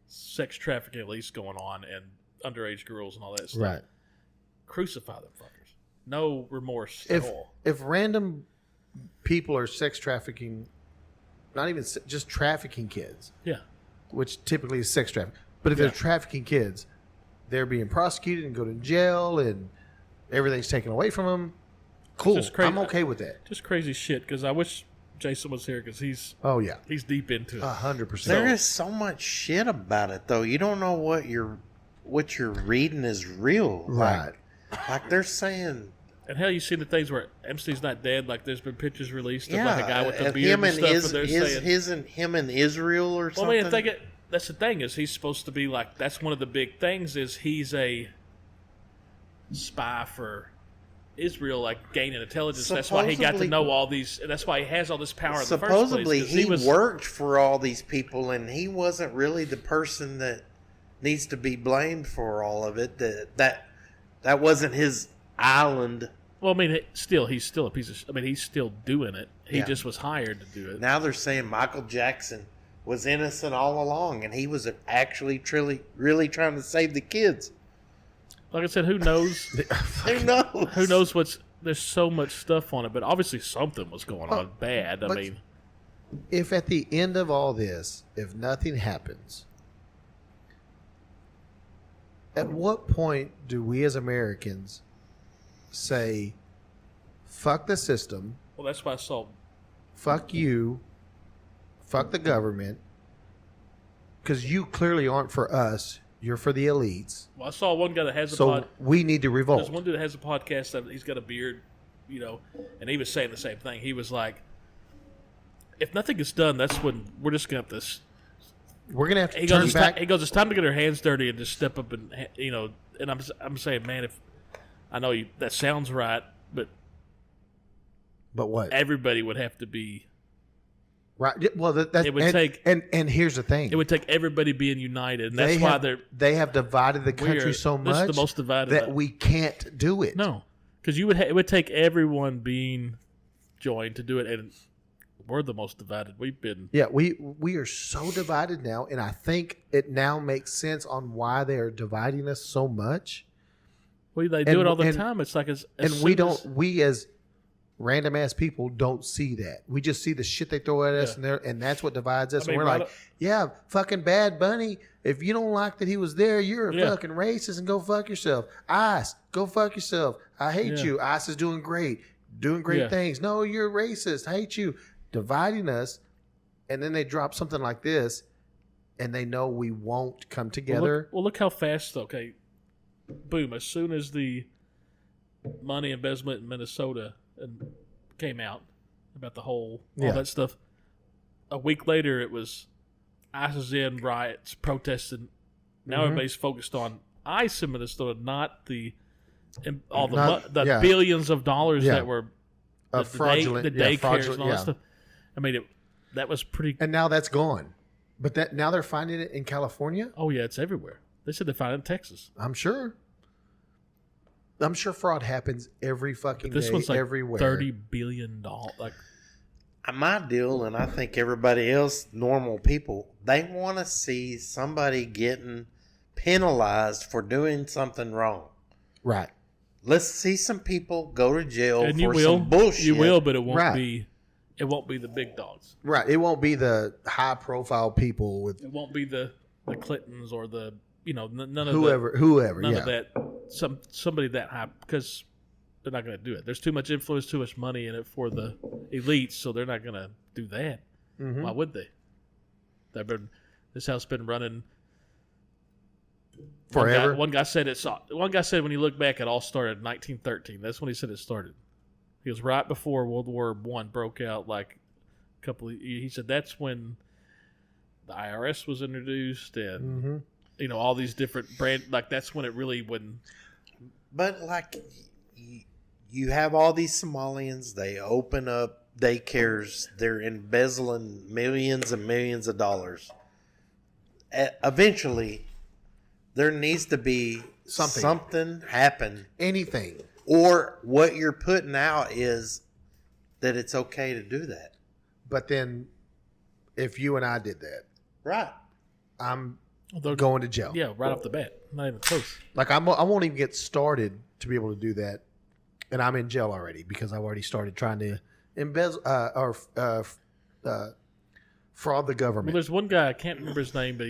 sex trafficking at least going on and underage girls and all that stuff. right. Crucify them fuckers. no remorse at all. If random people are sex trafficking, not even just trafficking kids, Yeah. which typically is sex trafficking, but if they're trafficking kids, they're being prosecuted and go to jail and everything's taken away from them. Cool. Just crazy. I'm okay with that. Just crazy shit, because I wish Jason was here, because he's deep into it. 100%. There is so much shit about it, though. You don't know what you're reading is real. Right. Like they're saying. And hell, you see the things where Epstein's not dead. Like there's been pictures released of Yeah, like a guy with the beard him and and stuff. And they're saying, him in Israel or well, something. I mean, that's the thing, is he's supposed to be like, that's one of the big things, is he's a spy for Israel, like gaining intelligence. That's why he got to know all these, and that's why he has all this power in the first place. Supposedly 'cause he worked for all these people, and he wasn't really the person that needs to be blamed for all of it. That wasn't his island. Well, I mean, he's still a piece of. I mean, he's still doing it. He just was hired to do it. Now they're saying Michael Jackson was innocent all along, and he was actually really trying to save the kids. Like I said, who knows? Who knows? Who knows what's? There's so much stuff on it, but obviously something was going on bad. I mean, if at the end of all this, if nothing happens, at what point do we as Americans say, fuck the system, well, that's why I saw. fuck you, fuck the government, because you clearly aren't for us, you're for the elites. Well, I saw one guy that has a So we need to There's revolt. one dude that has a podcast that he's got a beard, and he was saying the same thing. He was like, if nothing gets done, that's when we're just going to have to. We're going to have to He turn goes, back. he goes, it's time to get our hands dirty and just step up and, and I'm saying, man, if I know that sounds right, but But everybody would have to be. Right. Well, that It would take- and here's the thing. It would take everybody being united, and that's why they have divided the country so This is much the most divided that we can't do it. No, because it would take everyone being joined to do it, and we're the most divided we've been. Yeah, we are so divided now, and I think it now makes sense on why they are dividing us so much. Well, they do it all the time. It's like We as random ass people don't see that. We just see the shit they throw at us, and that's what divides us. I mean, and we're like, yeah, fucking Bad Bunny. If you don't like that he was there, you're a fucking racist, and go fuck yourself. Ice, go fuck yourself. I hate you. Ice is doing great things. No, you're racist. I hate you. Dividing us, and then they drop something like this, and they know we won't come together. Well, look how fast. Okay, boom! As soon as the money embezzlement in Minnesota came out about the whole all that stuff, a week later it was ICE is in, riots, protesting. Now everybody's focused on ICE in Minnesota, not the billions of dollars that were fraudulent, the daycares fraudulent, and all that stuff. I mean, that was pretty. And now that's gone. But now they're finding it in California? Oh, yeah, it's everywhere. They said they found it in Texas. I'm sure fraud happens every fucking This day, one's like everywhere. $30 billion. Like, My deal, and I think everybody else, normal people, they want to see somebody getting penalized for doing something wrong. Right. Let's see some people go to jail and for some bullshit. You will, but it won't Right. be. It won't be the big dogs. Right. It won't be the high profile people with It won't be the Clintons or the none of whoever. none Yeah. of that. Somebody that high, because they're not going to do it. There's too much influence, too much money in it for the elites, so they're not going to do that. Why would they? This house been running Forever. One guy said when you look back, it all started in 1913. That's when he said it started. He was right before World War I broke out. Like a couple. He said that's when the IRS was introduced, and all these different brand. Like that's when it really But like, you have all these Somalians. They open up daycares. They're embezzling millions and millions of dollars. Eventually, there needs to be something happen. Anything. Or what you're putting out is that it's okay to do that. But then, if you and I did that, Right. I'm going to jail. right off the bat, not even close. Like I won't even get started to be able to do that and I'm in jail already because I've already started trying to embezzle fraud the Well, government. there's one guy, I can't remember his name, but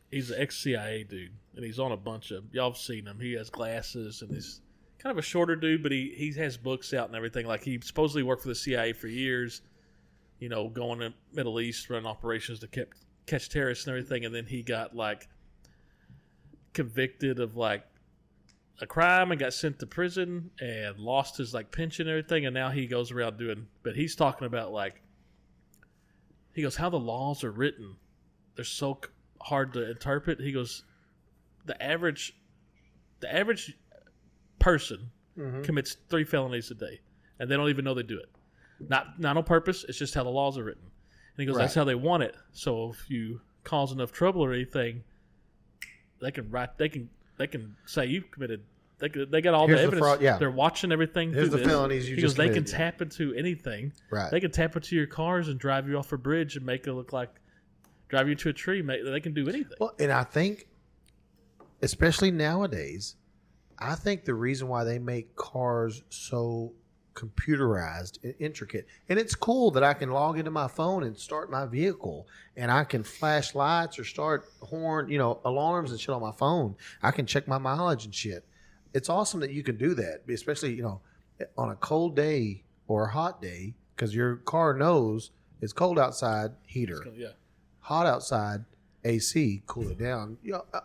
he's an ex-CIA dude, and he's on a bunch of, y'all have seen him. He has glasses, and he's kind of a shorter dude, but he has books out and everything. Like, he supposedly worked for the CIA for years, you know, going to Middle East, running operations to catch terrorists and everything, and then he got, like, convicted of, like, a crime and got sent to prison and lost his, like, pension and everything, and now he goes around doing, but he's talking about, like, he goes, how the laws are written, they're so hard to interpret. He goes, the average person commits 3 felonies a day, and they don't even know they do it. Not on purpose. It's just how the laws are written. And he goes, that's how they want it. So if you cause enough trouble or anything, they can say you committed. They got all Here's the the evidence. fraud, They're watching everything. Here's through the this. felonies you He just goes, they can committed. tap into anything. Right. They can tap into your cars and drive you off a bridge and make it look like drive you into a tree. They can do anything. Well, and I think, especially nowadays, I think the reason why they make cars so computerized and intricate, and it's cool that I can log into my phone and start my vehicle, and I can flash lights or start alarms and shit on my phone. I can check my mileage and shit. It's awesome that you can do that, especially, on a cold day or a hot day, because your car knows it's cold outside, heater. Yeah. Hot outside, AC, cool it down.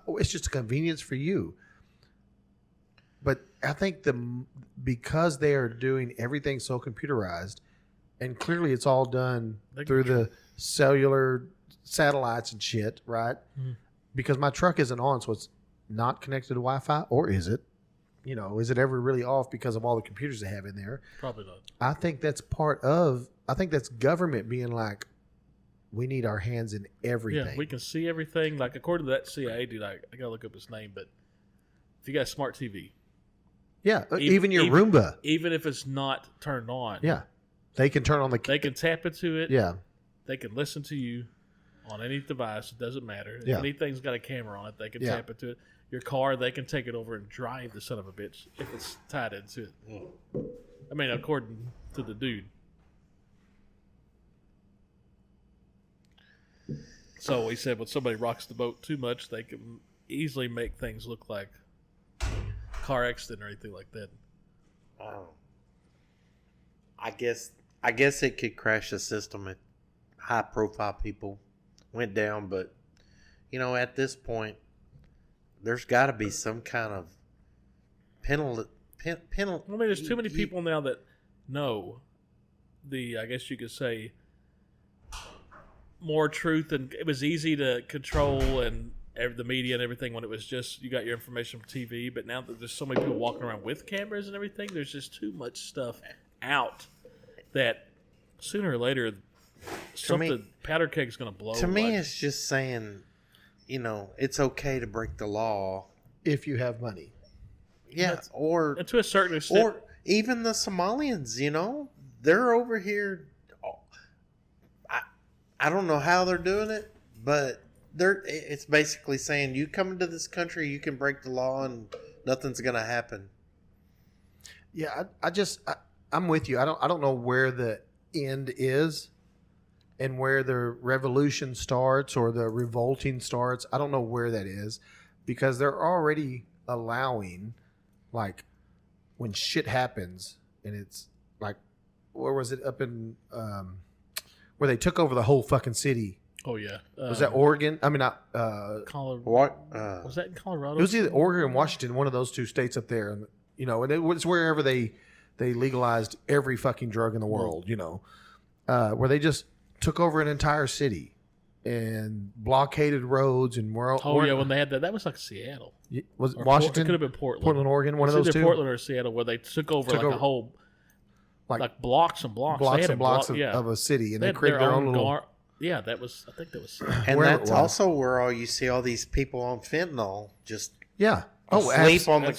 It's just a convenience for you. But I think because they are doing everything so computerized, and clearly it's all done through the cellular satellites and shit, right? Mm-hmm. Because my truck isn't on, so it's not connected to Wi-Fi, or is it? Is it ever really off because of all the computers they have in there? Probably not. I think that's government being like, we need our hands in everything. Yeah, we can see everything. Like, according to that CIA dude, I got to look up his name, but if you got a smart TV. Yeah, even your Roomba. Even if it's not turned on. Yeah. They can turn on They can tap into it. Yeah. They can listen to you on any device. It doesn't matter. If Yeah. anything's got a camera on it, they can tap into it. Your car, they can take it over and drive the son of a bitch if it's tied into it. I mean, according to the dude. So he said when somebody rocks the boat too much, they can easily make things look like car accident or anything like that. I guess it could crash the system if high profile people went down, but at this point there's got to be some kind of penalty. I mean, there's too many people now that know I guess you could say, more truth, and it was easy to control and the media and everything when it was just you got your information from TV. But now that there's so many people walking around with cameras and everything, there's just too much stuff out that sooner or later powder keg's going to blow. To me, it's just saying, it's okay to break the law if you have money. Yeah, and to a certain extent, or even the Somalians. They're over here. I don't know how they're doing it, but it's basically saying you come into this country, you can break the law and nothing's going to happen. Yeah, I'm with you. I don't know where the end is and where the revolution starts or the revolting starts. I don't know where that is, because they're already allowing, like, when shit happens, and it's like, where was it up in where they took over the whole fucking city? Oh yeah, was that Oregon? I mean, not Colorado. What was that in Colorado? It was either Oregon and Washington, one of those two states up there, and and it was wherever they legalized every fucking drug in the world. Where they just took over an entire city and blockaded roads and when they had that was like Seattle. Was Or Washington? It could have been Portland. Portland, Oregon, one of those two. Portland or Seattle, where they took over a whole, like blocks and blocks. Blocks and blocks of a city, and they created their own little. Yeah, I think that was. And that's also where you see all these people on fentanyl just sleep on the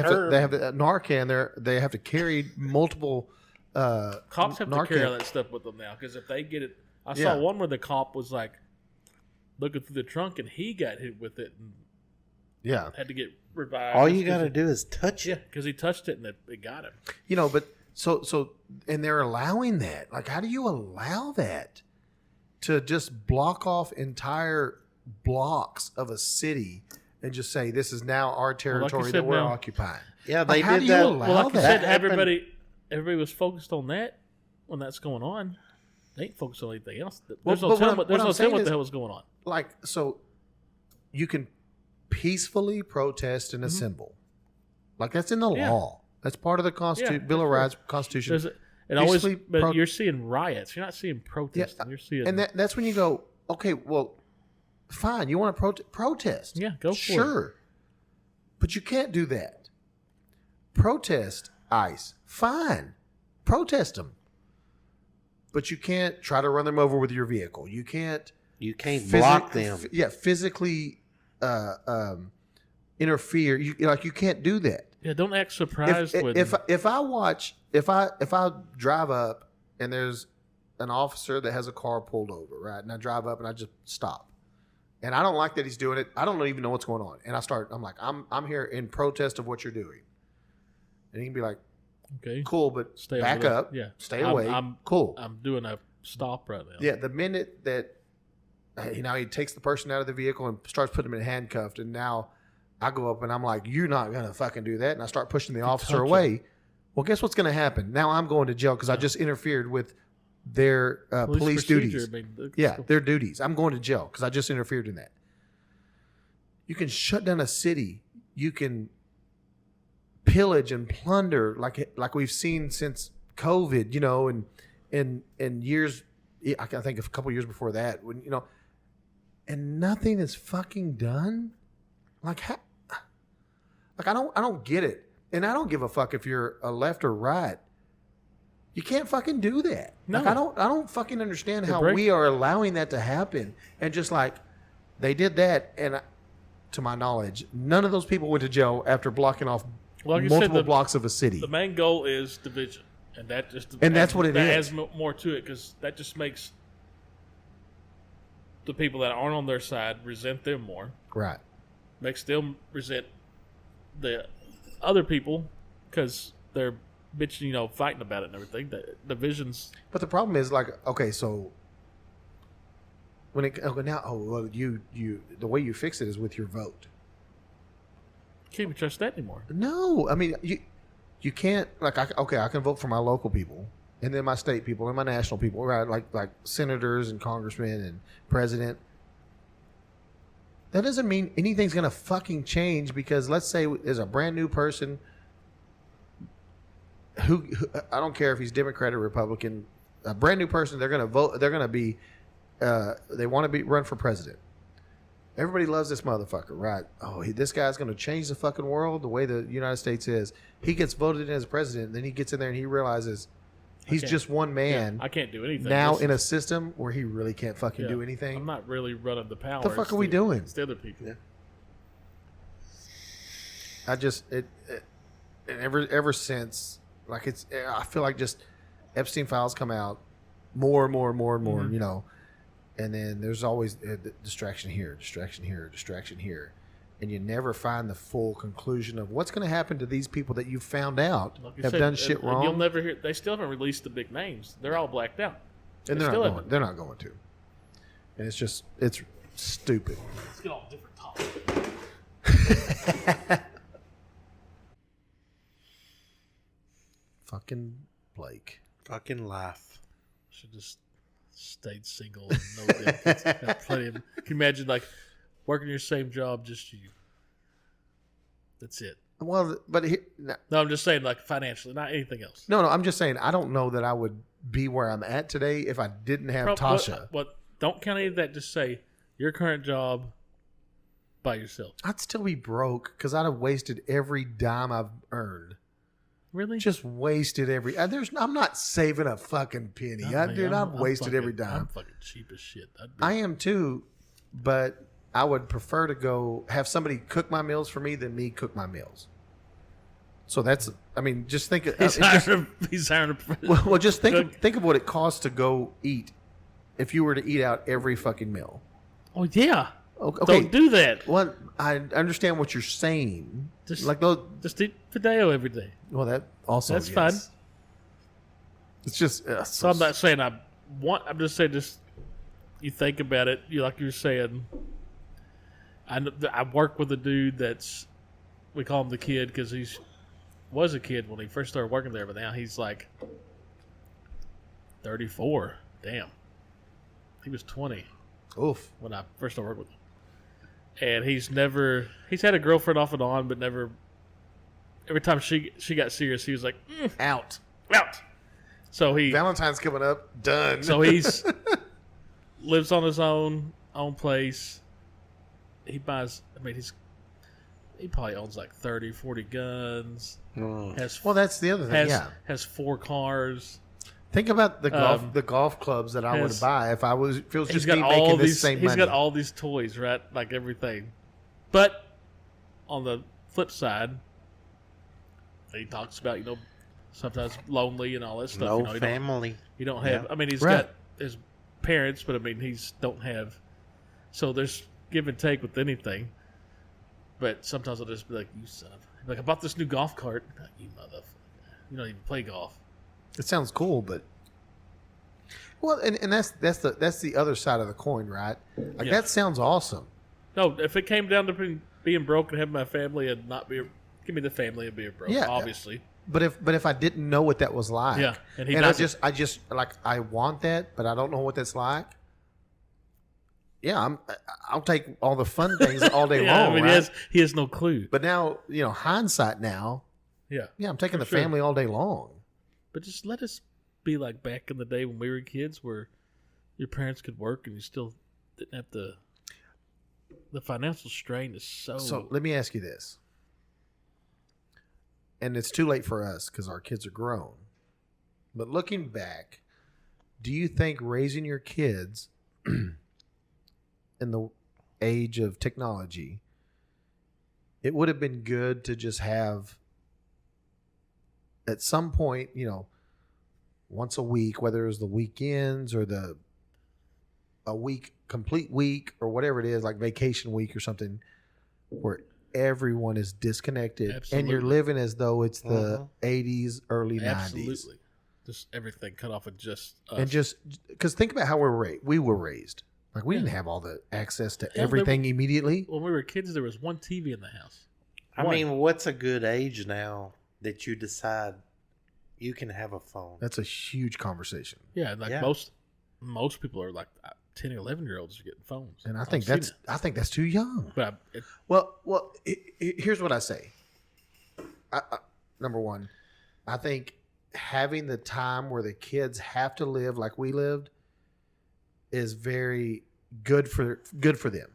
curb. They have the Narcan. They have to carry multiple. Cops have Narcan. to carry all that stuff with them now, because if they get it, I saw one where the cop was like looking through the trunk and he got hit with it and had to get revived. All you got to do is touch Yeah, it. because he touched it and it got him. You know, but so and they're allowing that. Like, how do you allow that to just block off entire blocks of a city and just say this is now our territory that we're occupying? Yeah, they how did do you that. allow Well, like I that? said, everybody was focused on that when that's going on. They ain't focused on anything else. There's no telling what the hell was going on. Like, so you can peacefully protest and assemble. Like, that's in the law. That's part of the Bill of Rights, Constitution. But you're seeing riots. You're not seeing protesting. Yeah, You're seeing, and that's when you go, okay, well, fine. You want to protest? Yeah, go for it. Sure, but you can't do that. Protest ICE, fine. Protest them, but you can't try to run them over with your vehicle. You can't. You can't block them. Physically interfere. You can't do that. Yeah, don't act surprised if I drive up and there's an officer that has a car pulled over, right, and I drive up and I just stop, and I don't like that he's doing it. I don't even know what's going on, and I'm like, I'm here in protest of what you're doing, and he can be like, okay, cool, but stay back up, stay away, cool. I'm doing a stop right now. Yeah, the minute that he takes the person out of the vehicle and starts putting them in handcuffed, and now I go up and I'm like, you're not going to fucking do that. And I start pushing the officer away. Well, guess what's going to happen? Now I'm going to jail because I just interfered with their police duties. Their duties. I'm going to jail because I just interfered in that. You can shut down a city. You can pillage and plunder like we've seen since COVID, and years. I can think of a couple years before that when, and nothing is fucking done. Like, I don't get it, and I don't give a fuck if you're a left or right. You can't fucking do that. No. Like, I don't fucking understand how we are allowing that to happen. And just like they did that, and to my knowledge, none of those people went to jail after blocking off multiple blocks of a city. The main goal is division, and that's what it is. That adds more to it because that just makes the people that aren't on their side resent them more. Right. Makes them resent the other people because they're bitching, fighting about it and everything. The divisions. But the problem is, like, okay, so when it you the way you fix it is with your vote. Can't even trust that anymore. No, I mean you can't, like, I can vote for my local people and then my state people and my national people, right? Like senators and congressmen and president. That doesn't mean anything's going to fucking change because let's say there's a brand new person who I don't care if he's Democrat or Republican, a brand new person, they're going to vote, they're going to be, they want to run for president. Everybody loves this motherfucker, right? Oh, this guy's going to change the fucking world the way the United States is. He gets voted in as president, then he gets in there and he realizes he's just one man. I can't do anything. Now in a system where he really can't fucking do anything. I'm not really running the power. What the fuck are we doing? It's the other people. Yeah. I just ever since, like, I feel like just Epstein files come out more and more and more and more, and then there's always distraction here, and you never find the full conclusion of what's going to happen to these people that you found out have done shit wrong. You'll never hear. They still haven't released the big names. They're all blacked out, and they're not going to. And it's stupid. Let's get on a different topic. Fucking Blake. Fucking life. Should just stayed single and no benefits. Got plenty of. Can you imagine, like, working your same job, just you? That's it. Well, but no, I'm just saying, like, financially, not anything else. No, I'm just saying I don't know that I would be where I'm at today if I didn't have Tasha. But don't count any of that. Just say your current job by yourself. I'd still be broke because I'd have wasted every dime I've earned. Really? Just wasted every. I'm not saving a fucking penny. I've wasted every dime. I'm fucking cheap as shit. I am too, but I would prefer to go have somebody cook my meals for me than me cook my meals. So that's. I mean, just think. He's hiring a. Well, just think of what it costs to go eat if you were to eat out every fucking meal. Oh yeah. Okay. Don't do that. Well, I understand what you're saying. Just like those. Just eat Fideo every day. Well, that also That's yes. fine. It's just So I'm not saying I'm just saying just you think about it. You like you were saying. I work with a dude we call him the kid because was a kid when he first started working there, but now he's like 34. Damn, he was 20 Oof. when I first started working with him, and he's had a girlfriend off and on, but never. Every time she got serious, he was like Out. So Valentine's coming up. Done. So he's lives on his own place. He buys. I mean, he probably owns like 30, 40 guns. Well, that's the other thing. Has 4 cars. Think about the golf clubs that I would buy if it was just me making this same money. He's got all these toys, right? Like everything. But on the flip side, he talks about sometimes lonely and all that stuff. No family. You don't have. Yeah. I mean, he's got his parents, but I mean, don't have. So there's give and take with anything. But sometimes I'll just be like, "You son of," like I bought this new golf cart. Like, you motherfucker, you don't even play golf. It sounds cool, but and that's the other side of the coin, right? Like that sounds awesome. No, if it came down to being broke and having my family and not be, give me the family and be broke. Yeah, obviously. But if I didn't know what that was like, and I just like I want that, but I don't know what that's like. Yeah, I'll take all the fun things all day long. I mean, right? he has no clue. But now, hindsight now. Yeah, I'm taking the family all day long. But just let us be like back in the day when we were kids, where your parents could work and you still didn't have the financial strain is so. So let me ask you this, and it's too late for us because our kids are grown. But looking back, do you think raising your kids in the age of technology, it would have been good to just have at some point, once a week, whether it was the weekends or complete week or whatever it is, like vacation week or something, where everyone is disconnected. Absolutely. And you're living as though it's the 80s, early 90s. Absolutely. Just everything cut off and just us. And just because think about how we were raised. Like we didn't have all the access to everything immediately. When we were kids, there was one TV in the house. I mean, what's a good age now that you decide you can have a phone? That's a huge conversation. Yeah, most people are like 10 or 11-year-olds are getting phones. And I think that's too young. But here's what I say. Number one, I think having the time where the kids have to live like we lived is very good for them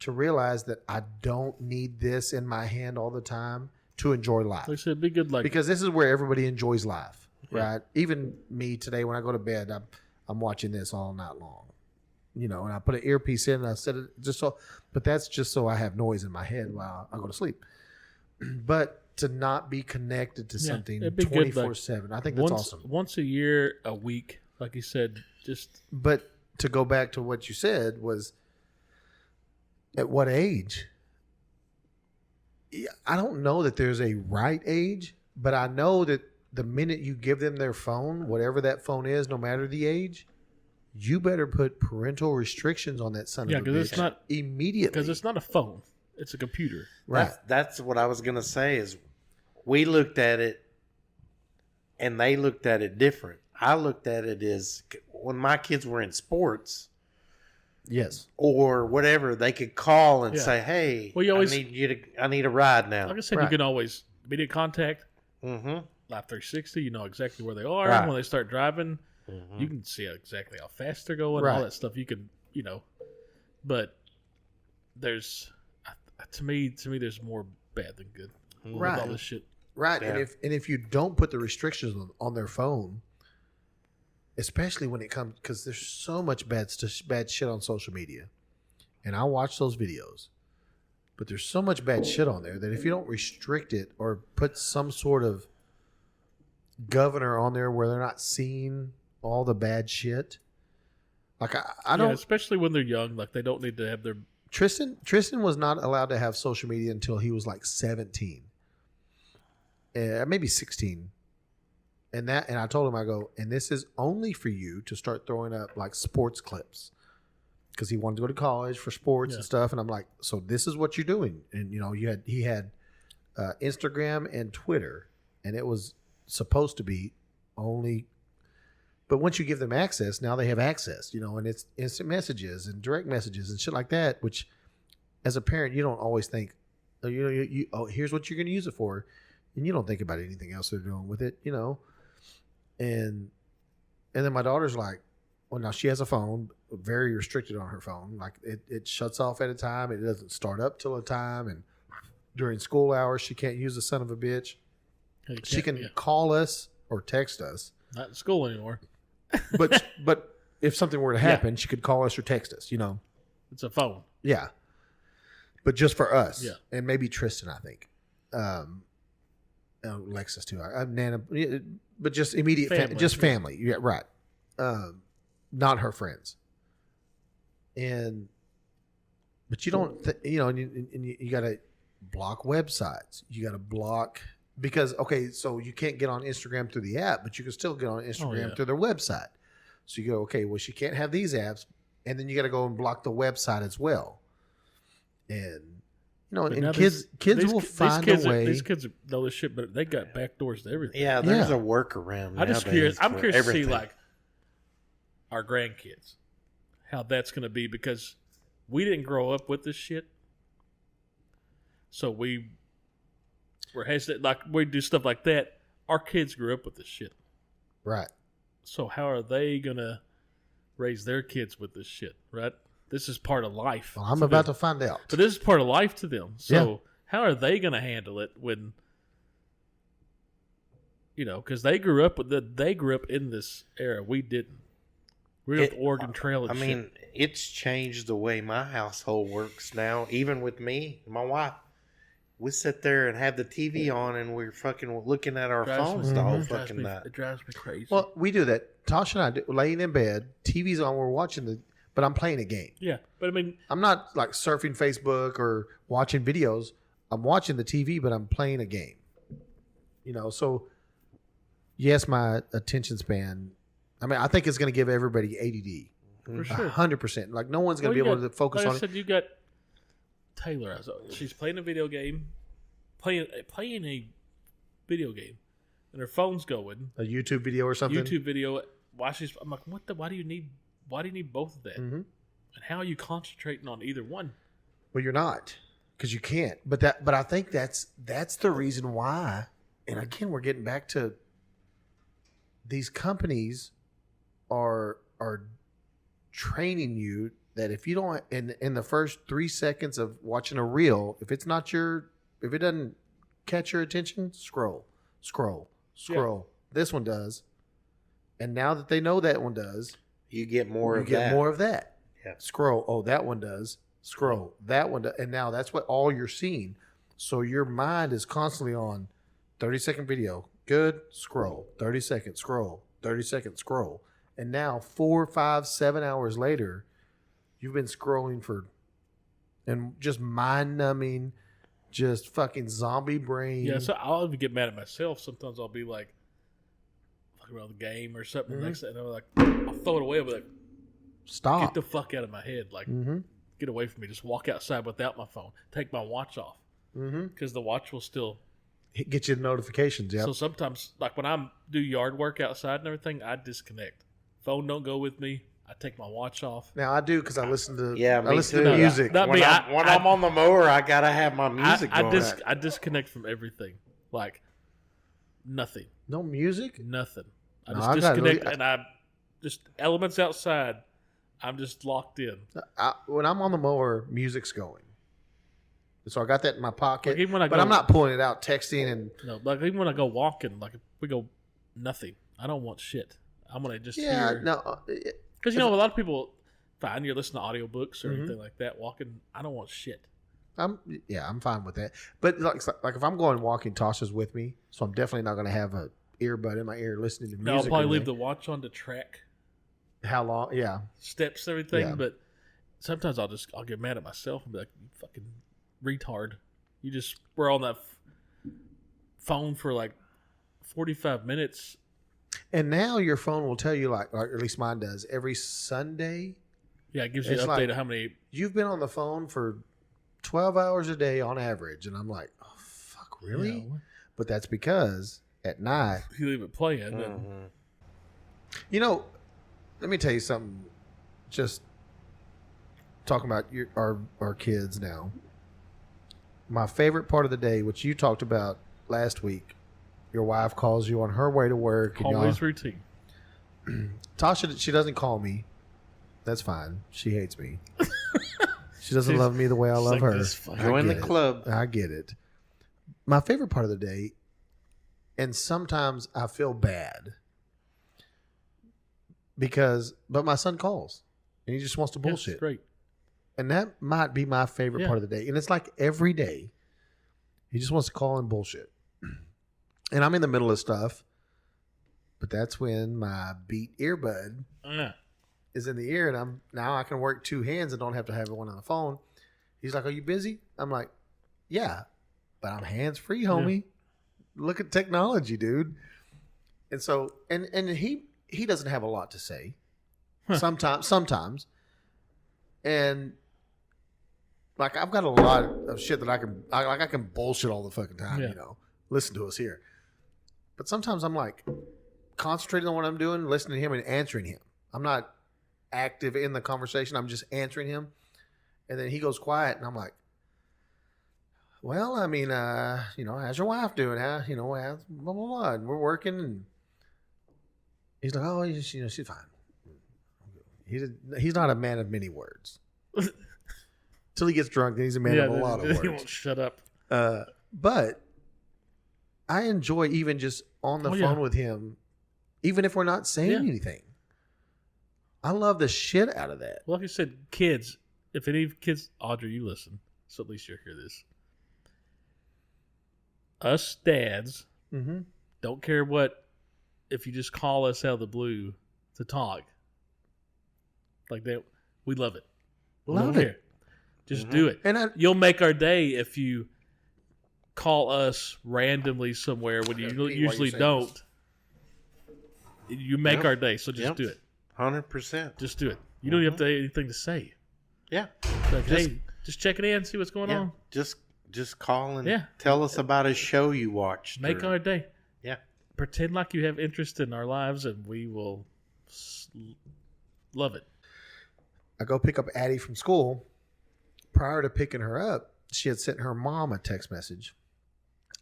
to realize that I don't need this in my hand all the time to enjoy life. Like I said, be good, because this is where everybody enjoys life, right? Even me today, when I go to bed, I'm watching this all night long, and I put an earpiece in and I set it but that's just so I have noise in my head while I go to sleep. But to not be connected to something 24/7, I think that's awesome. Once a year, a week, like you said, But to go back to what you said was, at what age? I don't know that there's a right age, but I know that the minute you give them their phone, whatever that phone is, no matter the age, you better put parental restrictions on that son of a bitch. It's not immediately. Because it's not a phone; it's a computer. Right. That's what I was gonna say. Is we looked at it, and they looked at it different. I looked at it as when my kids were in sports. Yes. Or whatever, they could call and say, "Hey, I need a ride now." Like I said, you can always immediate contact. Mm-hmm. Live 360, you know exactly where they are. Right. When they start driving, you can see exactly how fast they're going. All that stuff you can, But there's, to me, there's more bad than good. Right. With all this shit. Right. Yeah. And if you don't put the restrictions on their phone, especially when it comes, because there's so much bad shit on social media, and I watch those videos, but there's so much bad shit on there that if you don't restrict it or put some sort of governor on there where they're not seeing all the bad shit, like I don't, especially when they're young, like they don't need to have their Tristan was not allowed to have social media until he was like 17, maybe 16. And I told him, I go, and this is only for you to start throwing up like sports clips, because he wanted to go to college for sports and stuff. And I'm like, so this is what you're doing. And he had Instagram and Twitter, and it was supposed to be only. But once you give them access, now they have access, and it's instant messages and direct messages and shit like that. Which, as a parent, you don't always think, here's what you're going to use it for, and you don't think about anything else they're doing with it, And then my daughter's like, well, now she has a phone, very restricted on her phone. Like it shuts off at a time. It doesn't start up till a time. And during school hours, she can't use the son of a bitch. She can call us or text us. Not in school anymore. but if something were to happen, she could call us or text us, It's a phone. Yeah. But just for us. Yeah. And maybe Tristan, I think. Lexus too. Nana, but just immediate family. Family. Yeah, right. Not her friends. But you don't, and you got to block websites. You got to block, because, so you can't get on Instagram through the app, but you can still get on Instagram through their website. So you go, okay, well, she can't have these apps. And then you got to go and block the website as well. And, and kids will find a way. These kids know this shit, but they got back doors to everything. Yeah, there's a workaround. I'm curious to see, like, our grandkids, how that's going to be, because we didn't grow up with this shit. So we were hesitant. Like, we do stuff like that. Our kids grew up with this shit. Right. So how are they going to raise their kids with this shit, right? This is part of life. Well, I'm about to find out. But this is part of life to them. So how are they going to handle it when, because they grew up in this era. We didn't. We were up the Oregon Trail and shit. It's changed the way my household works now. Even with me and my wife, we sit there and have the TV on, and we're fucking looking at our phones the whole fucking night. It drives me crazy. Well, we do that. Tasha and I laying in bed, TV's on, we're watching but I'm playing a game. Yeah, but I'm not like surfing Facebook or watching videos. I'm watching the TV, but I'm playing a game. So yes, my attention span. I think it's going to give everybody ADD. For sure. 100%. Like, no one's going to be able to focus on it. I said, you got Taylor. She's playing a video game, playing a video game, and her phone's going. A YouTube video or something? YouTube video. I'm like, why do you need both of that? Mm-hmm. And how are you concentrating on either one? Well, you're not, because you can't. But I think that's the reason why. And again, we're getting back to these companies are training you that if you don't in the first 3 seconds of watching a reel, if it doesn't catch your attention, scroll. Yeah. This one does, and now that they know that one does, you get more of that. Yeah. Scroll. Oh, that one does. Scroll. That one does. And now that's what all you're seeing. So your mind is constantly on 30-second video. Good. Scroll. 30 seconds. Scroll. 30 seconds. Scroll. And now 4, 5, 7 hours later, you've been scrolling and just mind-numbing, just fucking zombie brain. Yeah, so I'll even get mad at myself. Sometimes I'll be like, fucking around the game or something. Mm-hmm. Next, and I'm like, I'll throw it away. I'll be like, stop. Get the fuck out of my head. Like, get away from me. Just walk outside without my phone. Take my watch off. Because the watch will still get you notifications. Yeah. So sometimes, like when I do yard work outside and everything, I disconnect. Phone don't go with me. I take my watch off. Now I do because I listen to to music. Not when me. I'm on the mower, I gotta have my music going. I disconnect from everything. Like nothing. No music. Nothing. I just disconnect and I just elements outside. I'm just locked in. When I'm on the mower, music's going. So I got that in my pocket. Like even when I'm not pulling it out, texting and. No, like even when I go walking, like if we go nothing. I don't want shit. I'm gonna just hear. No. Because a lot of people, fine, you're listening to audiobooks or anything like that. Walking, I don't want shit. I'm fine with that. But like if I'm going walking, Tasha's with me, so I'm definitely not going to have a earbud in my ear listening to music. No, I'll probably leave the watch on to track. How long? Yeah. Steps, everything. Yeah. But sometimes I'll get mad at myself and be like, you fucking retard. You just were on that phone for like 45 minutes. And now your phone will tell you, like, or at least mine does, every Sunday. Yeah, it gives you an It's update like- of how many. You've been on the phone for 12 hours a day on average. And I'm like, oh, fuck, really? Yeah, But that's because at night, you leave it playing. you know, let me tell you something. Just talking about our kids now. My favorite part of the day, which you talked about last week, your wife calls you on her way to work. And Always routine. Tasha, she doesn't call me. That's fine. She hates me. She doesn't love me the way I love like her. this fucking- I Join the get it. club. I get it. My favorite part of the day, and sometimes I feel bad but my son calls and he just wants to Yeah, bullshit. it's great. And that might be my favorite Yeah. part of the day. And it's like every day, he just wants to call and bullshit. And I'm in the middle of stuff, but that's when my Beat earbud Yeah. is in the ear, and now I can work two hands and don't have to have one on the phone. He's like, "Are you busy?" I'm like, "Yeah, but I'm hands free, homie. Look at technology, dude." And so, and he doesn't have a lot to say. Sometimes, and like I've got a lot of shit that I can bullshit all the fucking time. Yeah. You know, listen to us here. But sometimes I'm like concentrating on what I'm doing, listening to him and answering him. I'm not active in the conversation. I'm just answering him. And then he goes quiet and I'm like, well, I mean, how's your wife doing? How's blah, blah, blah. And we're working. And he's like, oh, she's fine. He's not a man of many words. Till he gets drunk, then he's a man of a lot of He words. won't shut up. But I enjoy even just on the phone with him, even if we're not saying anything. I love the shit out of that. Well, like I said, kids, if any kids, Audrey, you listen, so at least you'll hear this. Us dads don't care if you just call us out of the blue to talk. Like that, we love it. We Love don't it. care. Just do it. And You'll make our day if you call us randomly somewhere when you Repeat what usually you're saying. don't. You make Yep. our day, so just Yep. do it. 100%. Just do it. You don't even have to have anything to say. Yeah. Like, Just- hey, just check it in, see what's going Yeah. on. Just call and Yeah. tell us about a show you watched. Make our day. Yeah. Pretend like you have interest in our lives, and we will love it. I go pick up Addie from school. Prior to picking her up, she had sent her mom a text message,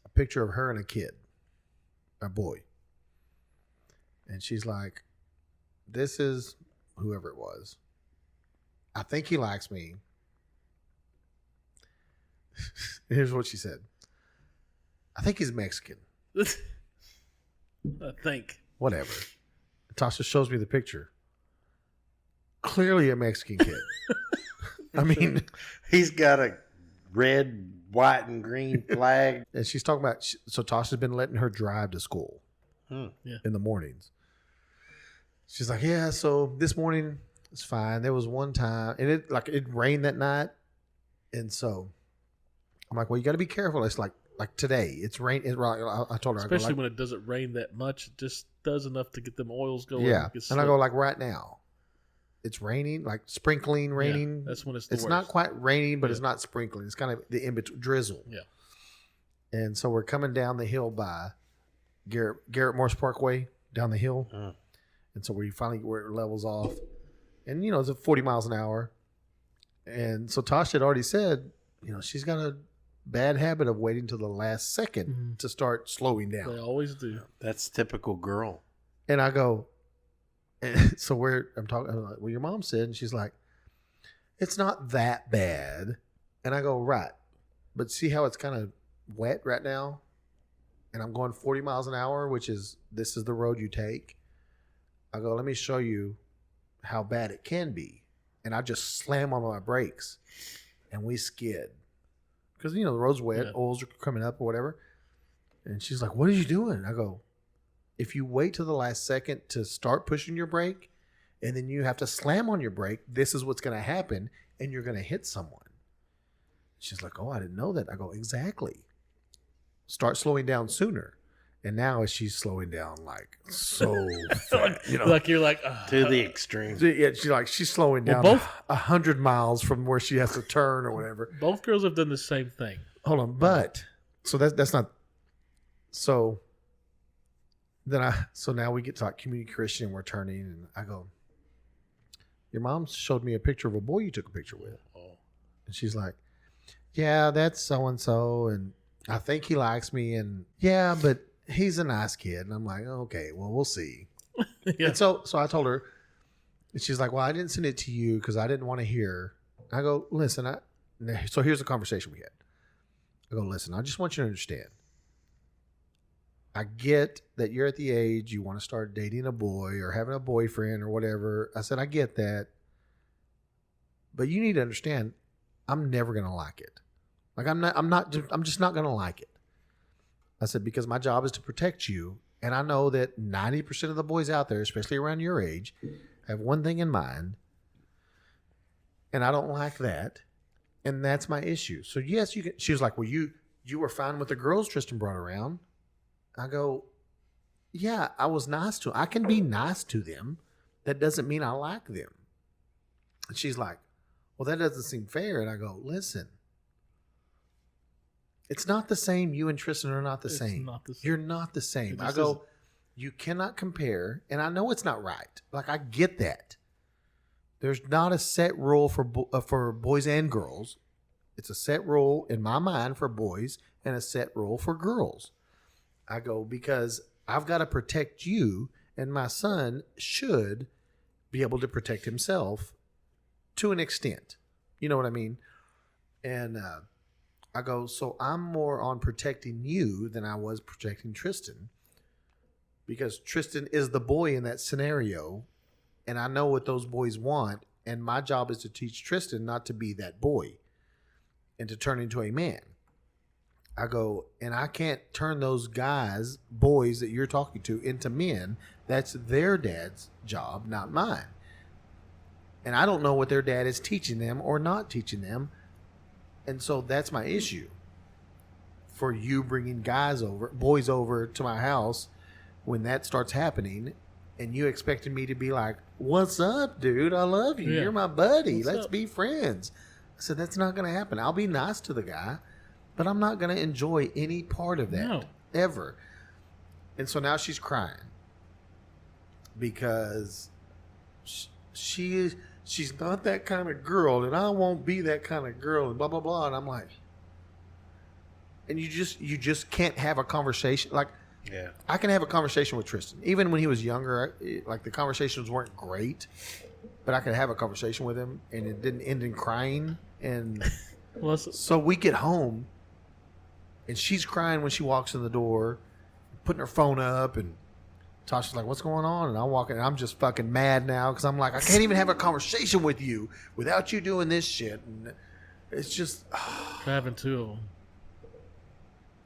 a picture of her and a kid, a boy. And she's like, this is whoever it was. I think he likes me. Here's what she said. I think he's Mexican. I think. Whatever. Tasha shows me the picture. Clearly a Mexican kid. I mean, He's got a red, white, and green flag. and she's talking about, so Tasha's been letting her drive to school Hmm. in the mornings. She's like, yeah, so this morning it's fine. There was one time, and it rained that night. And so I'm like, well, you got to be careful. It's like today, it's rain. I told her, Especially I go, when it doesn't rain that much. It just does enough to get them oils going. yeah. Get And I slick. go, like, right now, it's raining, like sprinkling, raining. Yeah, that's when it's the It's worst. not quite raining, but Yeah. it's not sprinkling. It's kind of the in between drizzle. Yeah. And so we're coming down the hill by Garrett Morse Parkway down the hill. Mm. And so where it levels off. And, it's at 40 miles an hour. And so Tasha had already said, she's got a bad habit of waiting till the last second to start slowing down. They always do. That's typical girl. And I go, and so I'm like, well, your mom said, and she's like, it's not that bad. And I go, right. But see how it's kind of wet right now? And I'm going 40 miles an hour, this is the road you take. I go, let me show you how bad it can be. And I just slam on my brakes and we skid. Because, the road's wet, Yeah. oils are coming up or whatever. And she's like, what are you doing? I go, if you wait till the last second to start pushing your brake and then you have to slam on your brake, this is what's going to happen. and you're going to hit someone. She's like, oh, I didn't know that. I go, exactly. Start slowing down sooner. And now she's slowing down like so fast, you know, Like you're like To the extreme. yeah, she's slowing down Well, both- 100 miles from where she has to turn or whatever. both girls have done the same thing. Hold on, but so that's not so. So now we get to like community Christian and we're turning, and I go, your mom showed me a picture of a boy you took a picture with, and she's like, yeah, that's so and so, and I think he likes me, and yeah, but he's a nice kid, and I'm like, okay, well, we'll see. Yeah. And so I told her, and she's like, well, I didn't send it to you because I didn't want to hear. I go, listen, so here's the conversation we had. I go, listen, I just want you to understand. I get that you're at the age you want to start dating a boy or having a boyfriend or whatever. I said, I get that. But you need to understand, I'm never going to like it. Like I'm just not going to like it. I said, because my job is to protect you. And I know that 90% of the boys out there, especially around your age, have one thing in mind. And I don't like that. And that's my issue. So yes, you can. She was like, well, you were fine with the girls Tristan brought around. I go, yeah, I was nice to them. I can be nice to them. That doesn't mean I like them. And she's like, well, that doesn't seem fair. And I go, listen, it's not the same. You and Tristan are not the same. Not the same. You're not the same. It I just go, isn't. you cannot compare. And I know it's not right. Like, I get that. There's not a set rule for boys and girls. It's a set rule in my mind for boys and a set rule for girls. I go, because I've got to protect you, and my son should be able to protect himself to an extent. You know what I mean? And I go, so I'm more on protecting you than I was protecting Tristan, because Tristan is the boy in that scenario, and I know what those boys want, and my job is to teach Tristan not to be that boy and to turn into a man. I go, and I can't turn those guys, boys that you're talking to, into men. That's their dad's job, not mine. And I don't know what their dad is teaching them or not teaching them. And so that's my issue. For you bringing boys over to my house when that starts happening, and you expecting me to be like, what's up, dude? I love you. Yeah. You're my buddy. What's Let's up? be friends. I said, that's not going to happen. I'll be nice to the guy, but I'm not going to enjoy any part of that No. ever. And so now she's crying because she's not that kind of girl, and I won't be that kind of girl, and blah, blah, blah. And I'm like, and you just can't have a conversation. Like, Yeah. I can have a conversation with Tristan. Even when he was younger, like the conversations weren't great, but I could have a conversation with him, and it didn't end in crying. And Well, that's- so we get home, and she's crying when she walks in the door, putting her phone up, and Tasha's like, what's going on? And I'm walking, and I'm just fucking mad now because I'm like, I can't even have a conversation with you without you doing this shit. And it's just having two of them.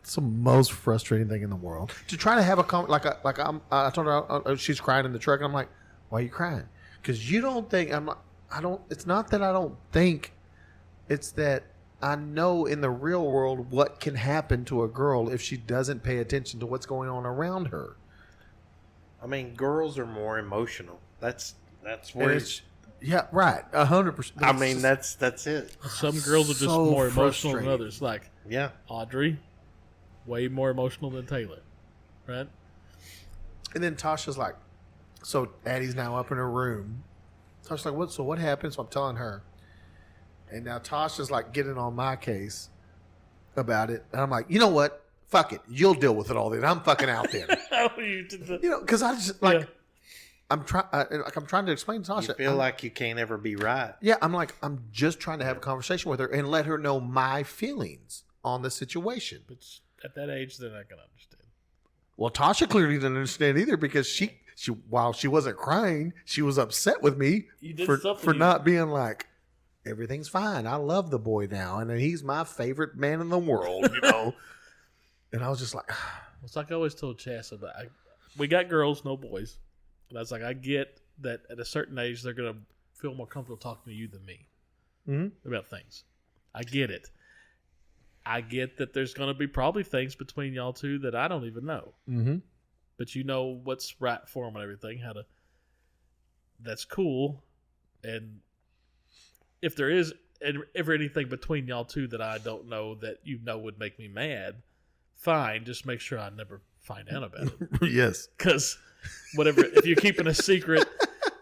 it's the most frustrating thing in the world to try to have a I told her she's crying in the truck, and I'm like, why are you crying? Because you don't think it's not that I don't think, it's that I know in the real world what can happen to a girl if she doesn't pay attention to what's going on around her. I mean, girls are more emotional. That's And where it's, yeah, right, 100%. I mean, that's it. Some girls are just so more emotional frustrating. than others. Like Yeah. Audrey, way more emotional than Taylor, right? And then Tasha's like, so Addie's now up in her room. Tasha's like, what happened? So I'm telling her. And now Tasha's like getting on my case about it. And I'm like, you know what? Fuck it. You'll deal with it all then. I'm fucking out then. You know, because I just like, Yeah. I'm trying to explain to Tasha. You feel like you can't ever be right. Yeah, I'm just trying to have a conversation with her and let her know my feelings on the situation. But at that age, they're not going to understand. Well, Tasha clearly didn't understand either because she while she wasn't crying, she was upset with me You did for something not being like, everything's fine. I love the boy now, and he's my favorite man in the world, you know. And I was just like, It's like I always told Chas about. We got girls, no boys. And I was like, I get that at a certain age they're going to feel more comfortable talking to you than me. about things. I get it. I get that there's going to be probably things between y'all two that I don't even know. Mm-hmm. But you know what's right for them and everything. That's cool. And if there is ever anything between y'all two that I don't know that you know would make me mad, fine. Just make sure I never find out about it. Yes. Because whatever, if you're keeping a secret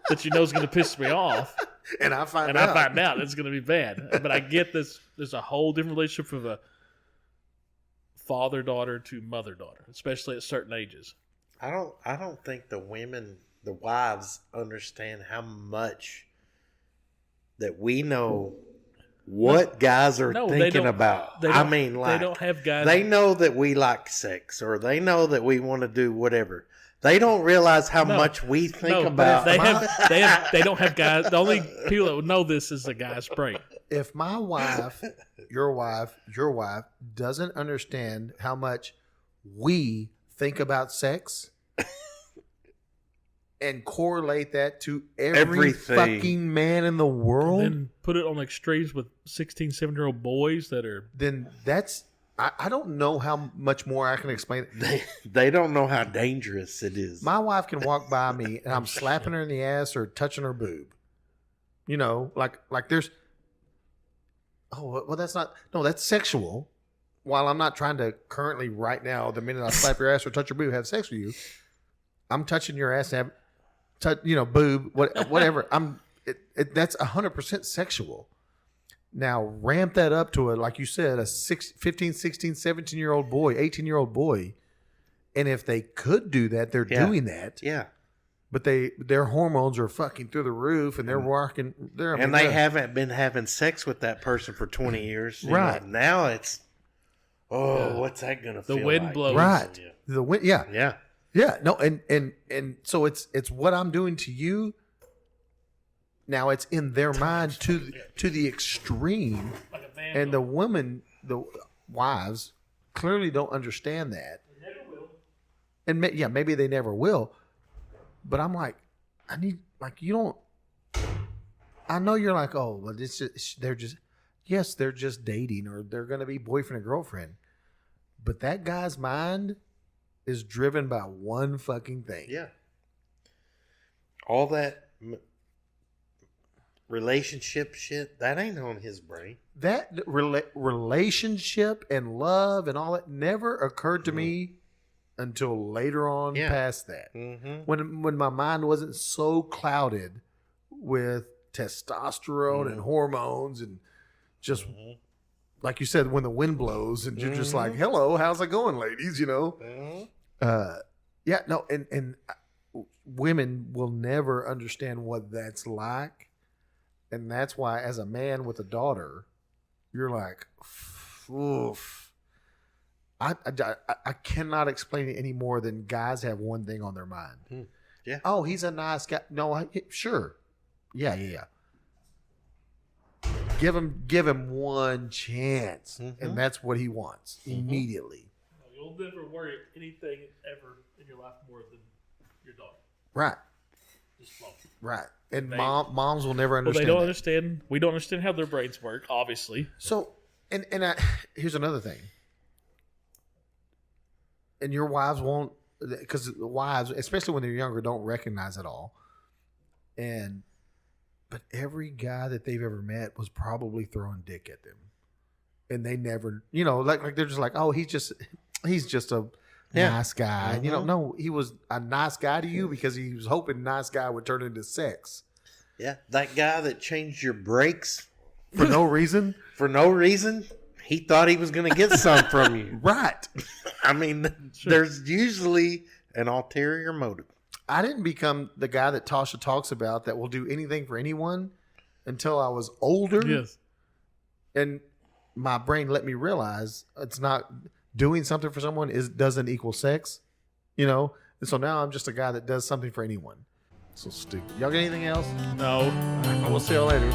that you know is going to piss me off, And I find out it's going to be bad. But I get this. There's a whole different relationship from a father-daughter to mother-daughter, especially at certain ages. I don't think the wives understand how much that we know what guys are thinking about. They don't have guys. They know that we like sex, or they know that we want to do whatever. They don't realize how much we think about. They don't have guys. The only people that would know this is the guy's brain. If my wife, your wife doesn't understand how much we think about sex and correlate that to everything. Fucking man in the world, Then put it on extremes with 16, 17-year-old boys that are. then that's. I don't know how much more I can explain it. They don't know how dangerous it is. My wife can walk by me and I'm slapping her in the ass or touching her boob. You know, like there's. Oh, well, that's not. No, that's sexual. While I'm not trying to currently right now, the minute I slap your ass or touch your boob, have sex with you, I'm touching your ass, boob, whatever. That's 100% sexual. Now ramp that up to like you said, a 15, 16, 17-year-old boy, 18-year-old boy. And if they could do that, they're doing that. Yeah. But their hormones are fucking through the roof, and they're working. They haven't been having sex with that person for 20 years. Right. Now it's, what's that going to feel like? The wind blows. Right. The wind, yeah. Yeah. Yeah. No, and so it's what I'm doing to you. Now it's in their mind to the extreme, and the women, the wives, clearly don't understand that. They never will. And maybe they never will. But I'm like, you don't. I know you're like, oh, well, they're just dating, or they're going to be boyfriend and girlfriend. But that guy's mind is driven by one fucking thing. Yeah. All that relationship shit, that ain't on his brain. That relationship and love and all that never occurred to me until later on past that. Mm-hmm. When my mind wasn't so clouded with testosterone and hormones and just like you said, when the wind blows and you're just like, hello, how's it going, ladies? You know? And women will never understand what that's like. And that's why, as a man with a daughter, you're like, oof. I cannot explain it any more than guys have one thing on their mind. Yeah. Oh, he's a nice guy. No, sure. Yeah. Give him one chance, and that's what he wants immediately. You'll never worry anything ever in your life more than your daughter. Right. Just flow. Right. And moms will never understand. Well, they don't that. understand. We don't understand how their brains work, obviously. So, and here's another thing. And your wives won't, because wives, especially when they're younger, don't recognize it all. But every guy that they've ever met was probably throwing dick at them, and they never, like they're just like, oh, he's just a nice guy. No, he was a nice guy to you because he was hoping nice guy would turn into sex. Yeah, that guy that changed your brakes for no reason. For no reason. He thought he was going to get some from you. Right. I mean, there's usually an ulterior motive. I didn't become the guy that Tasha talks about that will do anything for anyone until I was older. Yes. And my brain let me realize it's not doing something for someone doesn't equal sex, And so now I'm just a guy that does something for anyone. So stupid. Y'all got anything else? No. We'll see y'all later.